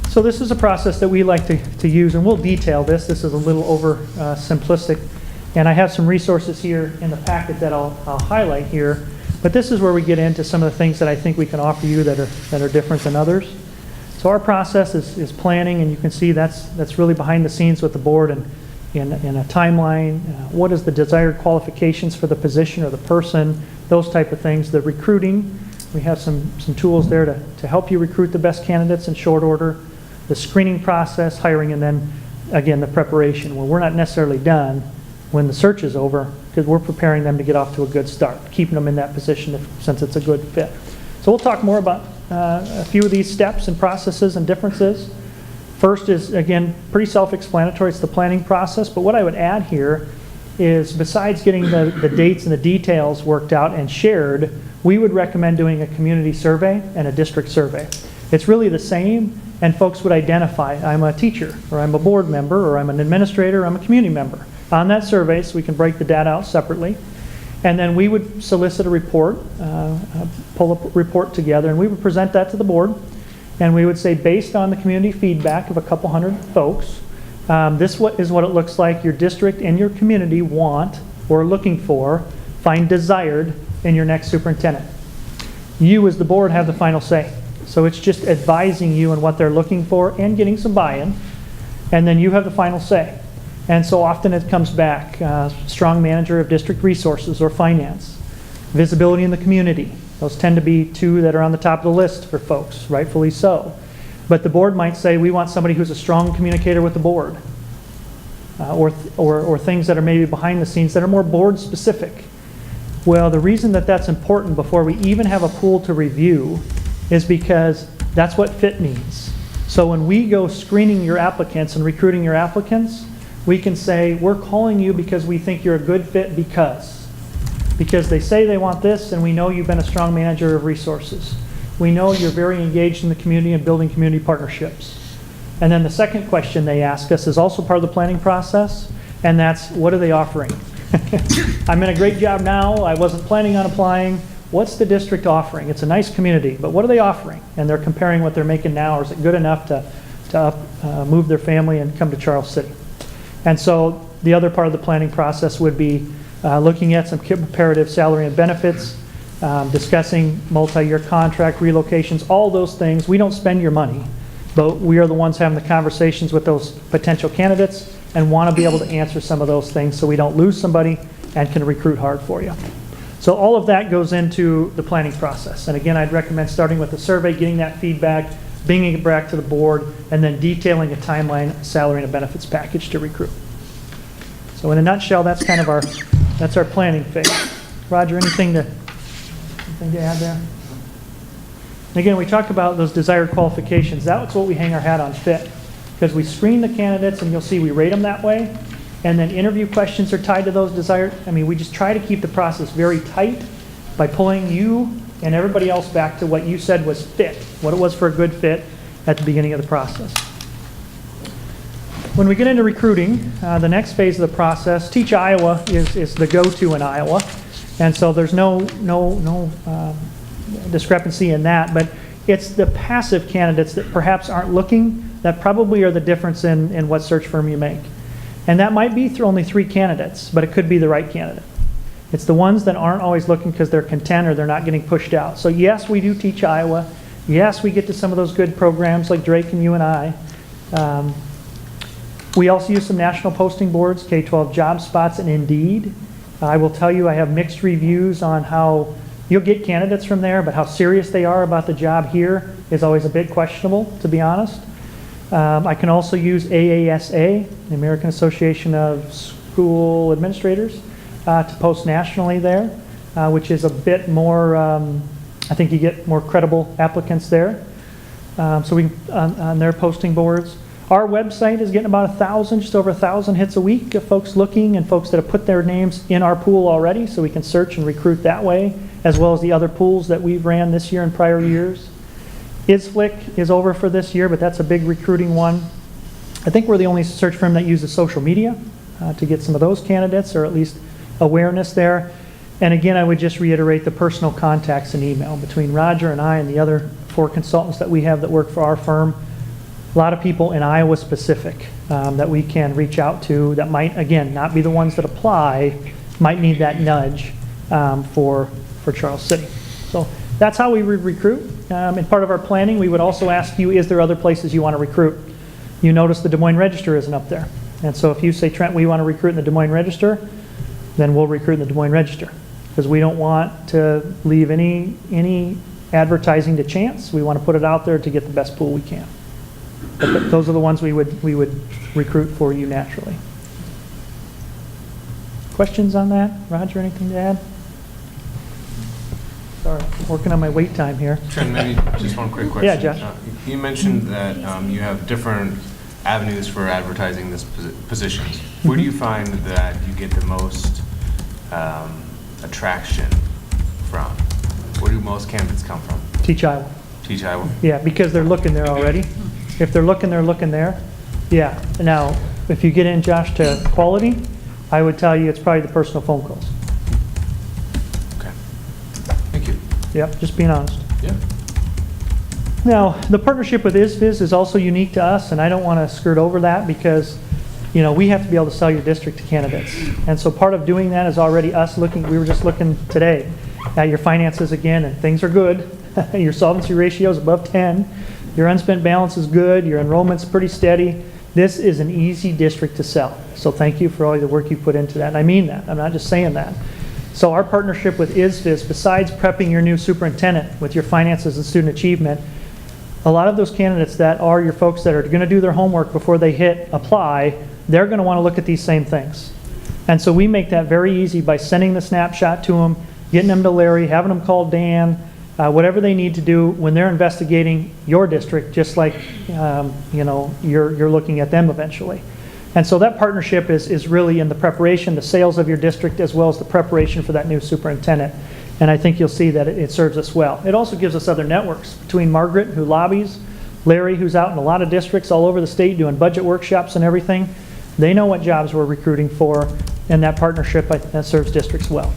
So this is a process that we like to use, and we'll detail this. This is a little over simplistic, and I have some resources here in the packet that I'll highlight here. But this is where we get into some of the things that I think we can offer you that are different than others. So our process is planning, and you can see that's really behind the scenes with the board and in a timeline. What is the desired qualifications for the position or the person? Those type of things. The recruiting, we have some tools there to help you recruit the best candidates in short order. The screening process, hiring, and then again the preparation, where we're not necessarily done when the search is over, because we're preparing them to get off to a good start, keeping them in that position since it's a good fit. So we'll talk more about a few of these steps and processes and differences. First is, again, pretty self-explanatory. It's the planning process, but what I would add here is, besides getting the dates and the details worked out and shared, we would recommend doing a community survey and a district survey. It's really the same, and folks would identify, I'm a teacher, or I'm a board member, or I'm an administrator, or I'm a community member on that survey, so we can break the data out separately. And then we would solicit a report, pull a report together, and we would present that to the board. And we would say, based on the community feedback of a couple hundred folks, this is what it looks like your district and your community want or are looking for, find desired in your next superintendent. You as the board have the final say. So it's just advising you on what they're looking for and getting some buy-in, and then you have the final say. And so often it comes back, strong manager of district resources or finance, visibility in the community. Those tend to be two that are on the top of the list for folks, rightfully so. But the board might say, we want somebody who's a strong communicator with the board, or things that are maybe behind the scenes that are more board specific. Well, the reason that that's important before we even have a pool to review is because that's what fit means. So when we go screening your applicants and recruiting your applicants, we can say, we're calling you because we think you're a good fit because they say they want this, and we know you've been a strong manager of resources. We know you're very engaged in the community and building community partnerships. And then the second question they ask us is also part of the planning process, and that's, what are they offering? I'm in a great job now, I wasn't planning on applying. What's the district offering? It's a nice community, but what are they offering? And they're comparing what they're making now, or is it good enough to move their family and come to Charles City? And so the other part of the planning process would be looking at some comparative salary and benefits, discussing multi-year contract, relocations, all those things. We don't spend your money, but we are the ones having the conversations with those potential candidates and want to be able to answer some of those things so we don't lose somebody and can recruit hard for you. So all of that goes into the planning process. And again, I'd recommend starting with the survey, getting that feedback, bringing it back to the board, and then detailing a timeline, salary, and a benefits package to recruit. So in a nutshell, that's kind of our planning phase. Roger, anything to add there? And again, we talked about those desired qualifications. That's what we hang our hat on fit, because we screen the candidates, and you'll see we rate them that way. And then interview questions are tied to those desired. I mean, we just try to keep the process very tight by pulling you and everybody else back to what you said was fit, what it was for a good fit at the beginning of the process. When we get into recruiting, the next phase of the process, Teach Iowa is the go-to in Iowa. And so there's no discrepancy in that, but it's the passive candidates that perhaps aren't looking that probably are the difference in what search firm you make. And that might be through only 3 candidates, but it could be the right candidate. It's the ones that aren't always looking because they're content or they're not getting pushed out. So yes, we do Teach Iowa. Yes, we get to some of those good programs like Drake and you and I. We also use some national posting boards, K-12 job spots, and Indeed. I will tell you I have mixed reviews on how you'll get candidates from there, but how serious they are about the job here is always a bit questionable, to be honest. I can also use AASA, the American Association of School Administrators, to post nationally there, which is a bit more, I think you get more credible applicants there. So we on their posting boards. Our website is getting about 1,000, just over 1,000 hits a week of folks looking and folks that have put their names in our pool already, so we can search and recruit that way, as well as the other pools that we've ran this year and prior years. ISFLIC is over for this year, but that's a big recruiting one. I think we're the only search firm that uses social media to get some of those candidates, or at least awareness there. And again, I would just reiterate the personal contacts and email between Roger and I and the other 4 consultants that we have that work for our firm. A lot of people in Iowa specific that we can reach out to that might, again, not be the ones that apply, might need that nudge for Charles City. So that's how we recruit. In part of our planning, we would also ask you, is there other places you want to recruit? You notice the Des Moines Register isn't up there. And so if you say, Trent, we want to recruit in the Des Moines Register, then we'll recruit in the Des Moines Register. Because we don't want to leave any advertising to chance. We want to put it out there to get the best pool we can. But those are the ones we would recruit for you naturally. Questions on that? Roger, anything to add? Sorry, I'm working on my wait time here. Trent, maybe just one quick question. Yeah, Josh. You mentioned that you have different avenues for advertising this positions. Where do you find that you get the most attraction from? Where do most candidates come from? Teach Iowa. Teach Iowa? Yeah, because they're looking there already. If they're looking there. Yeah. Now, if you get in, Josh, to quality, I would tell you it's probably the personal phone calls. Okay. Thank you. Yep, just being honest. Yeah. Now, the partnership with ISVIZ is also unique to us, and I don't want to skirt over that because, you know, we have to be able to sell your district to candidates. And so part of doing that is already us looking, we were just looking today at your finances again, and things are good. Your solvency ratio is above 10. Your unspent balance is good. Your enrollment's pretty steady. This is an easy district to sell. So thank you for all the work you put into that. And I mean that. I'm not just saying that. So our partnership with ISVIZ, besides prepping your new superintendent with your finances and student achievement, a lot of those candidates that are your folks that are going to do their homework before they hit apply, they're going to want to look at these same things. And so we make that very easy by sending the snapshot to them, getting them to Larry, having them call Dan, whatever they need to do when they're investigating your district, just like you know, you're looking at them eventually. And so that partnership is really in the preparation, the sales of your district, as well as the preparation for that new superintendent. And I think you'll see that it serves us well. It also gives us other networks between Margaret, who lobbies, Larry, who's out in a lot of districts all over the state doing budget workshops and everything. They know what jobs we're recruiting for, and that partnership that serves districts well.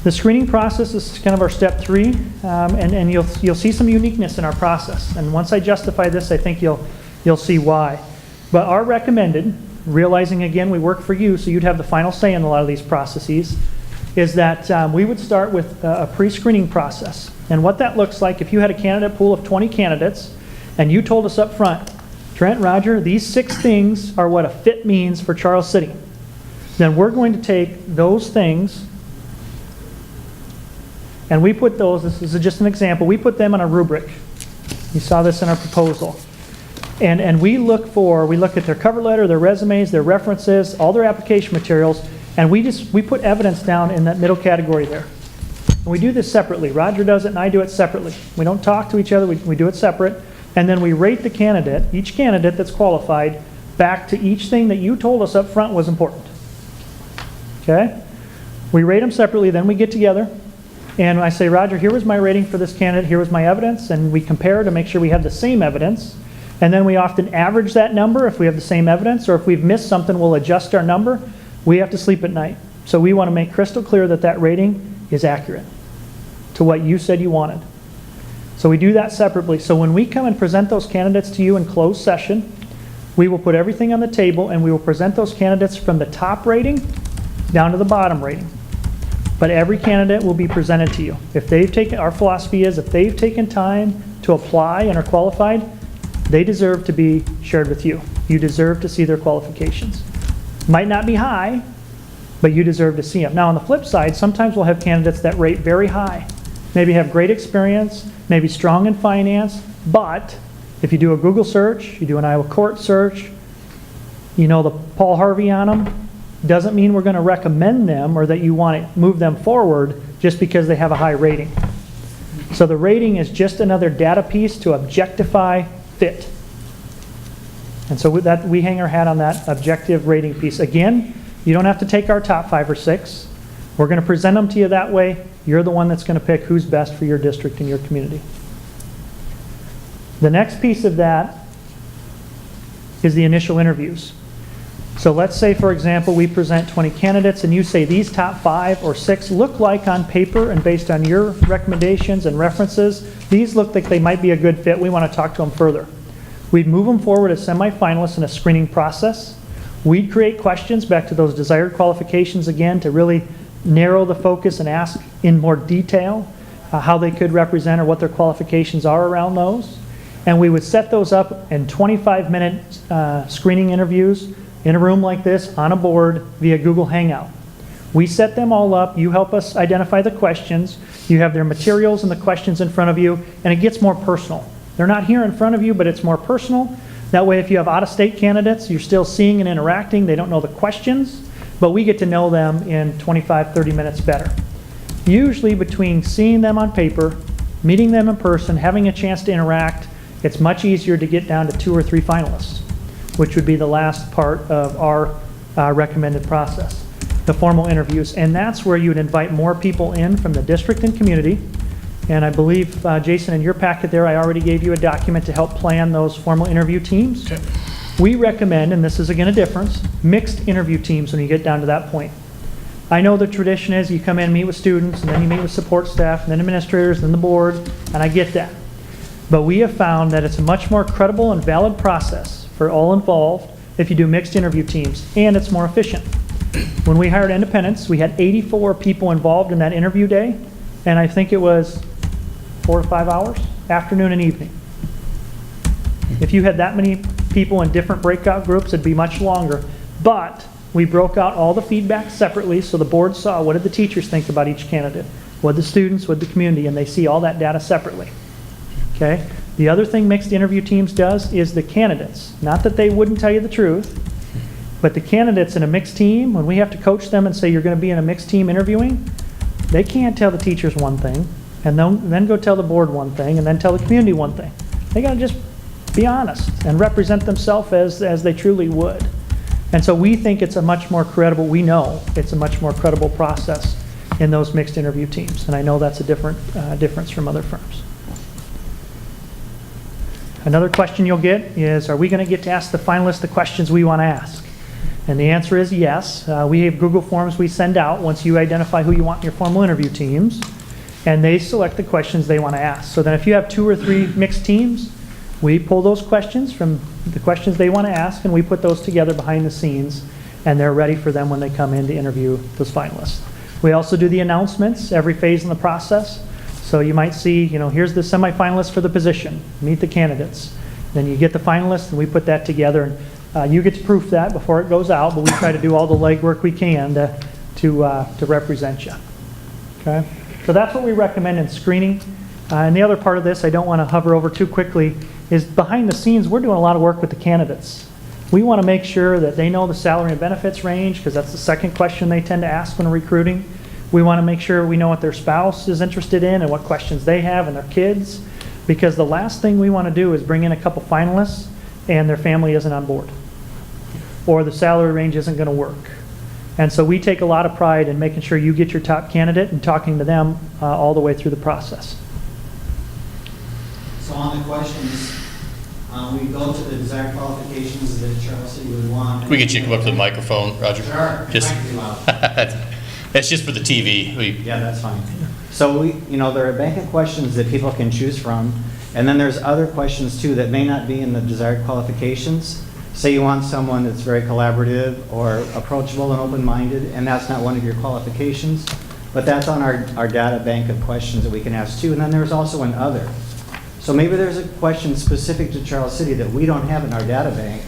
The screening process is kind of our step 3, and you'll see some uniqueness in our process. And once I justify this, I think you'll see why. But our recommended, realizing again we work for you, so you'd have the final say in a lot of these processes, is that we would start with a pre-screening process. And what that looks like, if you had a candidate pool of 20 candidates, and you told us up front, Trent, Roger, these 6 things are what a fit means for Charles City, then we're going to take those things and we put those, this is just an example, we put them on a rubric. You saw this in our proposal. And we look at their cover letter, their resumes, their references, all their application materials, and we put evidence down in that middle category there. And we do this separately. Roger does it and I do it separately. We don't talk to each other, we do it separate. And then we rate the candidate, each candidate that's qualified, back to each thing that you told us up front was important. Okay? We rate them separately, then we get together, and I say, Roger, here was my rating for this candidate, here was my evidence, and we compare to make sure we have the same evidence. And then we often average that number if we have the same evidence, or if we've missed something, we'll adjust our number. We have to sleep at night. So we want to make crystal clear that that rating is accurate to what you said you wanted. So we do that separately. So when we come and present those candidates to you in closed session, we will put everything on the table and we will present those candidates from the top rating down to the bottom rating. But every candidate will be presented to you. If they've taken, our philosophy is if they've taken time to apply and are qualified, they deserve to be shared with you. You deserve to see their qualifications. Might not be high, but you deserve to see them. Now on the flip side, sometimes we'll have candidates that rate very high. Maybe have great experience, maybe strong in finance, but if you do a Google search, you do an Iowa Court search, you know the Paul Harvey on them, doesn't mean we're going to recommend them or that you want to move them forward just because they have a high rating. So the rating is just another data piece to objectify fit. And so with that, we hang our hat on that objective rating piece. Again, you don't have to take our top 5 or 6. We're going to present them to you that way. You're the one that's going to pick who's best for your district and your community. The next piece of that is the initial interviews. So let's say, for example, we present 20 candidates and you say these top 5 or 6 look like on paper and based on your recommendations and references, these look like they might be a good fit. We want to talk to them further. We'd move them forward as semifinalists in a screening process. We'd create questions back to those desired qualifications again to really narrow the focus and ask in more detail how they could represent or what their qualifications are around those. And we would set those up in 25-minute screening interviews in a room like this on a board via Google Hangout. We set them all up. You help us identify the questions. You have their materials and the questions in front of you, and it gets more personal. They're not here in front of you, but it's more personal. That way, if you have out-of-state candidates, you're still seeing and interacting. They don't know the questions, but we get to know them in 25, 30 minutes better. Usually between seeing them on paper, meeting them in person, having a chance to interact, it's much easier to get down to 2 or 3 finalists, which would be the last part of our recommended process, the formal interviews. And that's where you would invite more people in from the district and community. And I believe, Jason, in your packet there, I already gave you a document to help plan those formal interview teams. Okay. We recommend, and this is again a difference, mixed interview teams when you get down to that point. I know the tradition is you come in and meet with students, and then you meet with support staff, and then administrators, and then the board, and I get that. But we have found that it's a much more credible and valid process for all involved if you do mixed interview teams, and it's more efficient. When we hired independents, we had 84 people involved in that interview day, and I think it was 4 to 5 hours, afternoon and evening. If you had that many people in different breakout groups, it'd be much longer. But we broke out all the feedback separately so the board saw what did the teachers think about each candidate, what the students, what the community, and they see all that data separately. Okay? The other thing mixed interview teams does is the candidates. Not that they wouldn't tell you the truth, but the candidates in a mixed team, when we have to coach them and say you're going to be in a mixed team interviewing, they can't tell the teachers one thing, and then go tell the board one thing, and then tell the community one thing. They got to just be honest and represent themselves as they truly would. And so we think it's a much more credible, we know it's a much more credible process in those mixed interview teams. And I know that's a difference from other firms. Another question you'll get is, are we going to get to ask the finalists the questions we want to ask? And the answer is yes. We have Google Forms we send out once you identify who you want in your formal interview teams, and they select the questions they want to ask. So then if you have 2 or 3 mixed teams, we pull those questions from the questions they want to ask, and we put those together behind the scenes, and they're ready for them when they come in to interview those finalists. We also do the announcements every phase in the process. So you might see, here's the semifinalists for the position, meet the candidates. Then you get the finalists, and we put that together. And you get to proof that before it goes out, but we try to do all the legwork we can to represent you. Okay? So that's what we recommend in screening. And the other part of this, I don't want to hover over too quickly, is behind the scenes, we're doing a lot of work with the candidates. We want to make sure that they know the salary and benefits range, because that's the second question they tend to ask when recruiting. We want to make sure we know what their spouse is interested in and what questions they have and their kids, because the last thing we want to do is bring in a couple finalists and their family isn't on board, or the salary range isn't going to work. And so we take a lot of pride in making sure you get your top candidate and talking to them all the way through the process. So on the questions, we go to the desired qualifications that Charles City would want. We get you to come up to the microphone, Roger. Sure. Just, It might be loud. it's just for the TV. Yeah, that's fine. So there are a bank of questions that people can choose from, and then there's other questions too that may not be in the desired qualifications. Say you want someone that's very collaborative or approachable and open-minded, and that's not one of your qualifications, but that's on our data bank of questions that we can ask too. And then there's also an other. So maybe there's a question specific to Charles City that we don't have in our data bank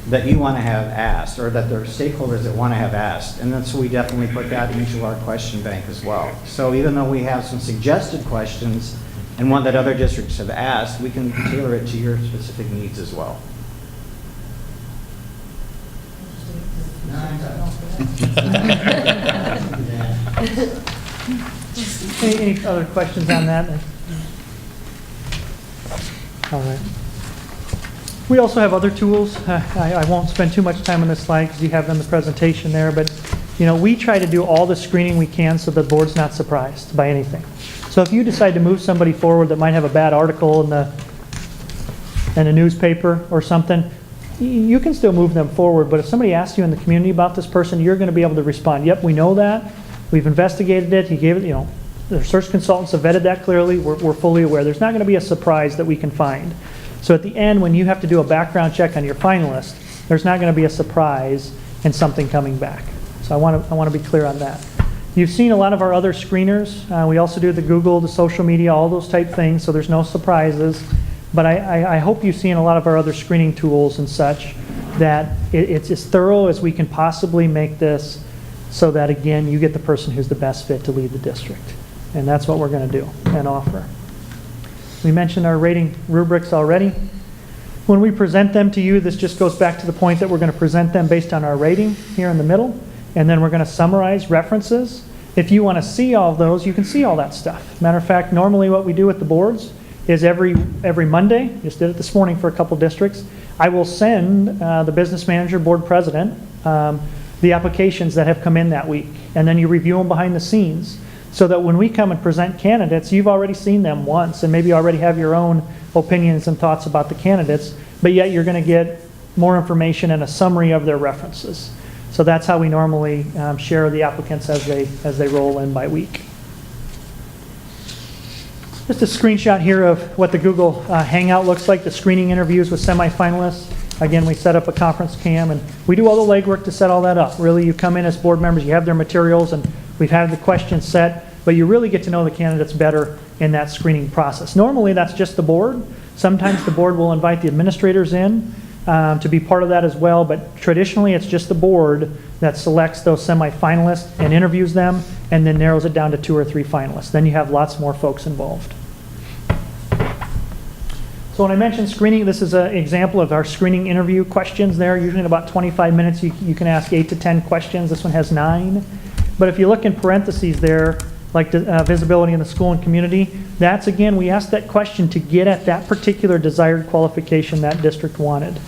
that you want to have asked, or that there are stakeholders that want to have asked. And then so we definitely put that into our question bank as well. So even though we have some suggested questions and one that other districts have asked, we can tailor it to your specific needs as well. Any other questions on that? All right. We also have other tools. I won't spend too much time on this slide because you have in the presentation there, but we try to do all the screening we can so the board's not surprised by anything. So if you decide to move somebody forward that might have a bad article in a newspaper or something, you can still move them forward, but if somebody asks you in the community about this person, you're going to be able to respond, yep, we know that, we've investigated it, he gave it, the search consultants have vetted that clearly, we're fully aware. There's not going to be a surprise that we can find. So at the end, when you have to do a background check on your finalist, there's not going to be a surprise in something coming back. So I want to be clear on that. You've seen a lot of our other screeners. We also do the Google, the social media, all those type things, so there's no surprises. But I hope you've seen a lot of our other screening tools and such, that it's as thorough as we can possibly make this, so that, again, you get the person who's the best fit to lead the district. And that's what we're going to do and offer. We mentioned our rating rubrics already. When we present them to you, this just goes back to the point that we're going to present them based on our rating here in the middle, and then we're going to summarize references. If you want to see all of those, you can see all that stuff. Matter of fact, normally what we do with the boards is every Monday, just did it this morning for a couple districts, I will send the business manager, board president, the applications that have come in that week. And then you review them behind the scenes, so that when we come and present candidates, you've already seen them once and maybe already have your own opinions and thoughts about the candidates, but yet you're going to get more information and a summary of their references. So that's how we normally share the applicants as they roll in by week. Just a screenshot here of what the Google Hangout looks like, the screening interviews with semifinalists. Again, we set up a conference cam, and we do all the legwork to set all that up. Really, you come in as board members, you have their materials, and we've had the questions set, but you really get to know the candidates better in that screening process. Normally, that's just the board. Sometimes the board will invite the administrators in to be part of that as well, but traditionally, it's just the board that selects those semifinalists and interviews them, and then narrows it down to 2 or 3 finalists. Then you have lots more folks involved. So when I mentioned screening, this is an example of our screening interview questions there. Usually in about 25 minutes, you can ask 8 to 10 questions. This one has 9. But if you look in parentheses there, like the visibility in the school and community, that's, again, we asked that question to get at that particular desired qualification that district wanted.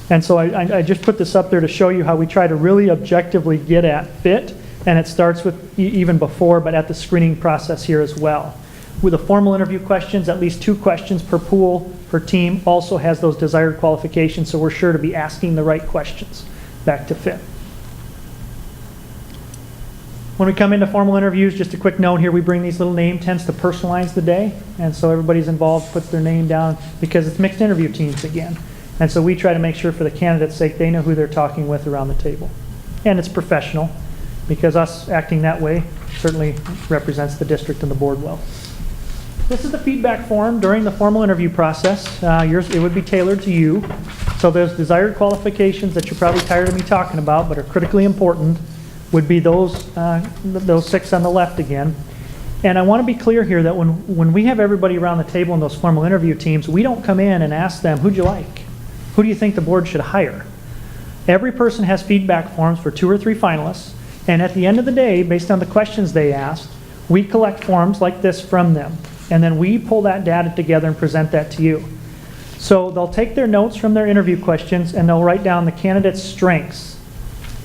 And so I just put this up there to show you how we try to really objectively get at fit, and it starts with even before, but at the screening process here as well. With the formal interview questions, at least 2 questions per pool, per team, also has those desired qualifications, so we're sure to be asking the right questions back to fit. When we come into formal interviews, just a quick note here, we bring these little name tents to personalize the day, and so everybody's involved puts their name down because it's mixed interview teams again. And so we try to make sure for the candidate's sake they know who they're talking with around the table. And it's professional. because us acting that way certainly represents the district and the board well. This is the feedback form during the formal interview process. It would be tailored to you. So those desired qualifications that you're probably tired of me talking about, but are critically important, would be those 6 on the left again. And I want to be clear here that when we have everybody around the table in those formal interview teams, we don't come in and ask them, who'd you like? Who do you think the board should hire? Every person has feedback forms for 2 or 3 finalists, and at the end of the day, based on the questions they asked, we collect forms like this from them, and then we pull that data together and present that to you. So they'll take their notes from their interview questions and they'll write down the candidate's strengths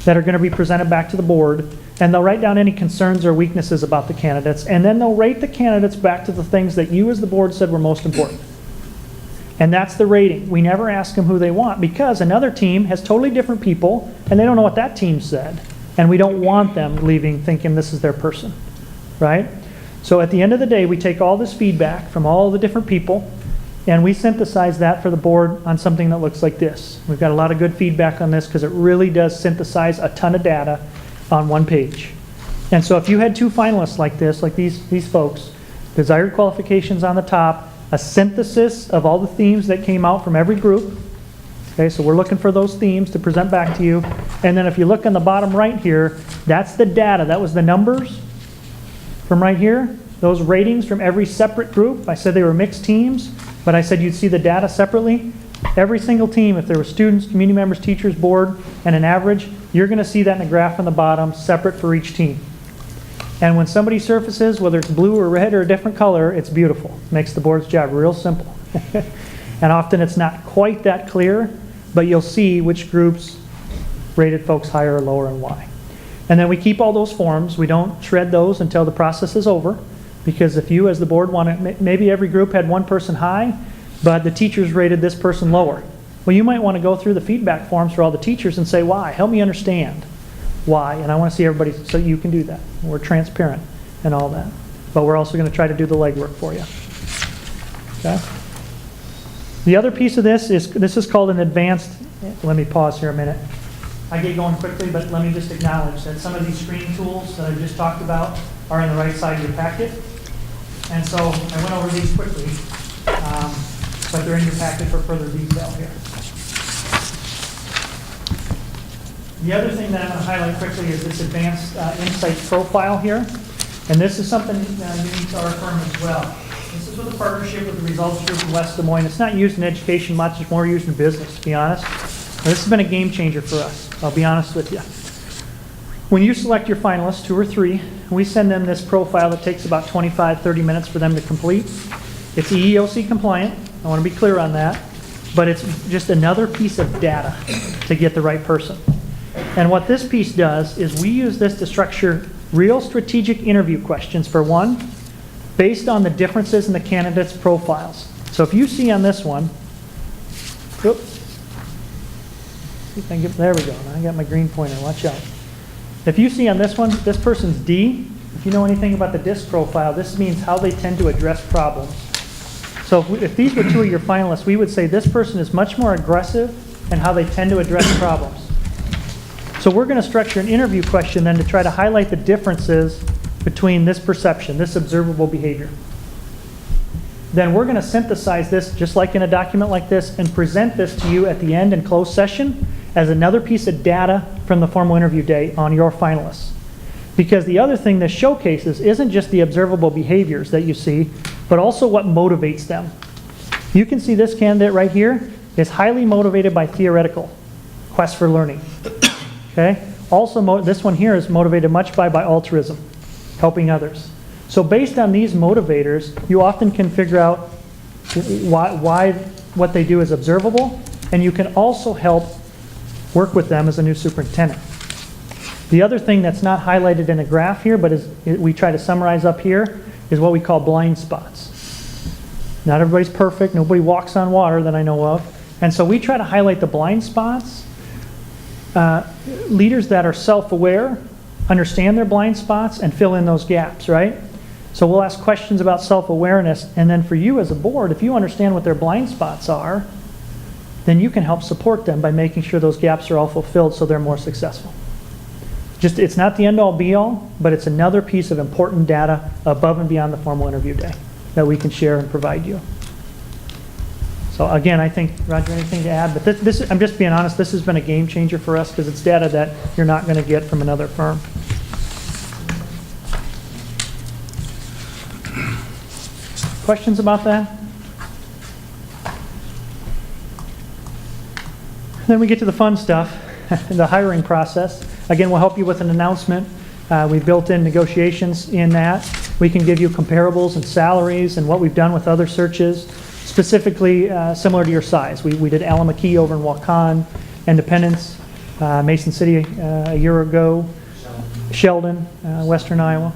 that are going to be presented back to the board, and they'll write down any concerns or weaknesses about the candidates, and then they'll rate the candidates back to the things that you as the board said were most important. And that's the rating. We never ask them who they want, because another team has totally different people and they don't know what that team said, and we don't want them leaving thinking this is their person, right? So at the end of the day, we take all this feedback from all the different people and we synthesize that for the board on something that looks like this. We've got a lot of good feedback on this because it really does synthesize a ton of data on one page. And so if you had 2 finalists like this, like these folks, desired qualifications on the top, a synthesis of all the themes that came out from every group. Okay, so we're looking for those themes to present back to you. And then if you look on the bottom right here, that's the data. That was the numbers from right here. Those ratings from every separate group. I said they were mixed teams, but I said you'd see the data separately. Every single team, if there were students, community members, teachers, board, and an average, you're going to see that in the graph on the bottom, separate for each team. And when somebody surfaces, whether it's blue or red or a different color, it's beautiful. Makes the board's job real simple. And often it's not quite that clear, but you'll see which groups rated folks higher or lower and why. And then we keep all those forms. We don't shred those until the process is over, because if you as the board want to, maybe every group had one person high, but the teachers rated this person lower. Well, you might want to go through the feedback forms for all the teachers and say, why? Help me understand why. And I want to see everybody, so you can do that. We're transparent and all that. But we're also going to try to do the legwork for you. Okay? The other piece of this is called an advanced, let me pause here a minute. I get going quickly, but let me just acknowledge that some of these screening tools that I just talked about are in the right side of your packet. And so I went over these quickly, but they're in your packet for further detail here. The other thing that I'm going to highlight quickly is this advanced insights profile here. And this is something unique to our firm as well. This is with a partnership with the Results Group in West Des Moines. It's not used in education much, it's more used in business, to be honest. But this has been a game changer for us, I'll be honest with you. When you select your finalists, 2 or 3, we send them this profile that takes about 25, 30 minutes for them to complete. It's EEOC compliant, I want to be clear on that, but it's just another piece of data to get the right person. And what this piece does is we use this to structure real strategic interview questions, for one, based on the differences in the candidates' profiles. So if you see on this one, oops, see if I can get, there we go, now I got my green pointer, watch out. If you see on this one, this person's D, if you know anything about the DISC profile, this means how they tend to address problems. So if these were 2 of your finalists, we would say this person is much more aggressive in how they tend to address problems. So we're going to structure an interview question then to try to highlight the differences between this perception, this observable behavior. Then we're going to synthesize this just like in a document like this and present this to you at the end in closed session as another piece of data from the formal interview day on your finalists. Because the other thing this showcases isn't just the observable behaviors that you see, but also what motivates them. You can see this candidate right here is highly motivated by theoretical quest for learning. Okay? Also, this one here is motivated much by altruism, helping others. So based on these motivators, you often can figure out why what they do is observable, and you can also help work with them as a new superintendent. The other thing that's not highlighted in a graph here, but we try to summarize up here, is what we call blind spots. Not everybody's perfect. Nobody walks on water that I know of. And so we try to highlight the blind spots. Leaders that are self-aware understand their blind spots and fill in those gaps, right? So we'll ask questions about self-awareness, and then for you as a board, if you understand what their blind spots are, then you can help support them by making sure those gaps are all fulfilled so they're more successful. Just, it's not the end-all be-all, but it's another piece of important data above and beyond the formal interview day that we can share and provide you. So again, I think, Roger, anything to add? But this, I'm just being honest, this has been a game changer for us because it's data that you're not going to get from another firm. Questions about that? Then we get to the fun stuff, the hiring process. Again, we'll help you with an announcement. We built in negotiations in that. We can give you comparables and salaries and what we've done with other searches, specifically similar to your size. We did Alan McKee over in Waukon, Independence, Mason City a year ago, Sheldon, Western Iowa.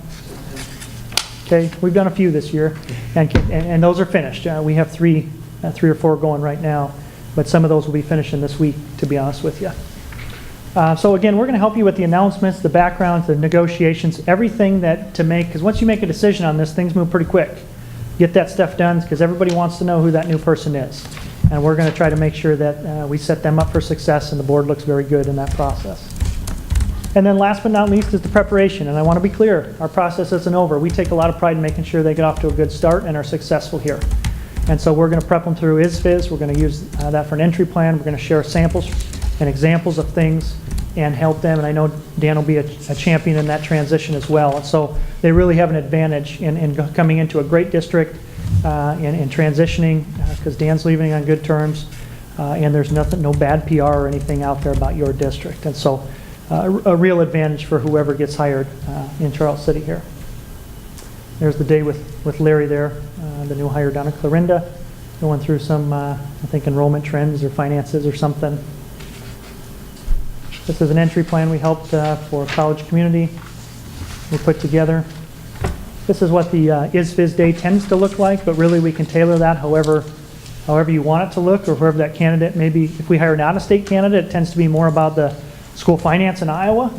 Okay, we've done a few this year, and those are finished. We have three or four going right now, but some of those will be finishing this week, to be honest with you. So again, we're going to help you with the announcements, the background, the negotiations, everything that to make, because once you make a decision on this, things move pretty quick. Get that stuff done, because everybody wants to know who that new person is. And we're going to try to make sure that we set them up for success and the board looks very good in that process. And then last but not least is the preparation. And I want to be clear, our process isn't over. We take a lot of pride in making sure they get off to a good start and are successful here. And so we're going to prep them through ISFIS. We're going to use that for an entry plan. We're going to share samples and examples of things and help them. And I know Dan will be a champion in that transition as well. And so they really have an advantage in coming into a great district and transitioning because Dan's leaving on good terms. And there's no bad PR or anything out there about your district. And so a real advantage for whoever gets hired in Charles City here. There's the day with Larry there, the new hire down in Clarinda, going through some, I think, enrollment trends or finances or something. This is an entry plan we helped for college community. We put together. This is what the ISFIS day tends to look like, but really we can tailor that however you want it to look, or whoever that candidate, maybe if we hire an out-of-state candidate, it tends to be more about the school finance in Iowa.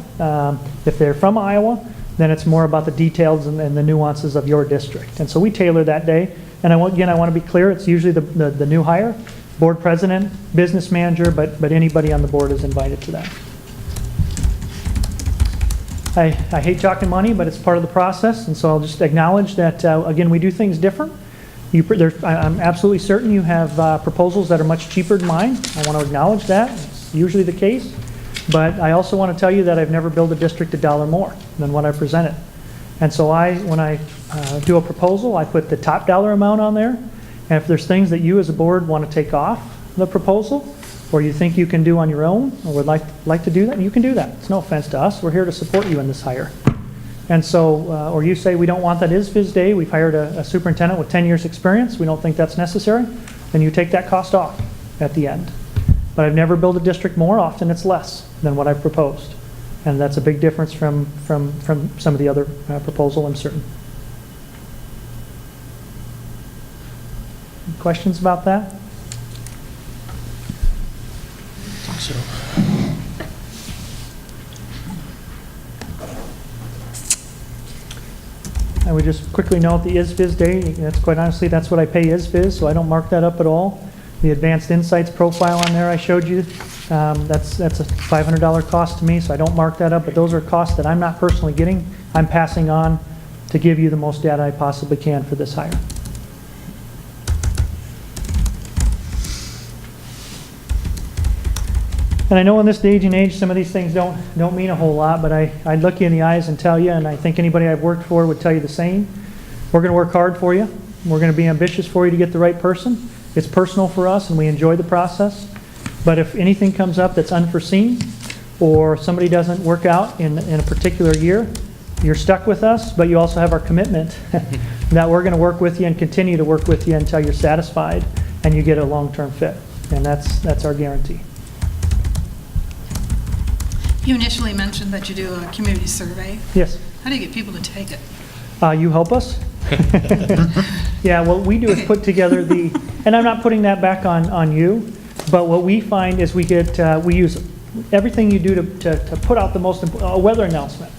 If they're from Iowa, then it's more about the details and the nuances of your district. And so we tailor that day. And I want to be clear, it's usually the new hire, board president, business manager, but anybody on the board is invited to that. I hate talking money, but it's part of the process, and so I'll just acknowledge that, again, we do things different. I'm absolutely certain you have proposals that are much cheaper than mine. I want to acknowledge that. It's usually the case. But I also want to tell you that I've never billed a district $1 more than what I presented. And so when I do a proposal, I put the top dollar amount on there. And if there's things that you as a board want to take off the proposal, or you think you can do on your own, or would like to do that, you can do that. It's no offense to us. We're here to support you in this hire. And so, or you say we don't want that ISFIS day, we've hired a superintendent with 10 years experience, we don't think that's necessary, then you take that cost off at the end. But I've never billed a district more, often it's less than what I've proposed. And that's a big difference from some of the other proposal, I'm certain. Questions about that? So. I would just quickly note the ISFIS day, that's quite honestly, that's what I pay ISFIS, so I don't mark that up at all. The Advanced Insights profile on there I showed you, that's a $500 cost to me, so I don't mark that up, but those are costs that I'm not personally getting. I'm passing on to give you the most data I possibly can for this hire. And I know in this day and age, some of these things don't mean a whole lot, but I'd look you in the eyes and tell you, and I think anybody I've worked for would tell you the same. We're going to work hard for you. We're going to be ambitious for you to get the right person. It's personal for us, and we enjoy the process. But if anything comes up that's unforeseen, or somebody doesn't work out in a particular year, you're stuck with us, but you also have our commitment that we're going to work with you and continue to work with you until you're satisfied and you get a long-term fit. And that's our guarantee. You initially mentioned that you do a community survey. Yes. How do you get people to take it? You help us. Yeah, what we do is put together and I'm not putting that back on you, but what we find is we use everything you do to put out the most important, a weather announcement.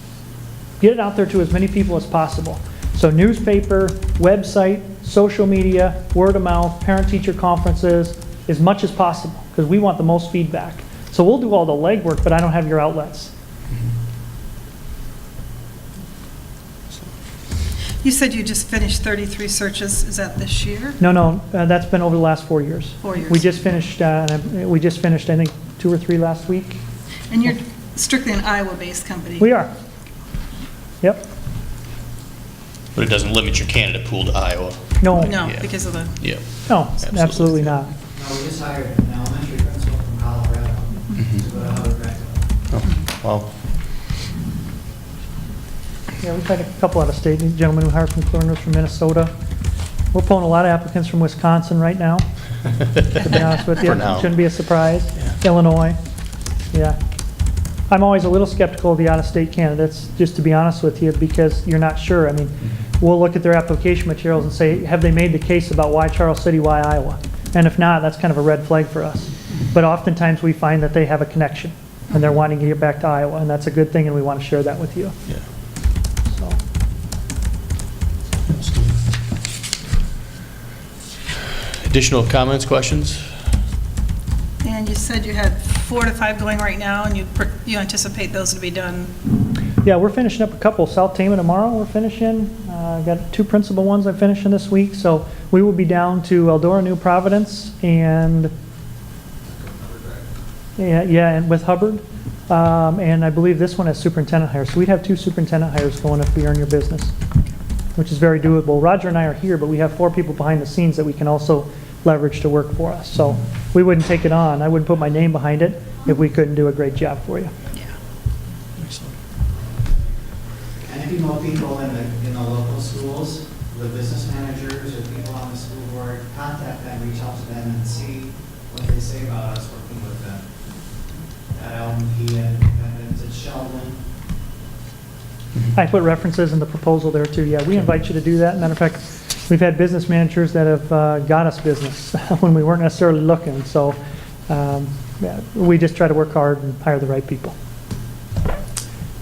Get it out there to as many people as possible. So newspaper, website, social media, word of mouth, parent-teacher conferences, as much as possible, because we want the most feedback. So we'll do all the legwork, but I don't have your outlets. You said you just finished 33 searches. Is that this year? No, that's been over the last 4 years. 4 years. We just finished, I think, 2 or 3 last week. And you're strictly an Iowa-based company? We are. Yep. But it doesn't limit your candidate pool to Iowa. No. No, Yeah. because of the, Yeah. No, absolutely not. No, we just hired an elementary principal from Colorado to go to Hubbard Graduate. Oh, wow. Yeah, we've had a couple out of state, gentlemen who hired from Clearness from Minnesota. We're pulling a lot of applicants from Wisconsin right now, to be honest with you. For now. Shouldn't be a surprise. Yeah. Illinois, yeah. I'm always a little skeptical of the out-of-state candidates, just to be honest with you, because you're not sure. I mean, we'll look at their application materials and say, have they made the case about why Charles City, why Iowa? And if not, that's kind of a red flag for us. But oftentimes we find that they have a connection, and they're wanting to get back to Iowa, and that's a good thing, and we want to share that with you. Yeah. So. Additional comments, questions? and you said you had 4 to 5 going right now, and you anticipate those to be done? Yeah, we're finishing up a couple. South Tama tomorrow we're finishing. Got 2 principal ones I'm finishing this week. So we will be down to Eldora, New Providence, and and with Hubbard. And I believe this one has superintendent hires. So we'd have 2 superintendent hires going if we earn your business, which is very doable. Roger and I are here, but we have 4 people behind the scenes that we can also leverage to work for us. So we wouldn't take it on. I wouldn't put my name behind it if we couldn't do a great job for you. And if you know people in the local schools, the business managers or people on the school board, contact them, reach out to them and see what they say about us working with them. At Elm, Independence, at Sheldon. I put references in the proposal there too. Yeah, we invite you to do that. Matter of fact, we've had business managers that have got us business when we weren't necessarily looking. So yeah, we just try to work hard and hire the right people.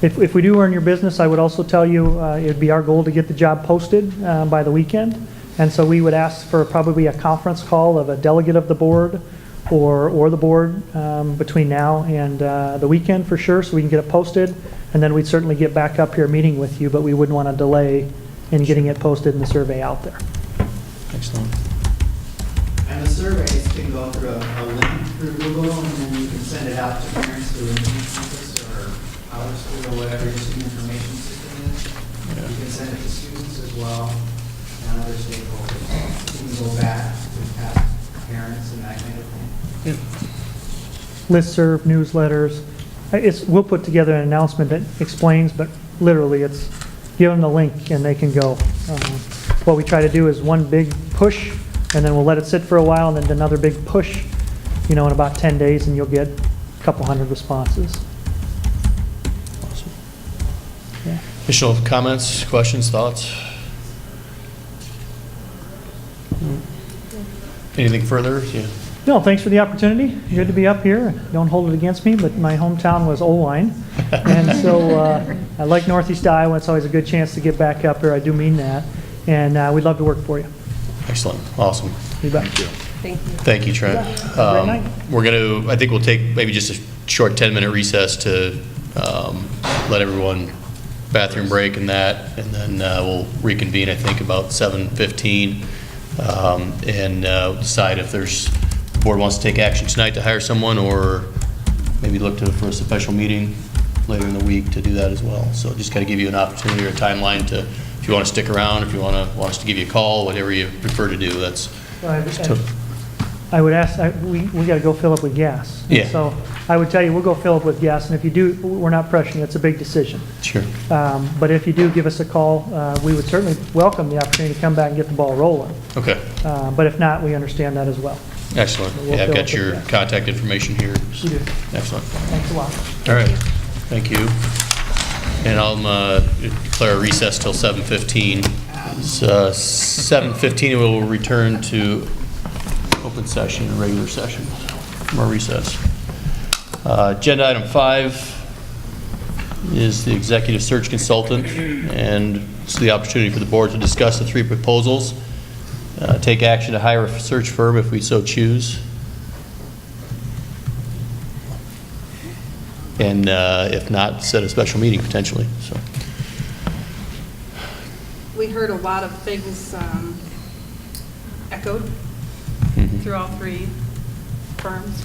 If we do earn your business, I would also tell you it'd be our goal to get the job posted by the weekend. And so we would ask for probably a conference call of a delegate of the board or the board between now and the weekend for sure, so we can get it posted. And then we'd certainly get back up here meeting with you, but we wouldn't want to delay in getting it posted and the survey out there. Excellent. And the surveys can go through a link through Google, and then you can send it out to parents through an campus or our school or whatever your student information system is. You can send it to students as well and other stakeholders. You can go back to past parents and that kind of thing. Listserv, newsletters. We'll put together an announcement that explains, but literally it's give them the link and they can go. What we try to do is one big push, and then we'll let it sit for a while, and then another big push, in about 10 days, and you'll get a couple hundred responses. Awesome. Yeah. Additional comments, questions, thoughts? Anything further? Yeah. No, thanks for the opportunity. Good to be up here. Don't hold it against me, but my hometown was Oline. And so I like Northeast Iowa. It's always a good chance to get back up here. I do mean that. And we'd love to work for you. Excellent. Awesome. You bet. Thank you. Thank you, Trent. Have a great night. We're going to, I think we'll take maybe just a short 10-minute recess to let everyone bathroom break and that, and then we'll reconvene, I think, about 7:15 and decide if the board wants to take action tonight to hire someone, or maybe look for a special meeting later in the week to do that as well. So just got to give you an opportunity or a timeline to, if you want to stick around, if you want us to give you a call, whatever you prefer to do. That's. I would ask, we got to go fill up with gas. And Yeah. so I would tell you, we'll go fill up with gas, and if you do, we're not pressuring you. It's a big decision. Sure. But if you do give us a call, we would certainly welcome the opportunity to come back and get the ball rolling. Okay. But if not, we understand that as well. Excellent. We'll Yeah, I've fill got up your with that. contact information here. You do. Excellent. Thanks a lot. All right. Thank you. And I'll declare a recess till 7:15. It's 7:15, and we'll return to open session, regular session, from our recess. Agenda item 5 is the executive search consultant, and it's the opportunity for the board to discuss the 3 proposals, take action to hire a search firm if we so choose, and if not, set a special meeting potentially. So, we heard a lot of things echoed through all three firms.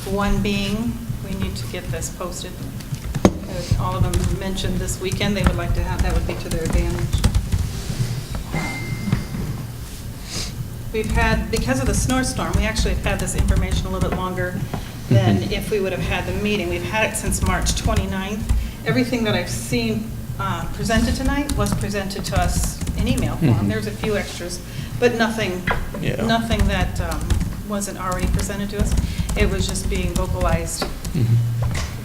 One being, we need to get this posted. All of them mentioned this weekend they would like to have, that would be to their advantage. We've had, because of the snowstorm, we actually have had this information a little bit longer than if we would have had the meeting. We've had it since March 29th. Everything that I've seen presented tonight was presented to us in email form. There's a few extras, but nothing that wasn't already presented to us. It was just being vocalized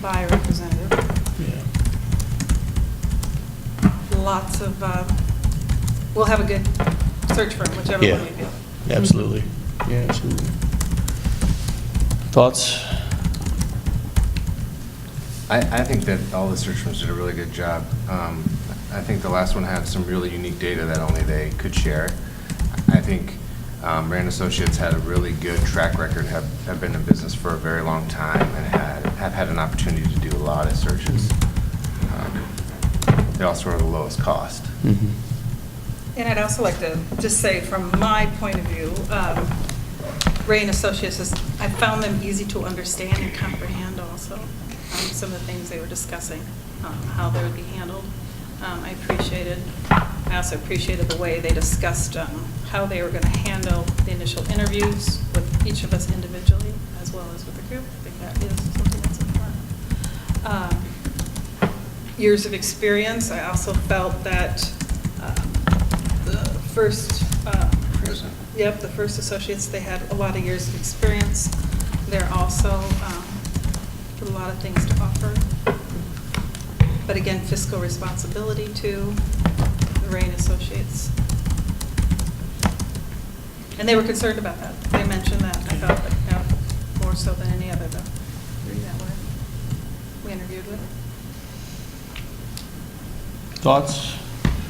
by a representative. Lots of, we'll have a good search firm, whichever one we feel. Absolutely. Yeah, absolutely. Thoughts? I think that all the search firms did a really good job. I think the last one had some really unique data that only they could share. I think Rand Associates had a really good track record, have been in business for a very long time, and have had an opportunity to do a lot of searches. They also are the lowest cost. And I'd also like to just say, from my point of view, Ray and Associates, I found them easy to understand and comprehend also. Some of the things they were discussing, how they would be handled. I also appreciated the way they discussed how they were going to handle the initial interviews with each of us individually, as well as with the group. I think that is something that's important. Years of experience, I also felt that the first associates, they had a lot of years of experience. They're also with a lot of things to offer. But again, fiscal responsibility to the Ray and Associates. And they were concerned about that. They mentioned that. I felt like more so than any other that we interviewed with. Thoughts?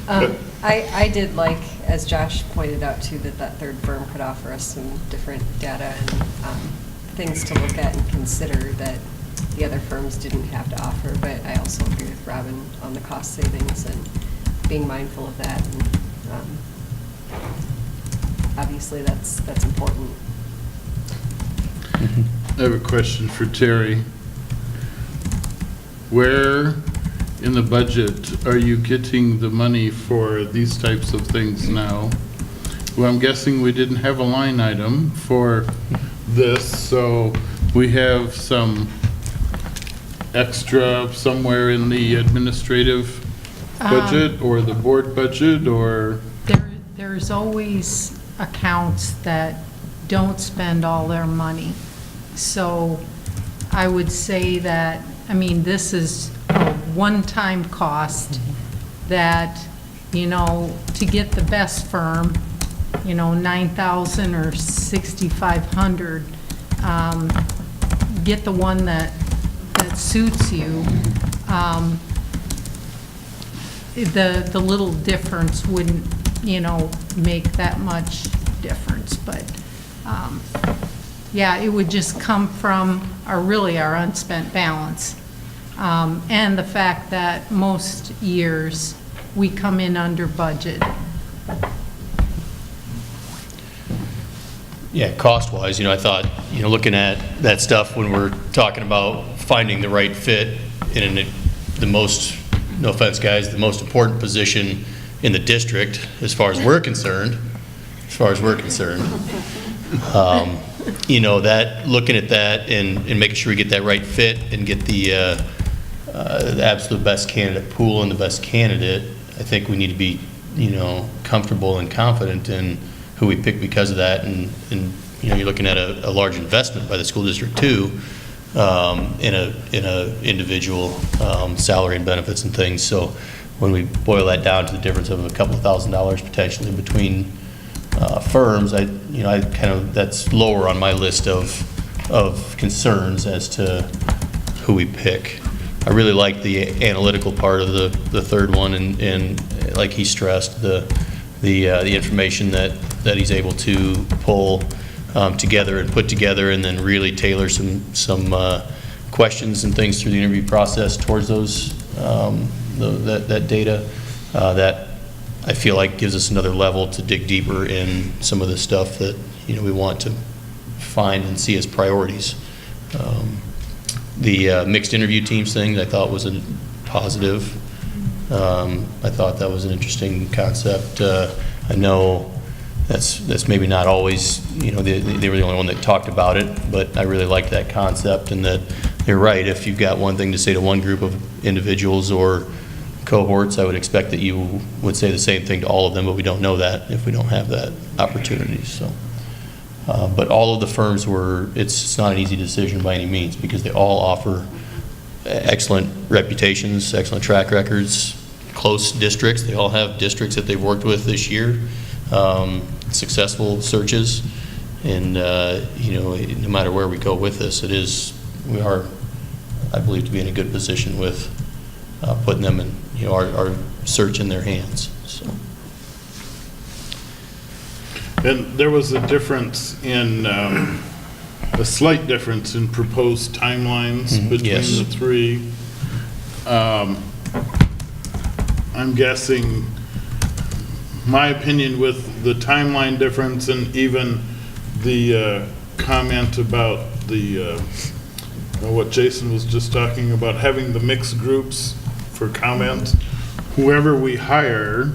I did like, as Josh pointed out too, that third firm could offer us some different data and things to look at and consider that the other firms didn't have to offer. But I also agree with Robin on the cost savings and being mindful of that. And obviously that's important. I have a question for Terry. Where in the budget are you getting the money for these types of things now? Well, I'm guessing we didn't have a line item for this, so we have some extra somewhere in the administrative budget or the board budget, or? There's always accounts that don't spend all their money. So I would say that, I mean, this is a one-time cost that, you know, to get the best firm, you know, $9,000 or $6,500, get the one that suits you. The little difference wouldn't, you know, make that much difference, but yeah, it would just come from our unspent balance. And the fact that most years we come in under budget. Yeah, cost-wise, you know, I thought, you know, looking at that stuff when we're talking about finding the right fit in the most, no offense, guys, the most important position in the district, as far as we're concerned, you know, that, looking at that and making sure we get that right fit and get the absolute best candidate pool and the best candidate, I think we need to be, you know, comfortable and confident in who we pick because of that. And you know, you're looking at a large investment by the school district too, in a individual salary and benefits and things. So when we boil that down to the difference of a couple of $1,000s potentially between firms, that's lower on my list of concerns as to who we pick. I really like the analytical part of the third one, and like he stressed, the information that he's able to pull together and put together, and then really tailor some questions and things through the interview process towards those that data. That I feel like gives us another level to dig deeper in some of the stuff that, we want to find and see as priorities. The mixed interview teams thing, I thought was a positive. I thought that was an interesting concept. I know that's maybe not always, they were the only one that talked about it, but I really liked that concept, and that you're right. If you've got one thing to say to one group of individuals or cohorts, I would expect that you would say the same thing to all of them, but we don't know that if we don't have that opportunity. So, but all of the firms it's not an easy decision by any means, because they all offer excellent reputations, excellent track records, close districts. They all have districts that they've worked with this year, successful searches, and no matter where we go with this, we are, I believe, to be in a good position with putting them in, our search in their hands. So. And there was a difference in, a slight difference in proposed timelines between Yes. the three. I'm guessing, my opinion with the timeline difference and even the comment about what Jason was just talking about, having the mixed groups for comment. Whoever we hire,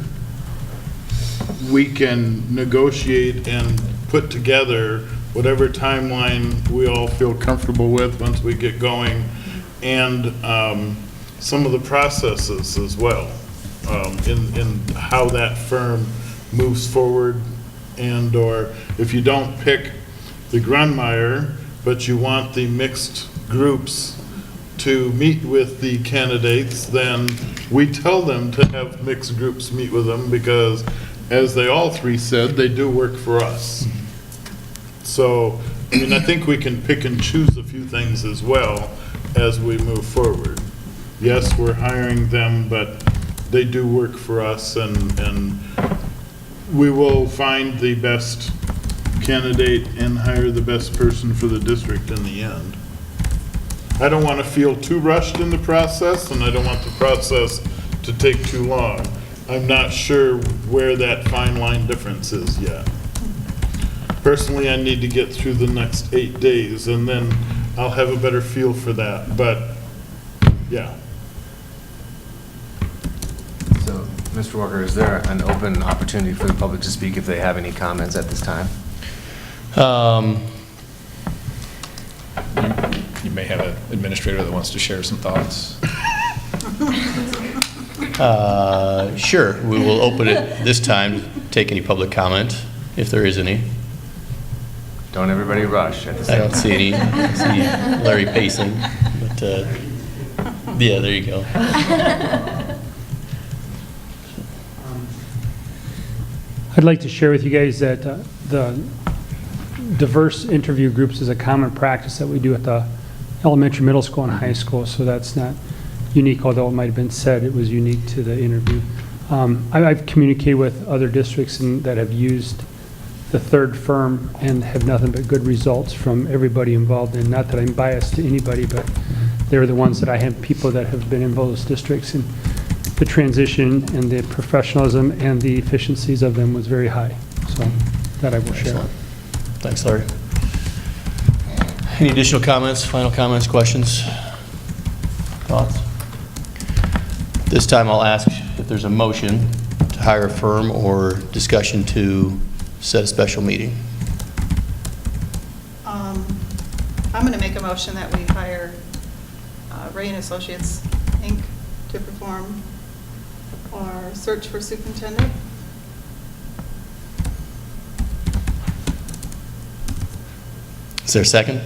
we can negotiate and put together whatever timeline we all feel comfortable with once we get going, and some of the processes as well, in how that firm moves forward, and or if you don't pick the Grunmeyer, but you want the mixed groups to meet with the candidates, then we tell them to have mixed groups meet with them, because as they all three said, they do work for us. So, I think we can pick and choose a few things as well as we move forward. Yes, we're hiring them, but they do work for us, and we will find the best candidate and hire the best person for the district in the end. I don't want to feel too rushed in the process, and I don't want the process to take too long. I'm not sure where that fine line difference is yet. Personally, I need to get through the next 8 days, and then I'll have a better feel for that, but, yeah. So, Mr. Walker, is there an open opportunity for the public to speak if they have any comments at this time? You may have an administrator that wants to share some thoughts. Sure, we will open it this time to take any public comment, if there is any. Don't everybody rush at the I same don't time. see any. I see Larry pacing, but, yeah, there you go. I'd like to share with you guys that the diverse interview groups is a common practice that we do at the elementary, middle school, and high school, so that's not unique, although it might have been said it was unique to the interview. I've communicated with other districts that have used the third firm and have nothing but good results from everybody involved, and not that I'm biased to anybody, but they're the ones that I have people that have been in those districts, and the transition and the professionalism and the efficiencies of them was very high. So that I will share. Excellent. Thanks, Larry. Any additional comments, final comments, questions, thoughts? This time I'll ask if there's a motion to hire a firm or discussion to set a special meeting. I'm going to make a motion that we hire Ray & Associates, Inc. to perform our search for superintendent. Is there a second?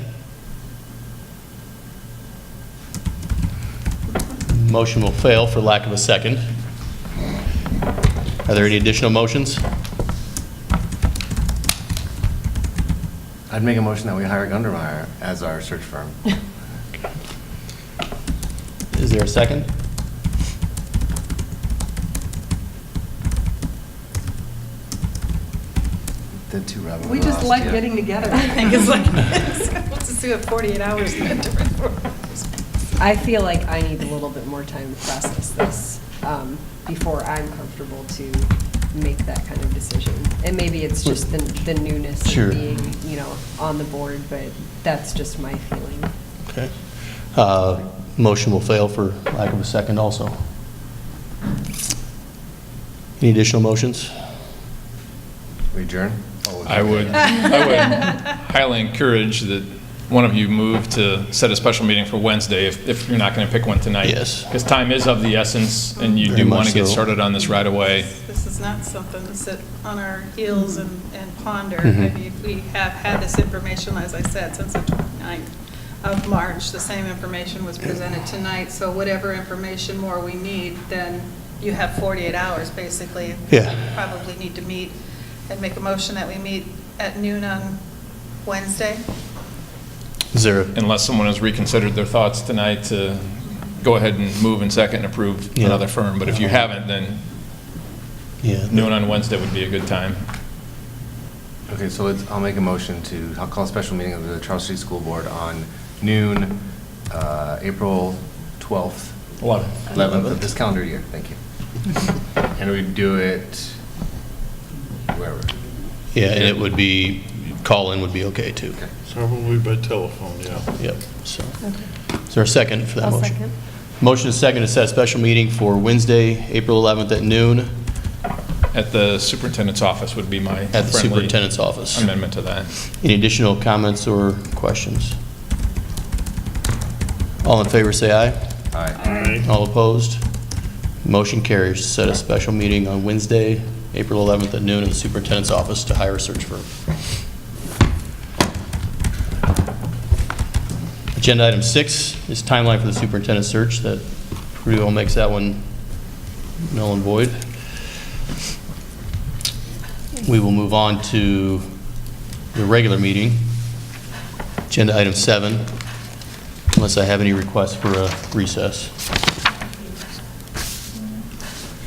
Motion will fail for lack of a second. Are there any additional motions? I'd make a motion that we hire Gundermeyer as our search firm. Is there a second? The two rebels. We just like getting together, I think, it's like, let's just do it 48 hours in a different rooms. I feel like I need a little bit more time to process this before I'm comfortable to make that kind of decision. And maybe it's just the newness Sure. of being, you know, on the board, but that's just my feeling. Okay. Motion will fail for lack of a second also. Any additional motions? We adjourn? I would highly encourage that one of you move to set a special meeting for Wednesday if you're not going to pick one tonight. Yes. Because time is of the essence, and you Very do want much to get so. started on this right away. This is not something to sit on our heels and ponder. I Mhm. mean, we have had this information, as I said, since the 29th of March. The same information was presented tonight, so whatever information more we need, then you have 48 hours, basically. Yeah. Probably need to meet and make a motion that we meet at noon on Wednesday. Is there, Unless someone has reconsidered their thoughts tonight, to go ahead and move and second and approve Yeah. another firm. But if you haven't, then yeah. noon on Wednesday would be a good time. Okay, so I'll make a motion I'll call a special meeting of the Charles Street School Board on noon, April 12th. 11th of this calendar year, thank you. And we do it wherever. Yeah, and it would be, call-in would be okay too. Okay. Probably by telephone, yeah. Yep, so. Is there a second for that I'll motion? second. Motion is second to set a special meeting for Wednesday, April 11th at noon At the superintendent's office would be my at the friendly superintendent's office. amendment to that. Any additional comments or questions? All in favor, say aye. Aye. All opposed? Motion carries to set a special meeting on Wednesday, April 11th at noon in the superintendent's office to hire a search firm. Agenda item 6 is timeline for the superintendent search. That pretty well makes that one null and void. We will move on to the regular meeting. Agenda item 7, unless I have any requests for a recess.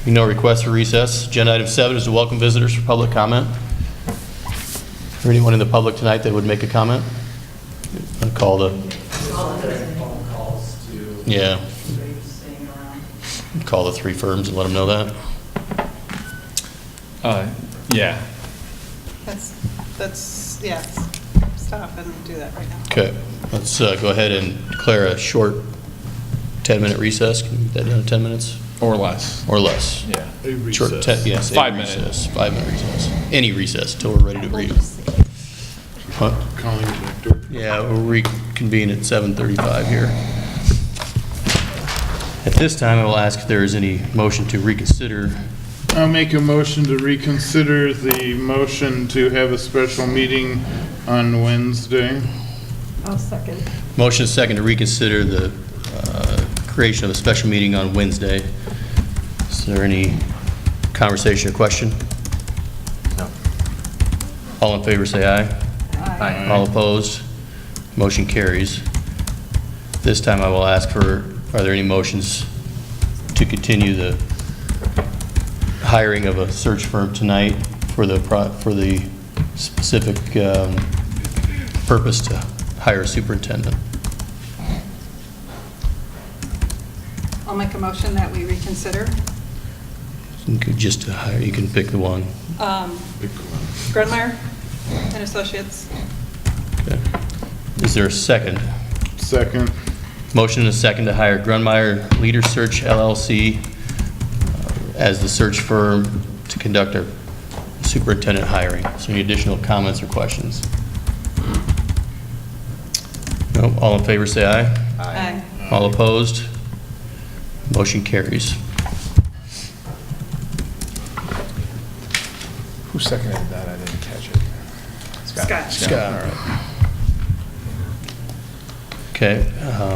No requests for recess. Agenda item 7 is to welcome visitors for public comment. Is there anyone in the public tonight that would make a comment? I'll call the... Yeah. Call the 3 firms and let them know that. Yeah. That's, yes, stop and do that right now. Okay, let's go ahead and declare a short 10-minute recess. Can we get that done in 10 minutes? Or less. Or less. Yeah. A Short recess. yes, a 5 minute. recess. 5-minute recess. Any recess until we're ready to read. Huh? Calling Victor. Yeah, we'll reconvene at 7:35 here. At this time, I will ask if there is any motion to reconsider. I'll make a motion to reconsider the motion to have a special meeting on Wednesday. I'll second. Motion is second to reconsider the creation of a special meeting on Wednesday. Is there any conversation or question? No. All in favor, say aye. Aye. All opposed? Motion carries. This time I will ask for, are there any motions to continue the hiring of a search firm tonight for the specific purpose to hire a superintendent? I'll make a motion that we reconsider. You could just hire, you can pick the one. Grunmeyer and Associates. Okay. Is there a second? Second. Motion and a second to hire Grunmeyer Leader Search LLC as the search firm to conduct our superintendent hiring. Is there any additional comments or questions? No? All in favor, say aye. Aye. All opposed? Motion carries. Who seconded that? I didn't catch it. Scott. Scott. Okay.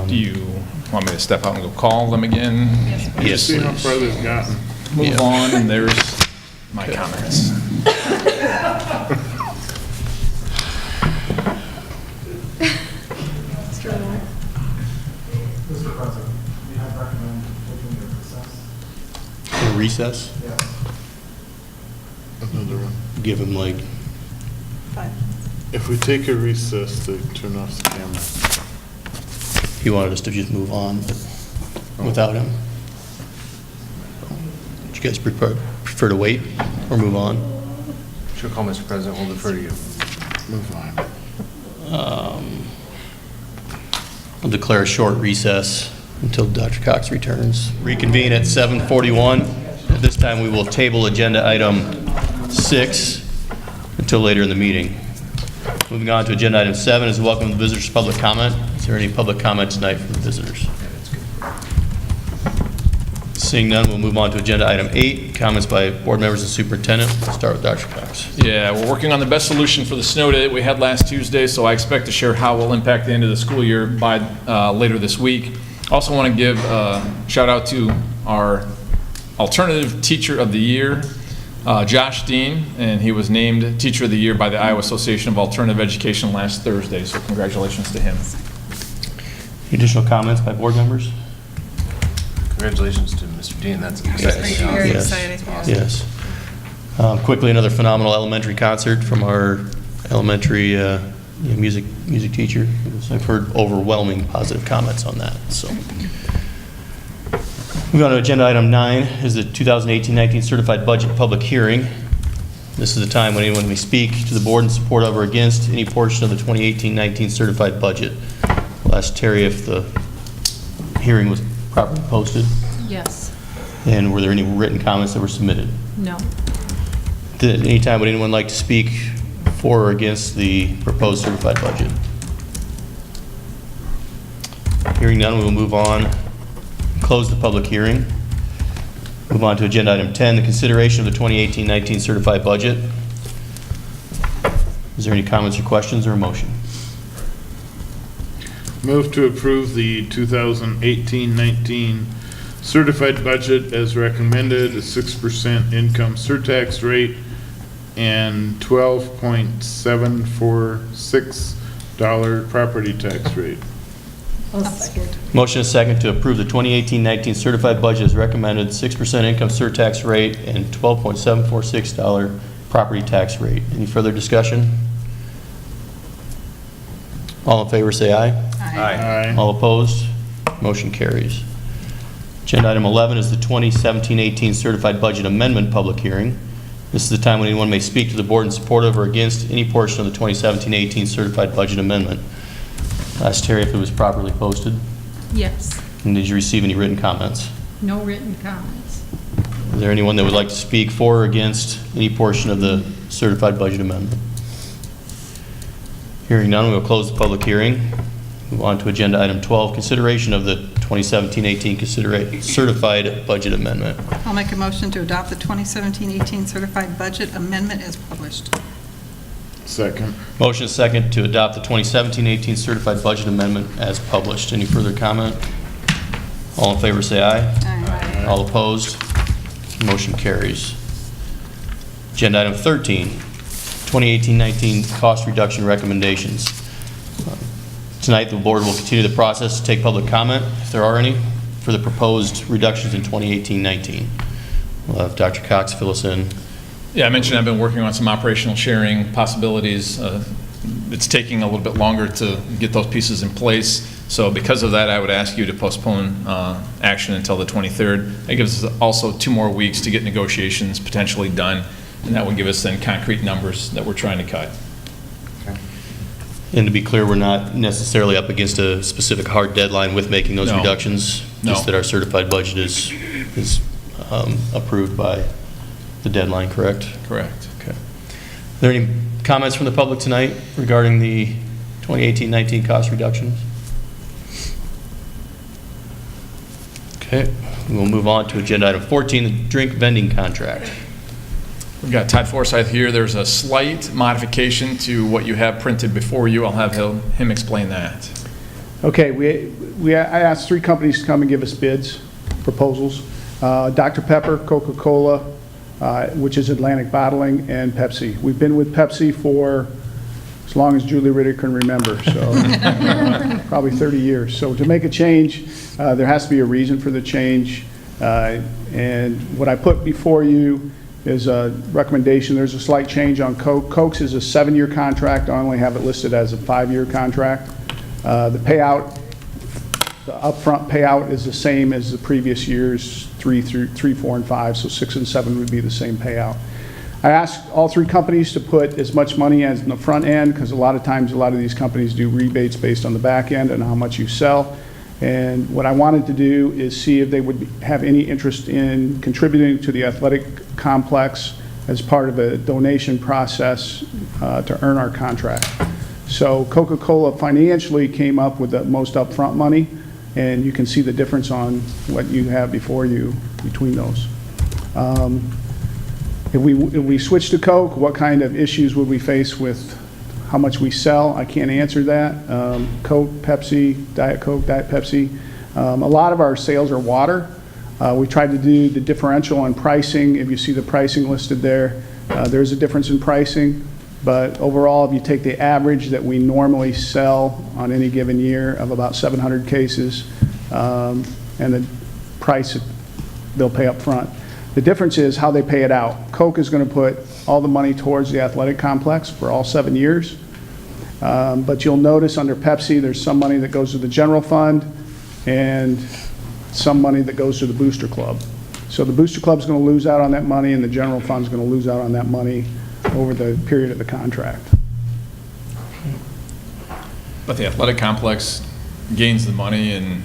Do you want me to step out and go call them again? Yes, See how please. far they've gotten. Move Yeah. on, and there's my comments. Mr. President, may I recommend taking a recess? A recess? Yes. Another one. Give him like, Fine. If we take a recess, they turn off the camera. he wanted us to just move on, but without him. Would you guys prefer prefer to wait or move on? Sure call, Mr. President, we'll defer to you. Move on. I'll declare a short recess until Dr. Cox returns. Reconvene at 7:41. At this time, we will table agenda item 6 until later in the meeting. Moving on to agenda item 7 is welcome to visitors' public comment. Is there any public comment tonight from the visitors? Seeing none, we'll move on to agenda item 8, comments by board members and superintendent. We'll start with Dr. Cox. Yeah, we're working on the best solution for the snow day that we had last Tuesday, so I expect to share how we'll impact the end of the school year by later this week. Also want to give a shout out to our alternative teacher of the year, Josh Dean, and he was named Teacher of the Year by the Iowa Association of Alternative Education last Thursday, so congratulations to him. Any additional comments by board members? Congratulations to Mr. Dean, that's exciting. Very Yes. exciting. Yes. Quickly, another phenomenal elementary concert from our elementary music teacher. I've heard overwhelming positive comments on that. So, moving on to agenda item 9 is the 2018-19 certified budget public hearing. This is the time when anyone may speak to the board in support of or against any portion of the 2018-19 certified budget. I'll ask Terry if the hearing was properly posted, Yes. and were there any written comments that were submitted? No. At any time, would anyone like to speak for or against the proposed certified budget? Hearing none, we will move on, close the public hearing. Move on to agenda item 10, the consideration of the 2018-19 certified budget. Is there any comments or questions or a motion? Move to approve the 2018-19 certified budget as recommended, a 6% income surtax rate and $12.746 property tax rate. Motion is second to approve the 2018-19 certified budget as recommended, 6% income surtax rate and $12.746 property tax rate. Any further discussion? All in favor say aye. Aye. All opposed? Motion carries. Agenda item 11 is the 2017-18 certified budget amendment public hearing. This is the time when anyone may speak to the board in support of or against any portion of the 2017-18 certified budget amendment. Ask Terry if it was properly posted. Yes. And did you receive any written comments? No written comments. Is there anyone that would like to speak for or against any portion of the certified budget amendment? Hearing none, we will close the public hearing. Move on to agenda item 12, consideration of the 2017-18 certified budget amendment. I'll make a motion to adopt the 2017-18 certified budget amendment as published. Second. Motion is second to adopt the 2017-18 certified budget amendment as published. Any further comment? All in favor say aye. Aye. All opposed? Motion carries. Agenda item 13, 2018-19 cost reduction recommendations. Tonight, the board will continue the process to take public comment, if there are any, for the proposed reductions in 2018-19. We'll have Dr. Cox fill us in. Yeah, I mentioned I've been working on some operational sharing possibilities. It's taking a little bit longer to get those pieces in place. So because of that, I would ask you to postpone action until the 23rd. That gives us also 2 more weeks to get negotiations potentially done, and that would give us then concrete numbers that we're trying to cut. And to be clear, we're not necessarily up against a specific hard deadline with making those No. reductions. No. Just that our certified budget is approved by the deadline, correct? Correct. Okay. Are there any comments from the public tonight regarding the 2018-19 cost reductions? Okay, we'll move on to agenda item 14, the drink vending contract. We've got Todd Forsyth here. There's a slight modification to what you have printed before you. I'll have him explain that. Okay, I asked 3 companies to come and give us bids, proposals. Dr. Pepper, Coca-Cola, which is Atlantic Bottling, and Pepsi. We've been with Pepsi for as long as Julie Ritter can remember, so probably 30 years. So to make a change, there has to be a reason for the change. And what I put before you is a recommendation. There's a slight change on Coke. Coke's is a 7-year contract. I only have it listed as a 5-year contract. The payout The upfront payout is the same as the previous years, 3, 4, and 5, so 6 and 7 would be the same payout. I asked all 3 companies to put as much money as in the front end, because a lot of times, a lot of these companies do rebates based on the back end and how much you sell. And what I wanted to do is see if they would have any interest in contributing to the athletic complex as part of a donation process to earn our contract. So Coca-Cola financially came up with the most upfront money, and you can see the difference on what you have before you between those. If we switch to Coke, what kind of issues would we face with how much we sell? I can't answer that. Coke, Pepsi, Diet Coke, Diet Pepsi. A lot of our sales are water. We tried to do the differential on pricing. If you see the pricing listed there, there's a difference in pricing. But overall, if you take the average that we normally sell on any given year of about 700 cases, and the price they'll pay up front. The difference is how they pay it out. Coke is going to put all the money towards the athletic complex for all 7 years. But you'll notice under Pepsi, there's some money that goes to the general fund and some money that goes to the booster club. So the booster club is going to lose out on that money, and the general fund is going to lose out on that money over the period of the contract. But the athletic complex gains the money and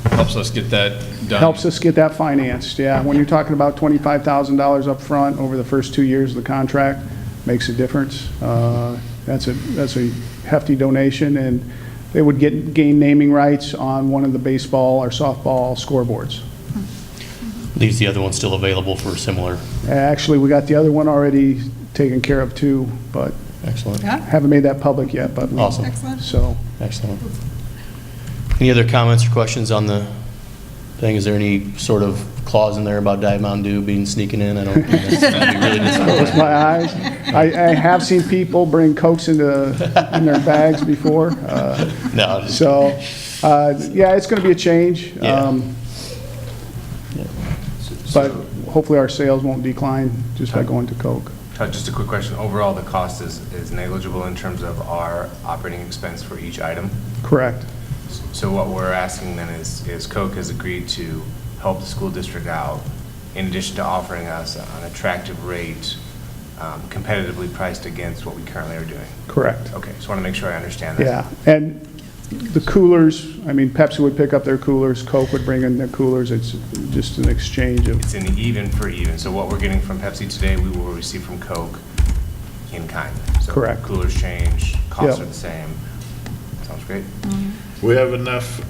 helps us get that done. Helps us get that financed, yeah. When you're talking about $25,000 up front over the first 2 years of the contract, makes a difference. That's a hefty donation, and they would gain naming rights on one of the baseball or softball scoreboards. Leaves the other one still available for similar. Actually, we got the other one already taken care of too, but Excellent. haven't made that public yet. But Awesome. Excellent. So Excellent. Any other comments or questions on the thing? Is there any sort of clause in there about Diet Mountain Dew being sneaking in? I don't think that's that'd be really close my eyes. I have seen people bring Cokes in their bags before. No. So, yeah, it's going to be a change. Yeah. But hopefully our sales won't decline just by going to Coke. Just a quick question. Overall, the cost is negligible in terms of our operating expense for each item? Correct. So what we're asking then is Coke has agreed to help the school district out in addition to offering us an attractive rate competitively priced against what we currently are doing? Correct. Okay, just want to make sure I understand that. Yeah, and the coolers, I mean, Pepsi would pick up their coolers, Coke would bring in their coolers. It's just an exchange of... It's an even for even. So what we're getting from Pepsi today, we will receive from Coke in kind. So Correct. Coolers change, costs Yep. are the same. Sounds great. We have enough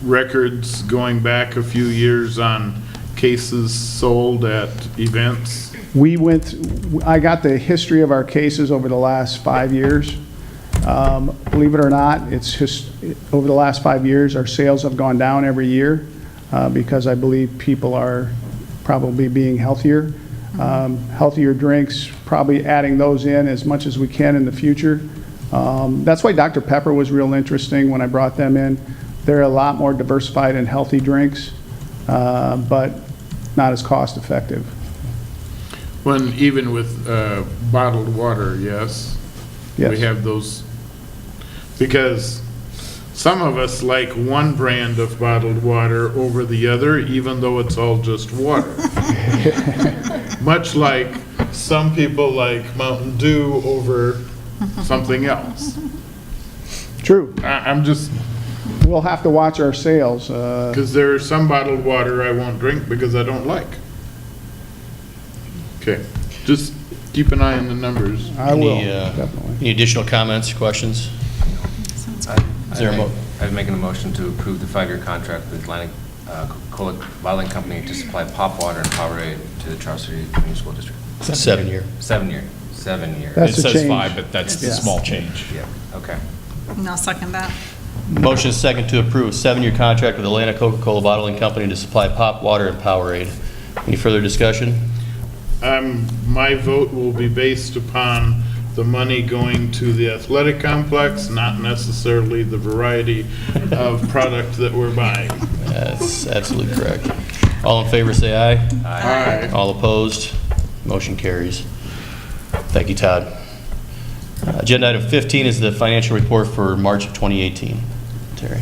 records going back a few years on cases sold at events. I got the history of our cases over the last 5 years. Believe it or not, it's just, over the last 5 years, our sales have gone down every year because I believe people are probably being healthier. Healthier drinks, probably adding those in as much as we can in the future. That's why Dr. Pepper was real interesting when I brought them in. They're a lot more diversified in healthy drinks, but not as cost effective. When even with bottled water, yes? Yes. We have those, because some of us like one brand of bottled water over the other, even though it's all just water. Much like some people like Mountain Dew over something else. True. I'm just, We'll have to watch our sales. because there is some bottled water I won't drink because I don't like. Okay, just keep an eye on the numbers. I will, Any, definitely. Any additional comments, questions? Is there a mo- I'd make a motion to approve the 5-year contract with Atlantic Coca-Cola Bottling Company to supply pop water and Powerade to the Charles City Community School District. 7 year. 7 year. 7 year. That's It a says change. 5, but that's the Yeah. small change. Yeah, okay. And I'll second that. Motion is second to approve a 7-year contract with Atlantic Coca-Cola Bottling Company to supply pop, water, and Powerade. Any further discussion? My vote will be based upon the money going to the athletic complex, not necessarily the variety of product that we're buying. That's absolutely correct. All in favor, say aye. Aye. All opposed? Motion carries. Thank you, Todd. Agenda item 15 is the financial report for March of 2018. Terry.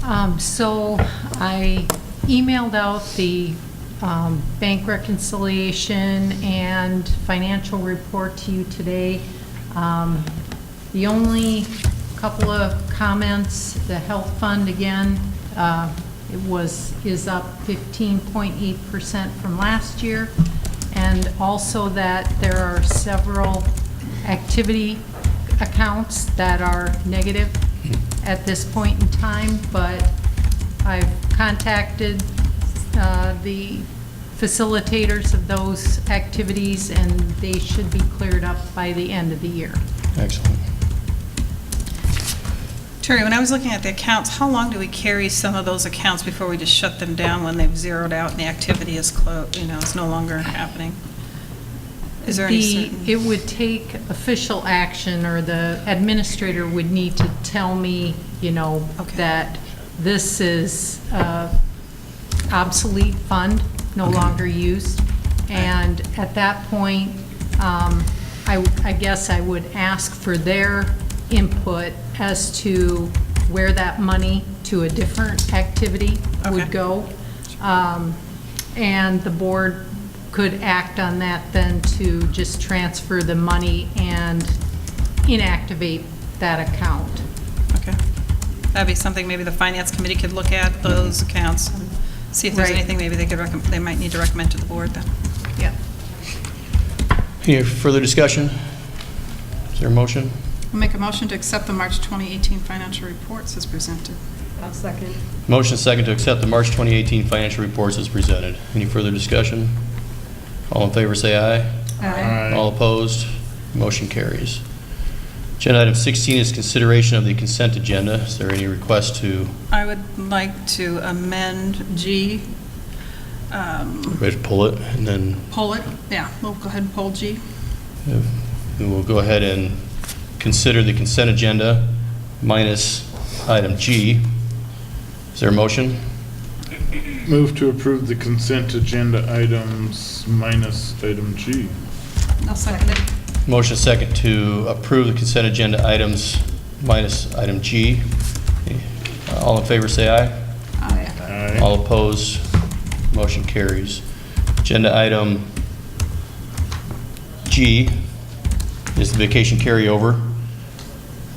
So I emailed out the bank reconciliation and financial report to you today. The only couple of comments, the health fund again, is up 15.8% from last year, and also that there are several activity accounts that are negative at this point in time, but I've contacted the facilitators of those activities, and they should be cleared up by the end of the year. Excellent. Terry, when I was looking at the accounts, how long do we carry some of those accounts before we just shut them down when they've zeroed out and the activity is closed, is no longer happening? Is there any certain? It would take official action, or the administrator would need to tell me, that this is obsolete fund, no longer used. And at that point, I guess I would ask for their input as to where that money to a different activity would go. And the board could act on that then to just transfer the money and inactivate that account. Okay. That'd be something maybe the finance committee could look at, those accounts, and see if there's Right. anything maybe they might need to recommend to the board then. Yeah. Any further discussion? Is there a motion? I'll make a motion to accept the March 2018 financial reports as presented. I'll second. Motion second to accept the March 2018 financial reports as presented. Any further discussion? All in favor, say aye. Aye. All opposed? Motion carries. Agenda item 16 is consideration of the consent agenda. Is there any request to, I would like to amend G, we have to pull it, and then pull it. Yeah, we'll go ahead and pull G. we'll go ahead and consider the consent agenda minus item G. Is there a motion? Move to approve the consent agenda items minus item G. I'll second it. Motion second to approve the consent agenda items minus item G. All in favor, say aye. Aye. Aye. All opposed, motion carries. Agenda item G is the vacation carryover.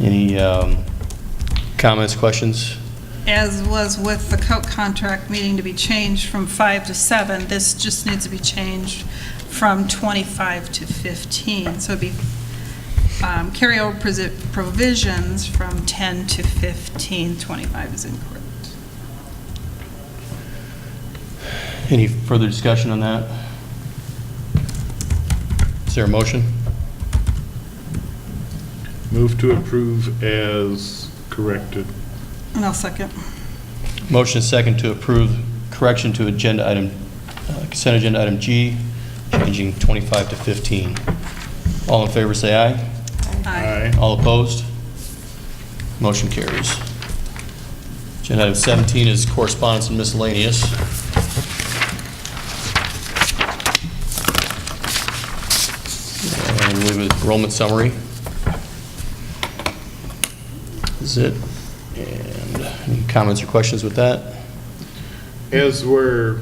Any comments, questions? As was with the Coke contract needing to be changed from 5 to 7, this just needs to be changed from 25 to 15. So it'd be carryover provisions from 10 to 15. 25 is incorrect. Any further discussion on that? Is there a motion? Move to approve as corrected. And I'll second. Motion second to approve correction to agenda item, consent agenda item G, changing 25 to 15. All in favor, say aye. Aye. All opposed? Motion carries. Agenda item 17 is correspondence and miscellaneous. And we have enrollment summary. This is it. And any comments or questions with that? As we're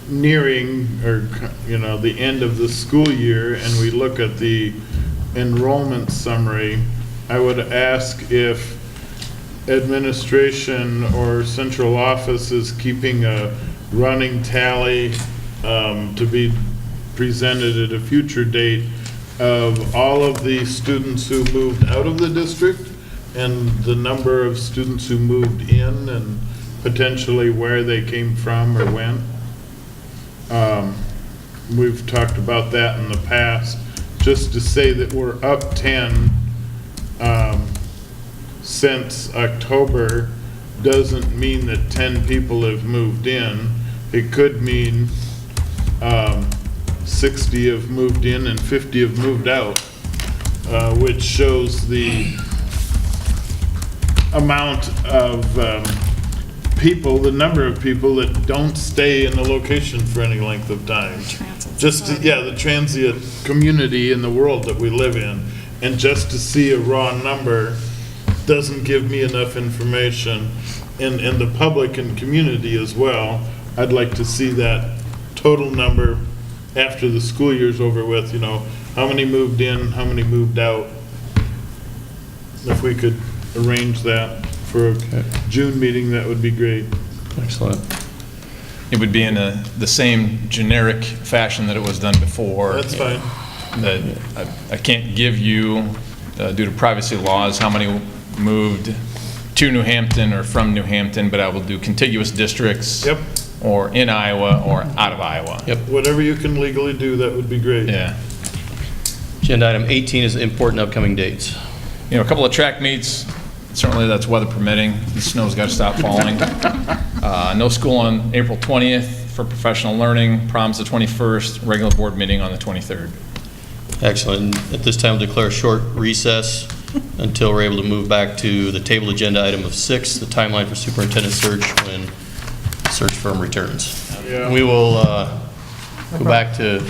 nearing, the end of the school year, and we look at the enrollment summary, I would ask if administration or central office is keeping a running tally to be presented at a future date of all of the students who moved out of the district and the number of students who moved in and potentially where they came from or when. We've talked about that in the past. Just to say that we're up 10 since October doesn't mean that 10 people have moved in. It could mean 60 have moved in and 50 have moved out, which shows the amount of people, the number of people that don't stay in the location for any length of time. The transient community in the world that we live in. And just to see a raw number doesn't give me enough information, and the public and community as well. I'd like to see that total number after the school year's over with, how many moved in, how many moved out. If we could arrange that for a June meeting, that would be great. Excellent. It would be in the same generic fashion that it was done before. That's fine. That I can't give you, due to privacy laws, how many moved to New Hampton or from New Hampton, but I will do contiguous districts. Yep. Or in Iowa or out of Iowa. Yep. Whatever you can legally do, that would be great. Yeah. Agenda item 18 is important upcoming dates. A couple of track meets, certainly that's weather permitting. The snow's got to stop falling. No school on April 20th for professional learning, prom's the 21st, regular board meeting on the 23rd. Excellent. At this time, we'll declare a short recess until we're able to move back to the table agenda item of 6, the timeline for superintendent search when search firm returns. Yeah. We will go back to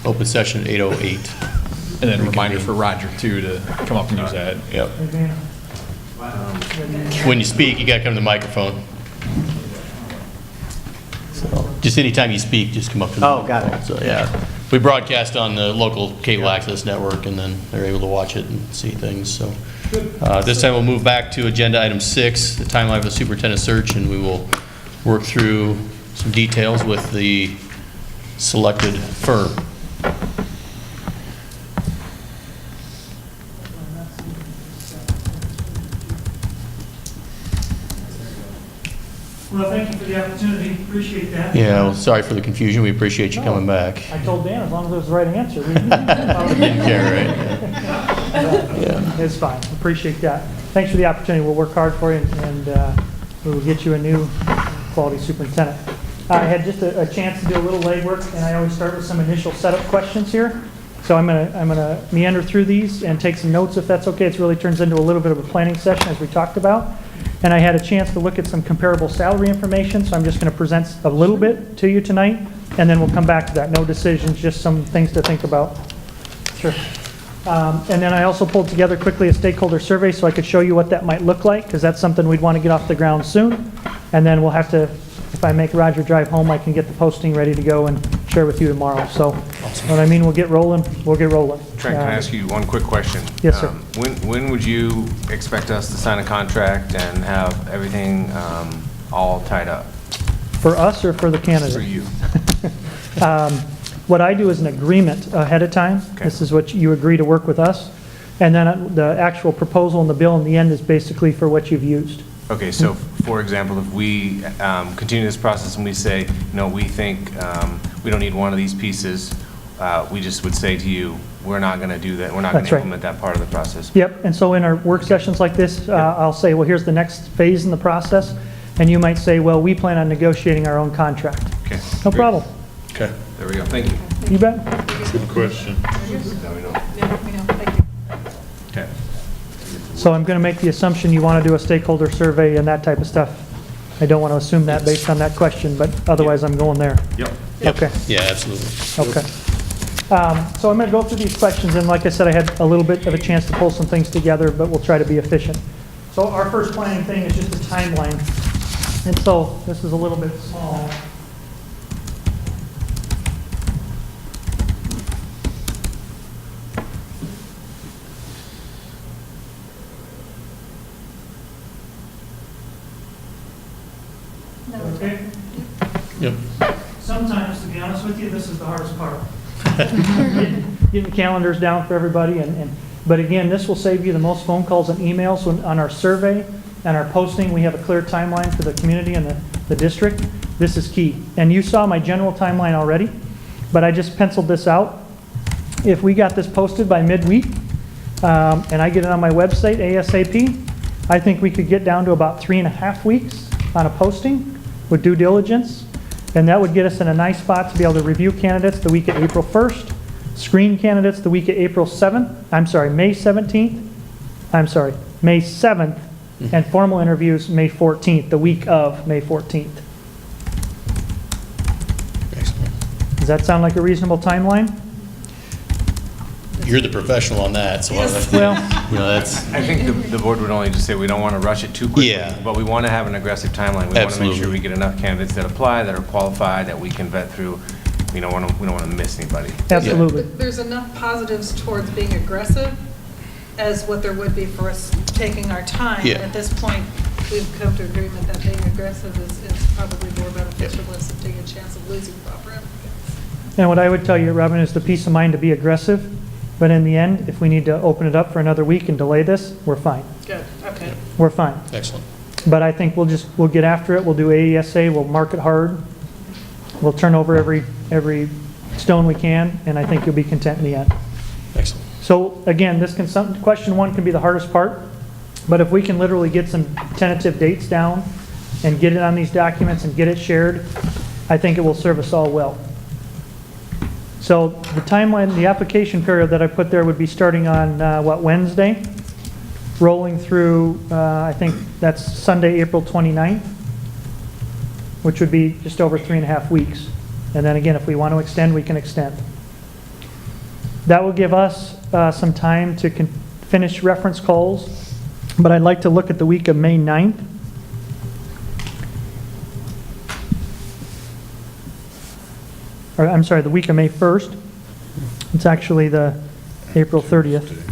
open session at 8:08. And then a reminder for Roger, too, to come up and use that. Yep. When you speak, you got to come to the microphone. So, just anytime you speak, just come up to the Oh, got it. microphone. So, yeah. We broadcast on the local cable access network, and then they're able to watch it and see things. So, this time we'll move back to agenda item 6, the timeline for the superintendent search, and we will work through some details with the selected firm. Well, thank you for the opportunity, appreciate that. Yeah, well, sorry for the confusion. We appreciate you coming back. I told Dan, as long as it was the right answer. You didn't care, right? Yeah. It's fine, appreciate that. Thanks for the opportunity, we'll work hard for you, and we will get you a new quality superintendent. I had just a chance to do a little legwork, and I always start with some initial setup questions here. So I'm gonna meander through these and take some notes if that's okay. It really turns into a little bit of a planning session as we talked about. And I had a chance to look at some comparable salary information, so I'm just gonna present a little bit to you tonight, and then we'll come back to that. No decisions, just some things to think about. Sure. And then I also pulled together quickly a stakeholder survey so I could show you what that might look like, because that's something we'd want to get off the ground soon. And then we'll have to, if I make Roger drive home, I can get the posting ready to go and share with you tomorrow. So, what I mean, we'll get rolling, Trent, can I ask you one quick question? Yes, sir. When would you expect us to sign a contract and have everything all tied up? For us or for the candidate? For you. What I do is an agreement ahead of time. Okay. This is what you agree to work with us. And then the actual proposal and the bill in the end is basically for what you've used. Okay, so for example, if we continue this process and we say, we think we don't need one of these pieces, we just would say to you, we're not going to do that. We're not going That's to right. implement that part of the process. Yep, and so in our work sessions like this, I'll say, well, here's the next phase in the process. And you might say, well, we plan on negotiating our own contract. Okay. No great. problem. Okay. There we go. Thank you. You bet. Good question. Now we know. Yeah, we know, thank you. Okay. So I'm going to make the assumption you want to do a stakeholder survey and that type of stuff. I don't want to assume that based on that question, but otherwise I'm going there. Yep. Okay. Yeah, absolutely. Okay. So I'm going to go through these questions, and like I said, I had a little bit of a chance to pull some things together, but we'll try to be efficient. So our first planning thing is just a timeline. And so this is a little bit small. Okay? Yep. Sometimes, to be honest with you, this is the hardest part. Getting calendars down for everybody, but again, this will save you the most phone calls and emails on our survey and our posting. We have a clear timeline for the community and the district. This is key. And you saw my general timeline already, but I just penciled this out. If we got this posted by midweek, and I get it on my website ASAP, I think we could get down to about 3.5 weeks on a posting with due diligence. And that would get us in a nice spot to be able to review candidates the week of April 1st, screen candidates the week of April 7th, May 17th, May 7th, and formal interviews May 14th, the week of May 14th. Excellent. Does that sound like a reasonable timeline? You're the professional on that, so Yes. Well, that's, I think the board would only just say we don't want to rush it too quickly. Yeah. But we want to have an aggressive timeline. We want to make Absolutely. sure we get enough candidates that apply, that are qualified, that we can vet through. We don't want to miss anybody. Absolutely. There's enough positives towards being aggressive as what there would be for us taking our time. Yeah. And at this point, we've come to agreement that being aggressive is probably more beneficial to us than taking a chance of losing proper applicants. And what I would tell you, Robin, is the peace of mind to be aggressive, but in the end, if we need to open it up for another week and delay this, we're fine. Good, okay. We're fine. excellent. But I think we'll get after it, we'll do AESA, we'll mark it hard, we'll turn over every stone we can, and I think you'll be content in the end. Excellent. So again, question one can be the hardest part, but if we can literally get some tentative dates down and get it on these documents and get it shared, I think it will serve us all well. So the timeline, the application period that I put there would be starting on, Wednesday? Rolling through, I think that's Sunday, April 29th, which would be just over 3.5 weeks. And then again, if we want to extend, we can extend. That will give us some time to finish reference calls, but I'd like to look at the week of May 9th. Or, I'm sorry, the week of May 1st. It's actually the April 30th.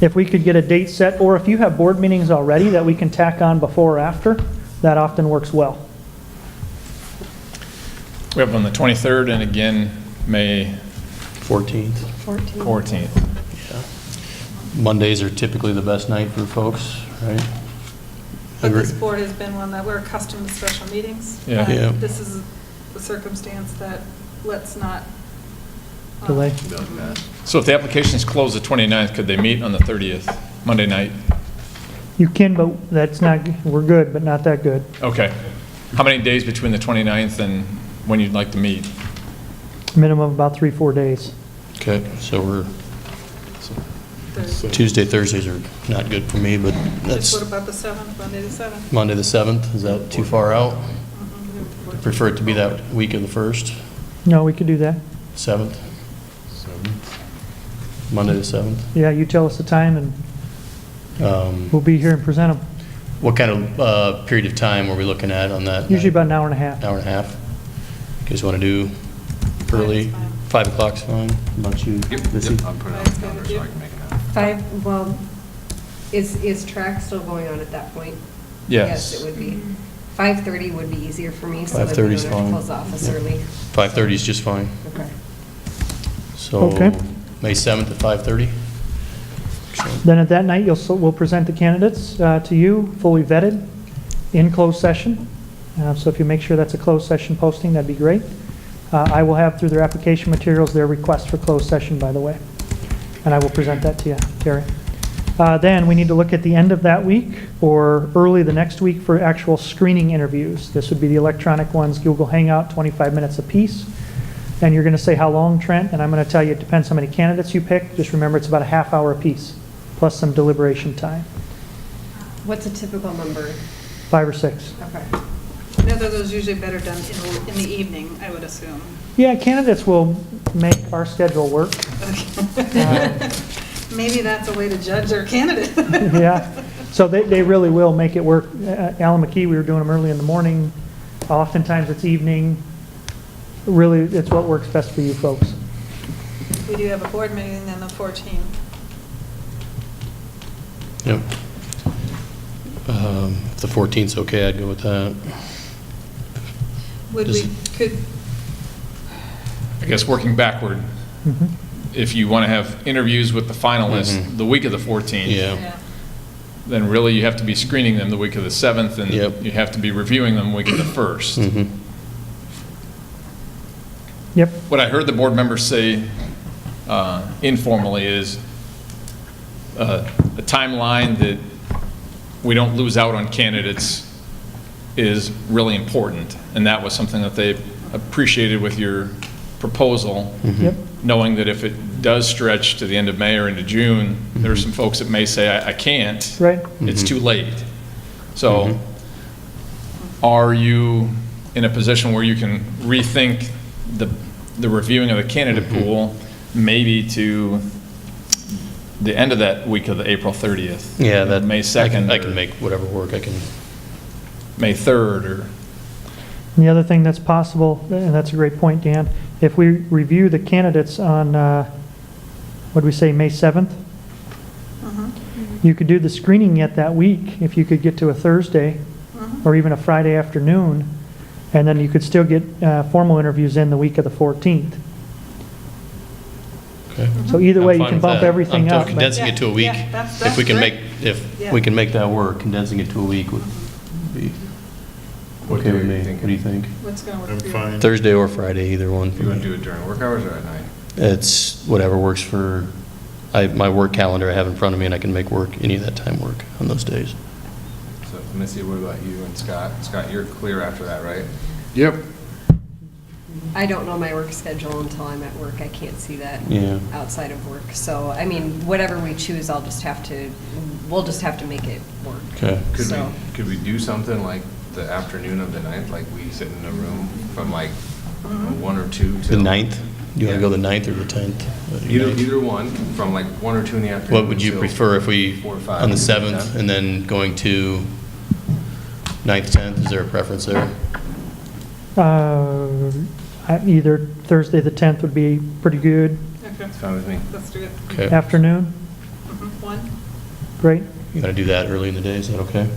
If we could get a date set, or if you have board meetings already that we can tack on before or after, that often works well. We have on the 23rd and again, May 14th. 14th. Mondays are typically the best night for folks, right? But Agree. this board has been one that we're accustomed to special meetings. Yeah. And Yeah. this is a circumstance that let's not. Delay. So if the applications close the 29th, could they meet on the 30th, Monday night? You can, but that's not, we're good, but not that good. Okay. How many days between the 29th and when you'd like to meet? Minimum of about 3-4 days. Okay, so we're, Thursday. Tuesday, Thursdays are not good for me, but that's What about the 7th, Monday the 7th? Monday the 7th. Is that too far out? Prefer it to be that week of the 1st, No, we could do that. 7th? Monday the 7th. Yeah, you tell us the time and we'll be here and present them. What kind of period of time are we looking at on that? Usually about an hour and a half. Hour and a half? You guys want to do early? 5 o'clock's fine. How about you, Missy? I'll put it on the calendar so I can make it happen. 5, well, is track still going on at that point? Yes. Yes, it would be. 5:30 would be easier for me, so that we 5:30 don't is have to fine. close the office Yeah. early. 5:30 is just fine. Okay. So, Okay. May 7th at 5:30? Then at that night, we'll present the candidates to you, fully vetted, in closed session. So if you make sure that's a closed session posting, that'd be great. I will have through their application materials their request for closed session, by the way. And I will present that to you, Terry. Then we need to look at the end of that week or early the next week for actual screening interviews. This would be the electronic ones, Google Hangout, 25 minutes apiece. And you're going to say how long, Trent, and I'm going to tell you it depends how many candidates you pick. Just remember it's about a half hour apiece, plus some deliberation time, What's a typical number? 5 or 6. Okay. No, those are usually better done in the evening, I would assume. Yeah, candidates will make our schedule work. Maybe that's a way to judge our candidate. Yeah, so they really will make it work. Alan McKee, we were doing them early in the morning. Oftentimes it's evening. Really, it's what works best for you folks. We do have a board meeting on the 14th. Yep. If the 14th's okay, I'd go with that. Would Does we, could, I guess working backward, if you want to have interviews with the finalists the week of the 14th, Yeah. then really you have to be screening them the week of the 7th, and Yep. you have to be reviewing them the week of the 1st. Mhm. Yep, What I heard the board members say informally is a timeline that we don't lose out on candidates is really important, and that was something that they appreciated with your proposal, yep, knowing that if it does stretch to the end of May or into June, there are some folks that may say, I can't. right. It's too late. So are you in a position where you can rethink the reviewing of the candidate pool, maybe to the end of that week of the April 30th. Yeah, that. May 2nd. I can make whatever work. I can. May 3rd, or, And the other thing that's possible, and that's a great point, Dan, if we review the candidates on, what do we say, May 7th? You could do the screening yet that week, if you could get to a Thursday, or even a Friday afternoon, and then you could still get formal interviews in the week of the 14th. Okay. So either way, I'm you fine can with bump that. everything I'm up. but- condensing it to a week. Yeah, that's If we can make, great. if Yeah. we can make that work, condensing it to a week would be What okay day with are you me. thinking? What do you think? What's going to work I'm for you? fine. Thursday or Friday, either one for You want to me. do it during work hours or at night? It's whatever works for, my work calendar I have in front of me, and I can make work, any of that time work on those days. So Missy, what about you and Scott? Scott, you're clear after that, right? Yep. I don't know my work schedule until I'm at work. I can't see that Yeah. outside of work. So, I mean, whatever we choose, we'll just have to make it work. Okay. So- Could we do something like the afternoon of the 9th, like we sit in a room from like 1 or 2 The till? 9th? You want Yeah. to go the 9th or the 10th? Either one, from like 1 or 2 in the afternoon. What would you till prefer if we, 4 or 5 on the or 7th, 10? and then going to 9th, 10th? Is there a preference there? Either Thursday, the 10th would be pretty good. Okay, It's fine with me. let's do it. Okay. Afternoon, One? great. You want to do that early in the day? Is that okay?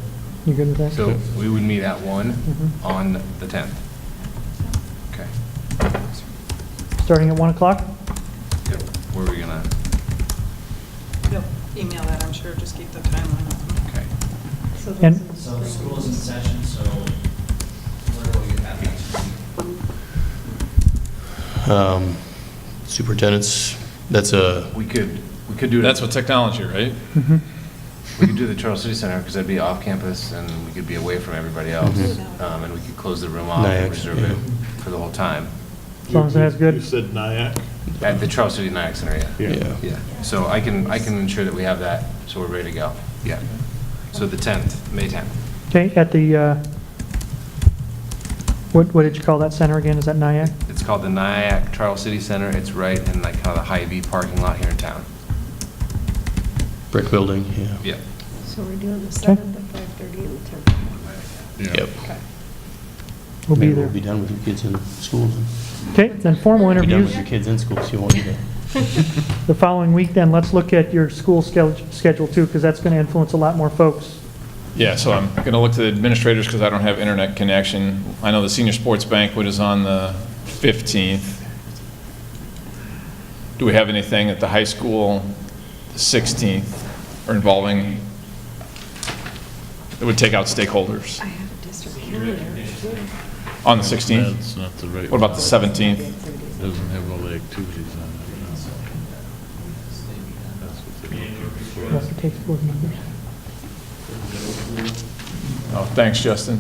You good with that? So we would meet at 1 Mhm. on the 10th. Okay. Starting at 1 o'clock? Yep. Where are we gonna, You'll email that, I'm sure, just keep the timeline open. okay. And So school's in session, so where will you have next week? Superintendents, that's a, We could do it. that's with technology, right? Mhm. We could do the Charles City Center because that'd be off campus and we could be away from everybody else. And we could close the room off and Nyack, reserve yeah. it for the whole time. As long as that's good. You said Nyack? At the Charles City Nyack Center, yeah. yeah. Yeah. So I can ensure that we have that, so we're ready to go. Yeah. So the 10th, May 10th. Okay, at the, what did you call that center again? Is that Nyack? It's called the Nyack Charles City Center. It's right in like kind of the Hy-Vee parking lot here in town. Brick building, yeah. Yeah. So we're doing the Okay. 7th at 5:30 and the 10th. Yeah. Yep. Okay. We'll be Maybe there. we'll be done with your kids in school then. Okay, then formal Be done interviews. with your kids in school, so you won't need that. The following week, then, let's look at your school schedule too, because that's going to influence a lot more folks. Yeah, so I'm going to look to the administrators because I don't have internet connection. I know the senior sports banquet is on the 15th. Do we have anything at the high school, the 16th, or involving, it would take out stakeholders I have a district calendar. on the 16th? That's not the right. What about the 17th? Doesn't have all the activities on it. That's what they're looking for. Unless it takes board members. Oh, thanks, Justin.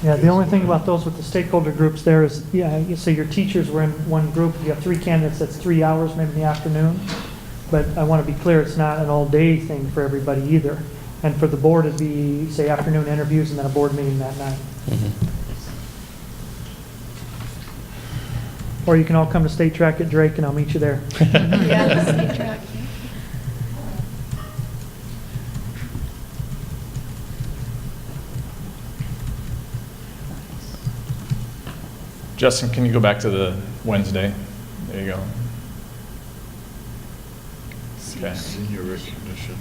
Yeah, the only thing about those with the stakeholder groups there is, yeah, you say your teachers were in one group, you have 3 candidates, that's 3 hours maybe in the afternoon. But I want to be clear, it's not an all-day thing for everybody either. And for the board, it'd be, say, afternoon interviews and then a board meeting that night. Or you can all come to State Track at Drake and I'll meet you there. Yeah, the state track. Justin, can you go back to the Wednesday? There you go. Okay. Senior recognition.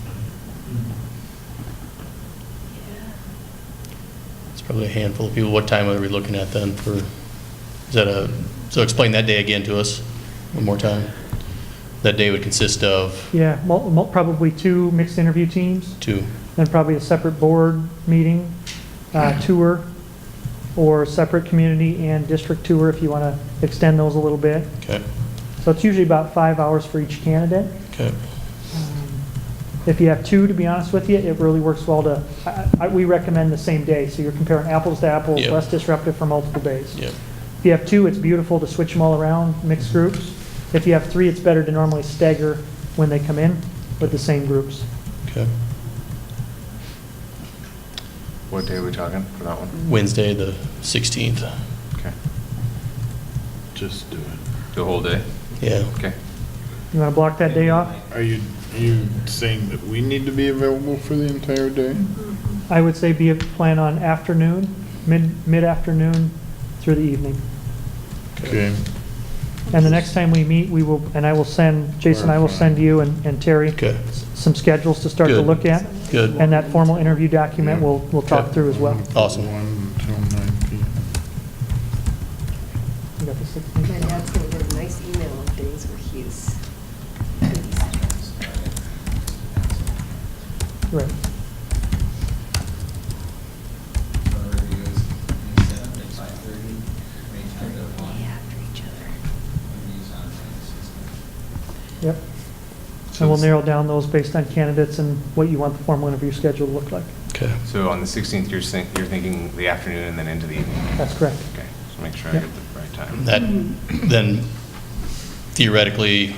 It's probably a handful of people. What time are we looking at then for, is that a, so explain that day again to us one more time. That day would consist of Yeah, probably 2 mixed interview teams, 2. then probably a separate board meeting, tour, or a separate community and district tour if you want to extend those a little bit. Okay, So it's usually about 5 hours for each candidate. okay. If you have 2, to be honest with you, it really works well to, we recommend the same day, so you're comparing apples to apples, Yep. less disruptive for multiple days. Yep. If you have 2, it's beautiful to switch them all around, mixed groups. If you have 3, it's better to normally stagger when they come in with the same groups. Okay. What day are we talking for that one? Wednesday, the 16th. Okay. Just do it. The whole day? Yeah. Okay. You want to block that day off? Are you saying that we need to be available for the entire day? I would say plan on afternoon, mid-afternoon through the evening. Okay. And the next time we meet, we will, and I will send, Jason, I will send you and Terry Okay. some schedules to start to Good. look at. Good. And that formal interview document we'll talk Okay. through as well. Awesome. 1 until 9 p.m. You got the 16th? My dad's going to get a nice email of days where he's. Right. Yep. And we'll narrow down those based on candidates and what you want the formal interview schedule to look like. Okay. So on the 16th, you're thinking the afternoon and then into the evening? That's correct. Okay, so make sure I Yep. get the right time. That, then theoretically,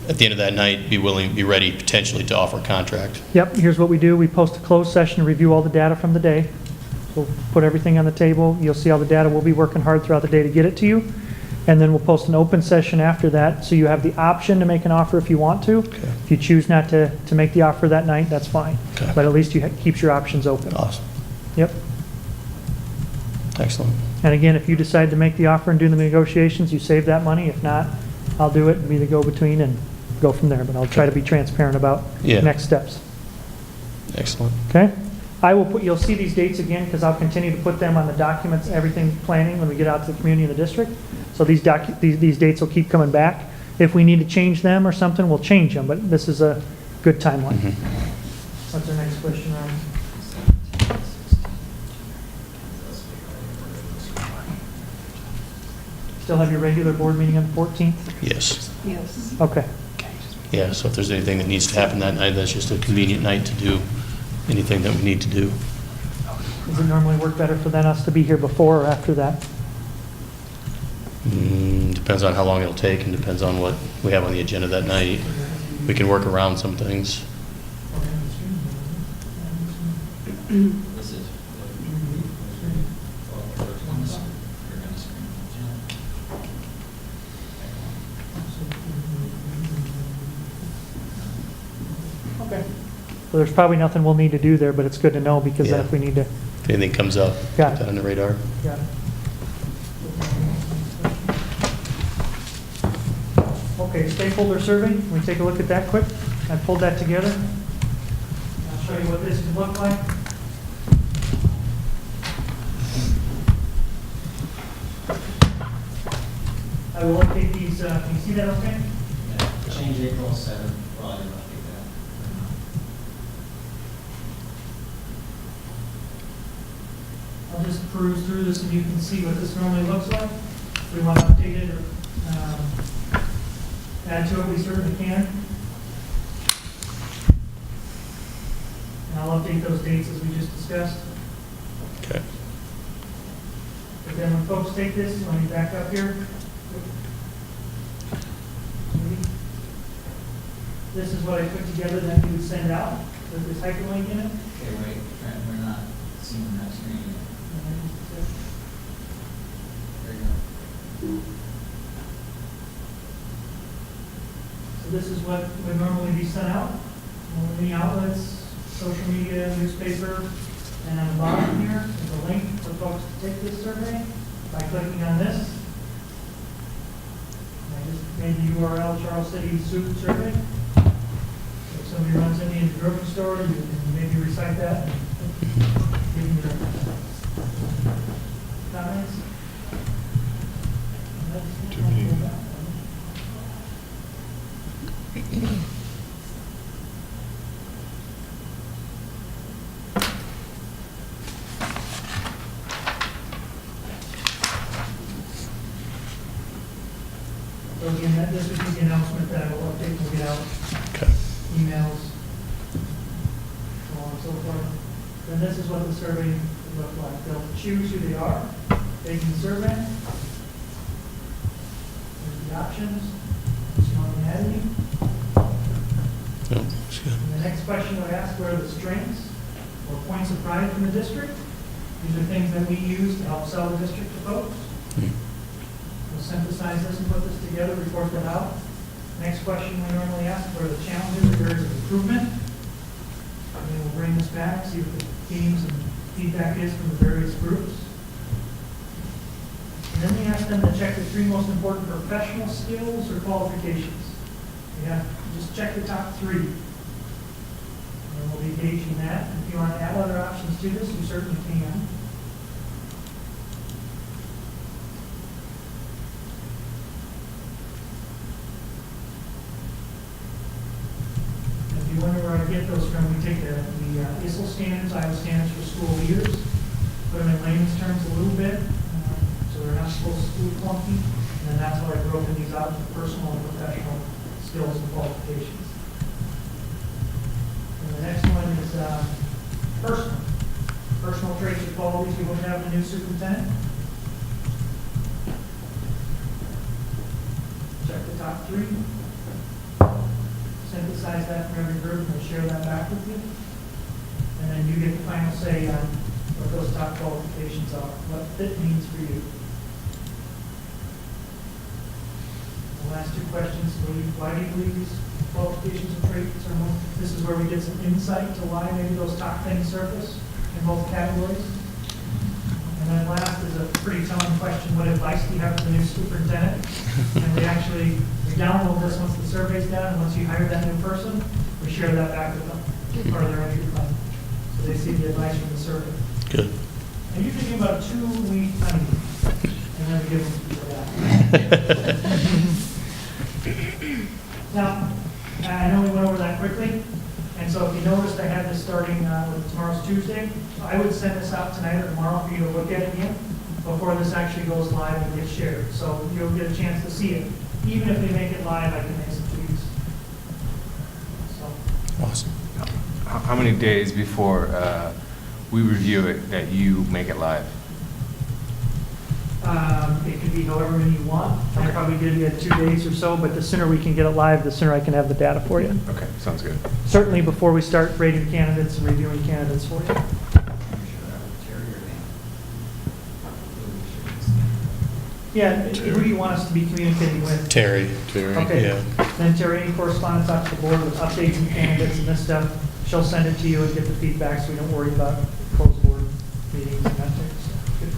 at the end of that night, be ready potentially to offer a contract. Yep, here's what we do. We post a closed session, review all the data from the day. We'll put everything on the table. You'll see all the data. We'll be working hard throughout the day to get it to you. And then we'll post an open session after that, so you have the option to make an offer if you want to. Okay. If you choose not to make the offer that night, that's fine. Okay. But at least you keeps your options open. Awesome. Yep. Excellent. And again, if you decide to make the offer and do the negotiations, you save that money. If not, I'll do it and be the go-between and go from there. But I'll try to be transparent about Yeah. next steps. Excellent. Okay? You'll see these dates again because I'll continue to put them on the documents, everything planning when we get out to the community and the district. So these dates will keep coming back. If we need to change them or something, we'll change them, but this is a good timeline. What's our next question, Ryan? Still have your regular board meeting on the 14th? Yes. Yes. Okay. Yeah, so if there's anything that needs to happen that night, that's just a convenient night to do anything that we need to do. Does it normally work better for us to be here before or after that? Depends on how long it'll take and depends on what we have on the agenda that night. We can work around some things. Okay. So there's probably nothing we'll need to do there, but it's good to know because then Yeah. if we need to. If anything comes up, Got put that it. on the radar. Got it. Okay, stakeholder survey, can we take a look at that quick? I pulled that together. I'll show you what this could look like. I will update these, can you see that okay? Change April 7th, well, you'll update that. I'll just peruse through this and you can see what this normally looks like. If we want to update it or add to it, we certainly can. And I'll update those dates as we just discussed. Okay. But then when folks take this, let me back up here. This is what I put together that you would send out with this hyperlink in it. Okay, wait, Trent, we're not seeing that screen yet. There you go. So this is what would normally be sent out. Any outlets, social media, newspaper, and on the bottom here is a link for folks to take this survey by clicking on this. And I just made the URL Charles City Soup Survey. If somebody runs into the grocery store, you can maybe recite that and give them your comments. Too many. So again, this is the announcement that I will update when we get out. Okay. Emails, so on and so forth. Then this is what the survey would look like. They'll choose who they are, taking the survey. There's the options. It's not an editing. No, that's good. And the next question would ask, what are the strengths? or points of pride from the district. These are things that we use to help sell the district to folks. We'll synthesize this and put this together, report that out. Next question we normally ask, what are the challenges or areas of improvement? And then we'll bring this back, see what the themes and feedback is from the various groups. And then we ask them to check the 3 most important professional skills or qualifications. Yeah, just check the top 3. And we'll be gauging that. If you want to add other options to this, you certainly can. If you wonder where I get those from, we take the ISL standards, Iowa Standards for School Leaders, put them in layman's terms a little bit, so they're not supposed to be clunky, and then that's how I broken these out into personal and professional skills and qualifications. And the next one is personal. Personal traits or qualities we hope to have in the new superintendent. Check the top 3. Synthesize that from every group and we'll share that back with you. And then you get the final say on what those top qualifications are, what fit means for you. The last 2 questions, why do you believe these qualifications and traits are most? This is where we get some insight to why maybe those top things surface in both categories. And then last is a pretty telling question, what advice do you have for the new superintendent? And we download this once the survey's done, and once you hire that new person, we share that back with them, part of their entry plan. So they see the advice from the survey. Good. And you're thinking about 2-week time, and then we give them that. Now, I know we went over that quickly, and so if you noticed, I had this starting with tomorrow's Tuesday. I would send this out tonight or tomorrow for you to look at again before this actually goes live and gets shared. So you'll get a chance to see it. Even if they make it live, I can make some tweaks. So. Awesome. How many days before we review it that you make it live? It could be however many you want. I probably give you 2 days or so, but the sooner we can get it live, the sooner I can have the data for you. Okay, sounds good. Certainly before we start rating candidates and reviewing candidates for you. Yeah, who do you want us to be communicating with? Terry. Okay. Yeah. Then Terry, any correspondence out to the board with updates and candidates and this stuff, she'll send it to you and get the feedback so we don't worry about closed board meetings and that type of stuff. Good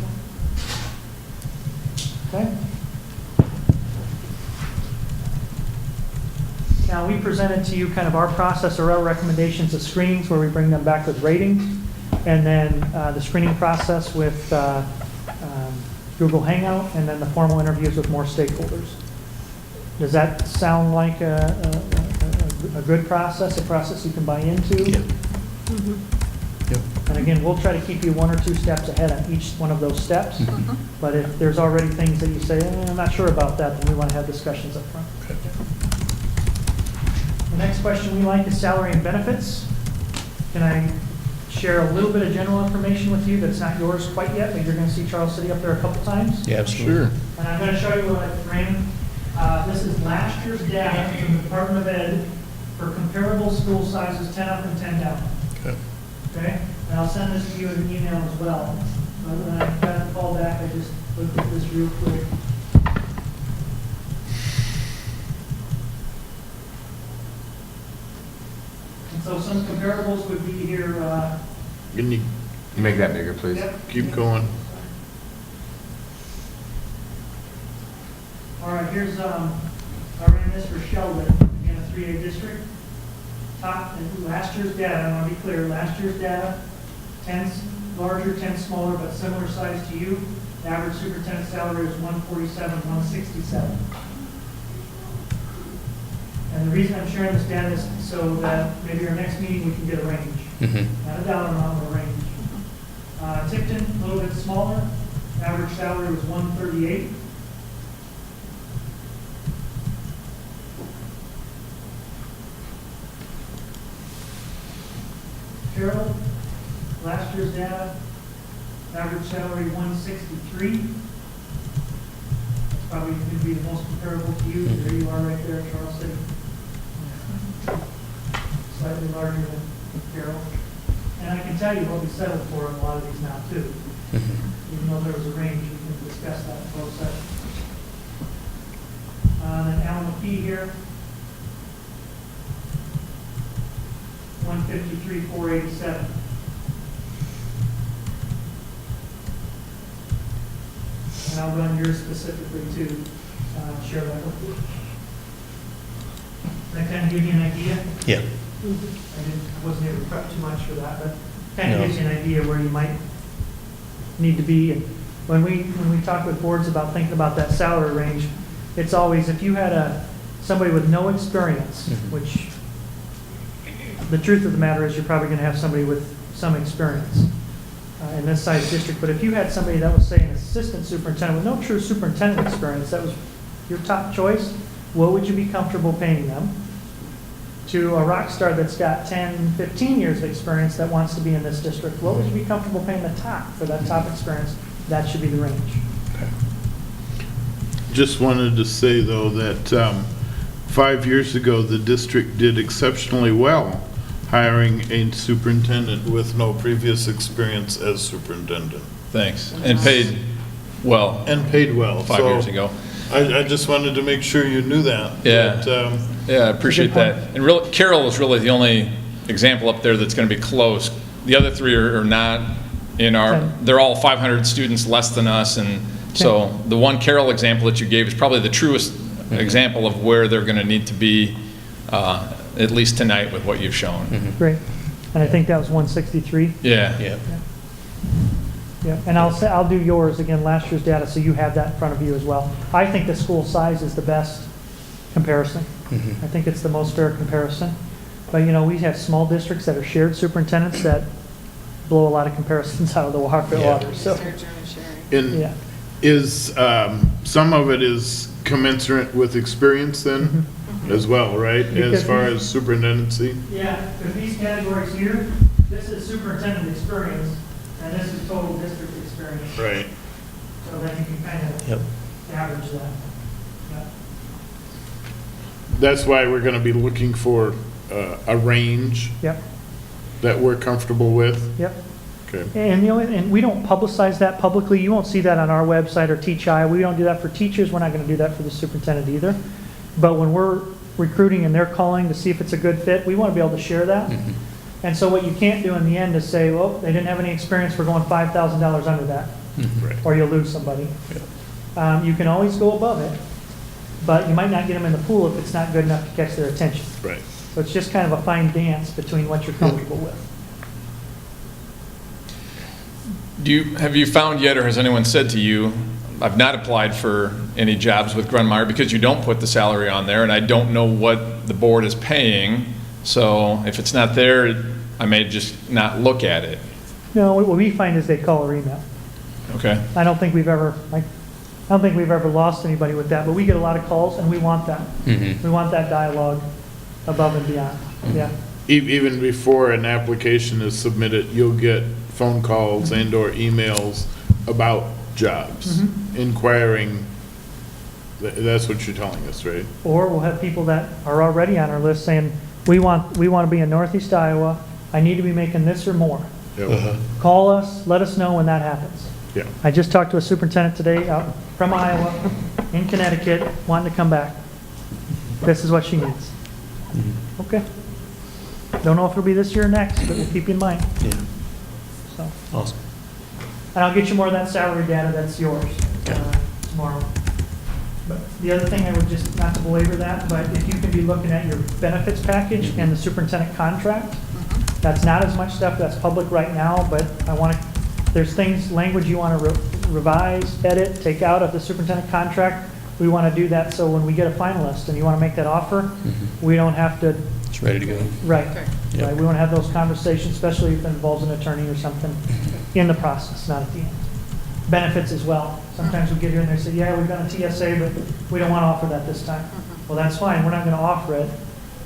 point. Okay. Now, we presented to you kind of our process or our recommendations of screenings where we bring them back with ratings, and then the screening process with Google Hangout, and then the formal interviews with more stakeholders. Does that sound like a good process, a process you can buy into? Yep. Mm-hmm. Yep. And again, we'll try to keep you 1 or 2 steps ahead on each one of those steps. Mhm. But if there's already things that you say, I'm not sure about that, then we want to have discussions up front. Okay. The next question we like is salary and benefits. Can I share a little bit of general information with you that's not yours quite yet, but you're going to see Charles City up there a couple times? Yeah, absolutely. Sure. And I'm going to show you what I ran. This is last year's data from the Department of Ed for comparable school sizes, 10 up and 10 down. Okay. Okay? And I'll send this to you in an email as well. But when I got the call back, I just looked at this real quick. And so some comparables would be here. Can you Make that bigger, please. Yep. keep going? All right, here's, I ran this for Sheldon in a 3A district. Top, and last year's data, I want to be clear, last year's data, 10 larger, 10 smaller, but similar size to you. The average superintendent salary was 147, 167. And the reason I'm sharing this data is so that maybe our next meeting we can get a range. Mhm. Not a dollar amount, but a range. Tipton, a little bit smaller. Average salary was 138. Carroll, last year's data, average salary 163. That's probably going to be the most comparable to you. There you are right there, Charles City. Slightly larger than Carroll. And I can tell you what we settled for in a lot of these now too. Even though there was a range, we can discuss that in closed session. Then Alan McKee here. 153,487. And I'll run yours specifically too, share that with you. Does that kind of give you an idea? Yeah. I wasn't able to prep too much for that, but kind No. of gives you an idea where you might need to be. And when we talk with boards about thinking about that salary range, it's always, if you had somebody with no experience, which the truth of the matter is you're probably going to have somebody with some experience in this size district, but if you had somebody that was, say, an assistant superintendent with no true superintendent experience, that was your top choice, what would you be comfortable paying them? To a rock star that's got 10, 15 years of experience that wants to be in this district, what would you be comfortable paying the top for that top experience? That should be the range. Just wanted to say, though, that 5 years ago, the district did exceptionally well hiring a superintendent with no previous experience as superintendent. Thanks. And paid well. And paid well. 5 years ago. I just wanted to make sure you knew that. Yeah. That, Yeah, I appreciate that. And Carroll is really the only example up there that's going to be close. The other three are not in our, they're all 500 students less than us. And so the one Carroll example that you gave is probably the truest example of where they're going to need to be, at least tonight with what you've shown. Great. And I think that was 163. Yeah. Yeah, and I'll do yours again, last year's data, so you have that in front of you as well. I think the school size is the best comparison. I think it's the most fair comparison. But, you know, we have small districts that are shared superintendents that blow a lot of comparisons out of the water. So, And is, some of it is commensurate with experience then, as well, right? Because As far as superintendency? yeah, because these categories here, this is superintendent experience, and this is total district experience. Right. So then you can kind of average that. Yeah. That's why we're going to be looking for a range Yep. that we're comfortable with. Yep. Okay. And we don't publicize that publicly. You won't see that on our website or Teach Iowa. We don't do that for teachers. We're not going to do that for the superintendent either. But when we're recruiting and they're calling to see if it's a good fit, we want to be able to share that. And so what you can't do in the end is say, well, they didn't have any experience, we're going $5,000 under that, or you'll lose somebody. You can always go above it, but you might not get them in the pool if it's not good enough to catch their attention. Right. So it's just kind of a fine dance between what you're comfortable with. Have you found yet, or has anyone said to you, I've not applied for any jobs with Grunmeyer because you don't put the salary on there, and I don't know what the board is paying, so if it's not there, I may just not look at it. No, what we find is they call or email. Okay. I don't think we've ever lost anybody with that, but we get a lot of calls, and we want that. We want that dialogue above and beyond. Yeah. Even before an application is submitted, you'll get phone calls and or emails about jobs, inquiring. That's what you're telling us, right? Or we'll have people that are already on our list saying, we want to be in Northeast Iowa, I need to be making this or more. Yep. Call us, let us know when that happens. Yeah. I just talked to a superintendent today out from Iowa, in Connecticut, wanting to come back. This is what she needs. Okay. Don't know if it'll be this year or next, but we'll keep you in mind. Yeah. So. Awesome. And I'll get you more of that salary data that's yours tomorrow. But the other thing, I would just, not to belabor that, but if you can be looking at your benefits package and the superintendent contract, that's not as much stuff that's public right now, but I want to, there's things, language you want to revise, edit, take out of the superintendent contract. We want to do that so when we get a finalist and you want to make that offer, we don't have to. It's ready to go. Right. Yep. Right. We want to have those conversations, especially if it involves an attorney or something in the process, not at the end. Benefits as well. Sometimes we get here and they say, yeah, we've done a TSA, but we don't want to offer that this time. Well, that's fine. We're not going to offer it,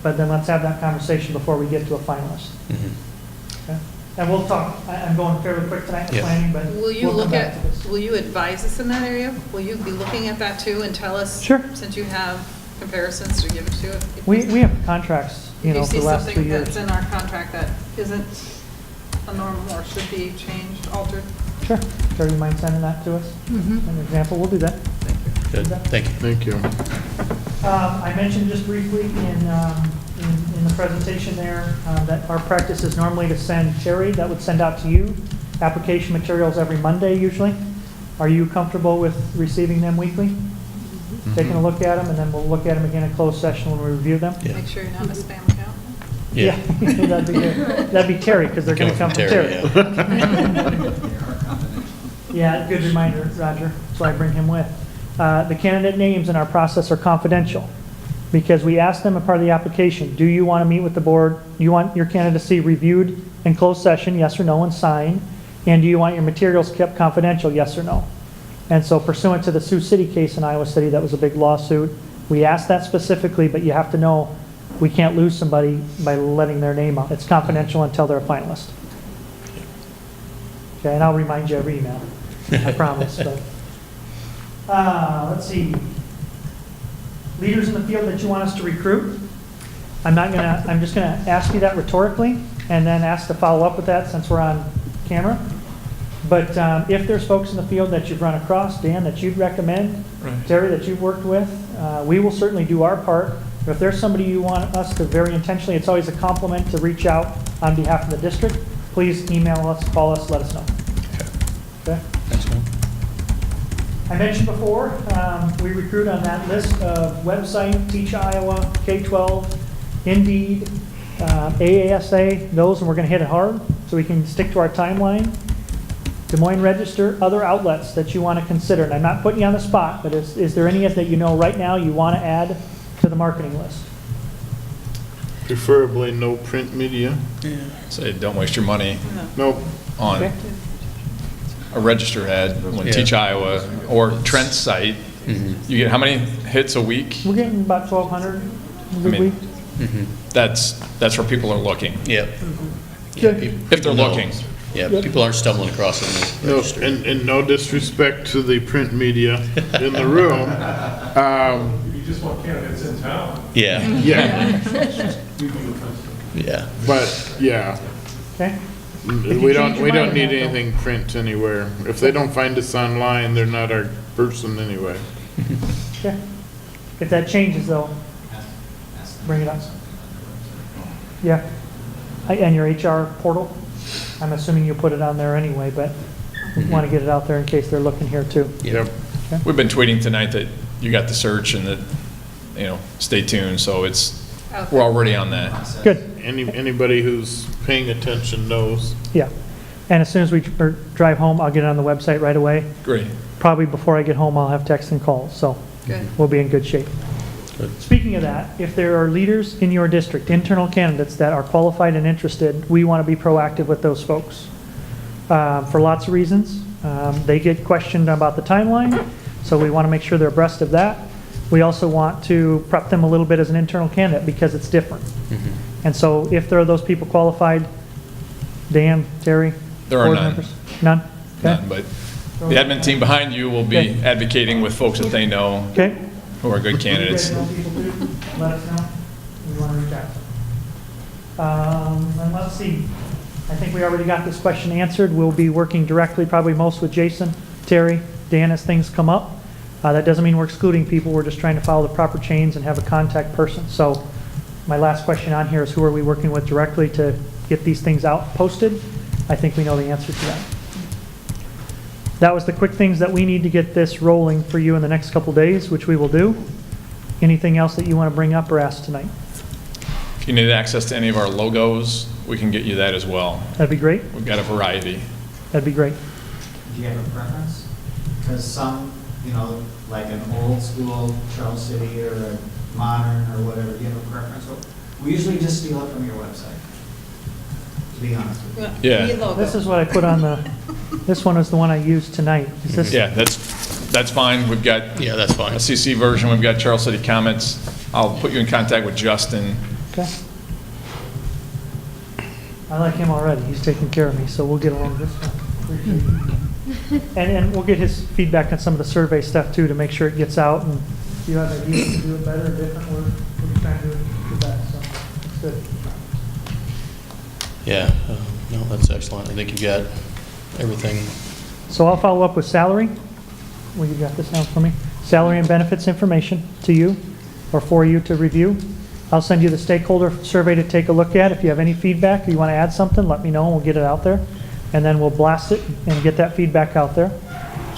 but then let's have that conversation before we get to a finalist. Okay? And we'll talk. I'm going fairly quick tonight in planning, but Will you we'll look come back at, to this. will you advise us in that area? Will you be looking at that too and tell us? Sure. Since you have comparisons to give it to us? We have contracts, If for the last 2 If you see something years. that's in our contract that isn't a normal or should be changed, altered. Sure. Terry, you mind sending that to us? An example, we'll do that. Good, thank you. Thank you. I mentioned just briefly in the presentation there that our practice is normally to send Terry, that would send out to you, application materials every Monday usually. Are you comfortable with receiving them weekly? Taking a look at them, and then we'll look at them again in closed session when we review them? Yeah. Make sure you're not in a spam account. Yeah. That'd be good. That'd be Terry, because they're going to come from Terry. Yeah, good reminder, Roger. That's why I bring him with. The candidate names in our process are confidential because we ask them as part of the application, do you want to meet with the board? Do you want your candidacy reviewed in closed session, yes or no, and signed? And do you want your materials kept confidential, yes or no? And so pursuant to the Sioux City case in Iowa City, that was a big lawsuit. We asked that specifically, but you have to know we can't lose somebody by letting their name out. It's confidential until they're a finalist. Okay, and I'll remind you every email, I promise. But, let's see. Leaders in the field that you want us to recruit. I'm just gonna ask you that rhetorically and then ask to follow up with that since we're on camera. But if there's folks in the field that you've run across, Dan, that you'd recommend, Terry, that you've worked with, we will certainly do our part. But if there's somebody you want us to very intentionally, it's always a compliment to reach out on behalf of the district. Please email us, call us, let us know. Okay? Thanks, man. I mentioned before, we recruit on that list of website, Teach Iowa, K-12, Indeed, AASA, those, and we're going to hit it hard so we can stick to our timeline. Des Moines Register, other outlets that you want to consider. And I'm not putting you on the spot, but is there any that you know right now you want to add to the marketing list? Preferably no print media. Say, don't waste your money Nope. on Okay. a register ad when Teach Iowa or Trent's site. You get how many hits a week? We're getting about 1,200 a good week. That's where people are looking. Yep. Good. If they're looking. Yeah, people aren't stumbling across it in the No, register. and no disrespect to the print media in the room. You just want candidates in town. Yeah, Yeah, yeah. but, yeah, Okay. we don't need anything print anywhere. If they don't find us online, they're not our person anyway. Okay. If that changes though, bring it up. Yeah. And your HR portal? I'm assuming you put it on there anyway, but we want to get it out there in case they're looking here too. Yep. We've been tweeting tonight that you got the search and that, stay tuned. So we're already on that. Good. Anybody who's paying attention knows. Yeah. And as soon as we drive home, I'll get it on the website right away. Great. Probably before I get home, I'll have texts and calls, so we'll be in good shape. Speaking of that, if there are leaders in your district, internal candidates that are qualified and interested, we want to be proactive with those folks for lots of reasons. They get questioned about the timeline, so we want to make sure they're abreast of that. We also want to prep them a little bit as an internal candidate because it's different. And so if there are those people qualified, Dan, Terry? There are board none. members? None? Okay. None, but the admin team behind you will be Okay. advocating with folks that they know Okay. who are good candidates. You guys know people too? Let us know. We want to reach out. And let's see. I think we already got this question answered. We'll be working directly, probably most with Jason, Terry, Dan as things come up. That doesn't mean we're excluding people. We're just trying to follow the proper chains and have a contact person. So my last question on here is who are we working with directly to get these things out posted? I think we know the answer to that. That was the quick things that we need to get this rolling for you in the next couple days, which we will do. Anything else that you want to bring up or ask tonight? If you need access to any of our logos, we can get you that as well. That'd be great. We've got a variety. That'd be great. Do you have a preference? Because some, like an old school Charles City or a modern or whatever, do you have a preference? We usually just steal it from your website, to be honest with you. Yeah. This is what I put on this one is the one I used tonight. Is this? Yeah, that's fine. We've got that's fine. a CC version. We've got Charles City comments. I'll put you in contact with Justin. Okay. I like him already. He's taking care of me, so we'll get along this one. And we'll get his feedback on some of the survey stuff too to make sure it gets out. And if you have ideas to do it better or different, we'll be trying to do it best. So it's good. Yeah. No, that's excellent. I think you've got everything. So I'll follow up with salary. Well, you got this down for me. Salary and benefits information to you or for you to review. I'll send you the stakeholder survey to take a look at. If you have any feedback or you want to add something, let me know and we'll get it out there. And then we'll blast it and get that feedback out there.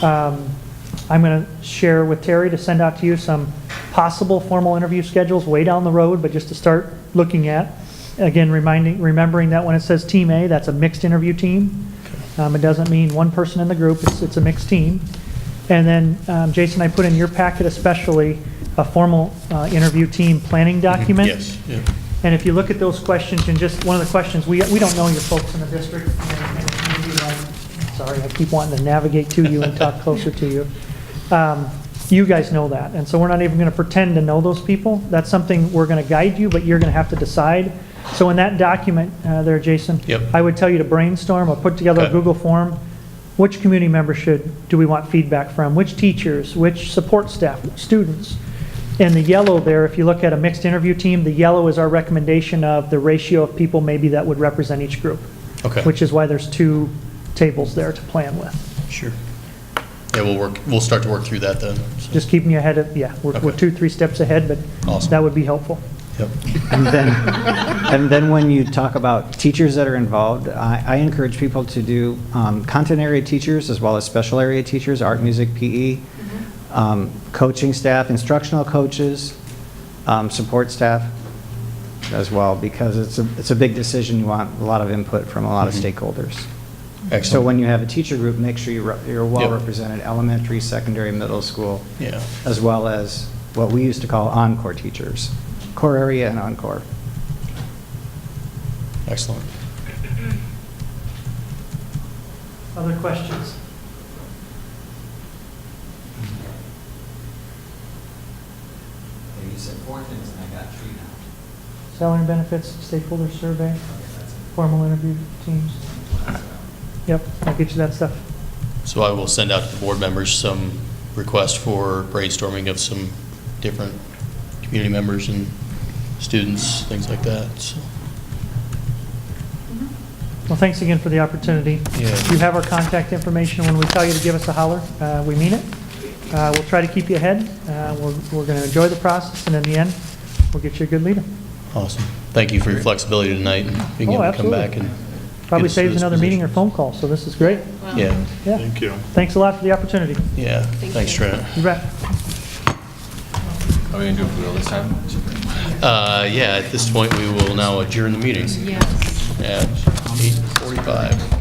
I'm going to share with Terry to send out to you some possible formal interview schedules way down the road, but just to start looking at. Again, remembering that when it says Team A, that's a mixed interview team. It doesn't mean one person in the group, it's a mixed team. And then, Jason, I put in your packet especially a formal interview team planning document. Yes. Yeah. And if you look at those questions, and just one of the questions, we don't know your folks in the district. And the community, sorry, I keep wanting to navigate to you and talk closer to you. You guys know that, and so we're not even going to pretend to know those people. That's something we're going to guide you, but you're going to have to decide. So in that document there, Jason, Yep. I would tell you to brainstorm or put together a Okay. Google form. Which community members do we want feedback from? Which teachers? Which support staff? Students? And the yellow there, if you look at a mixed interview team, the yellow is our recommendation of the ratio of people maybe that would represent each group. Okay. Which is why there's 2 tables there to plan with. Sure. Yeah, we'll start to work through that then. So. Just keeping you ahead of, we're Okay. 2-3 steps ahead, but Awesome. that would be helpful. Yep. And then when you talk about teachers that are involved, I encourage people to do content area teachers as well as special area teachers, art, music, PE, coaching staff, instructional coaches, support staff as well, because it's a big decision. You want a lot of input from a lot of stakeholders. Excellent. So when you have a teacher group, make sure you're well Yep. represented, elementary, secondary, middle school, Yeah. as well as what we used to call encore teachers, core area and encore. Excellent. Other questions? You said 4 things, and I got 3 now. Salary and benefits, stakeholder survey, formal interview teams. Yep, I'll get you that stuff. So I will send out to the board members some requests for brainstorming of some different community members and students, things like that. So. Well, thanks again for the opportunity. Yeah. You have our contact information. When we tell you to give us a holler, we mean it. We'll try to keep you ahead. We're going to enjoy the process, and in the end, we'll get you a good leader. Awesome. Thank you for your flexibility tonight and being able to come absolutely. back and Probably get us through saves this another meeting or position. phone call, so this is great. Yeah. Yeah. Thank you. Thanks a lot for the opportunity. Yeah. Thanks, Trent. You bet. Are we going to do it for real this time? Yeah, at this point, we will now adjourn the meeting. Yes. At 8:45.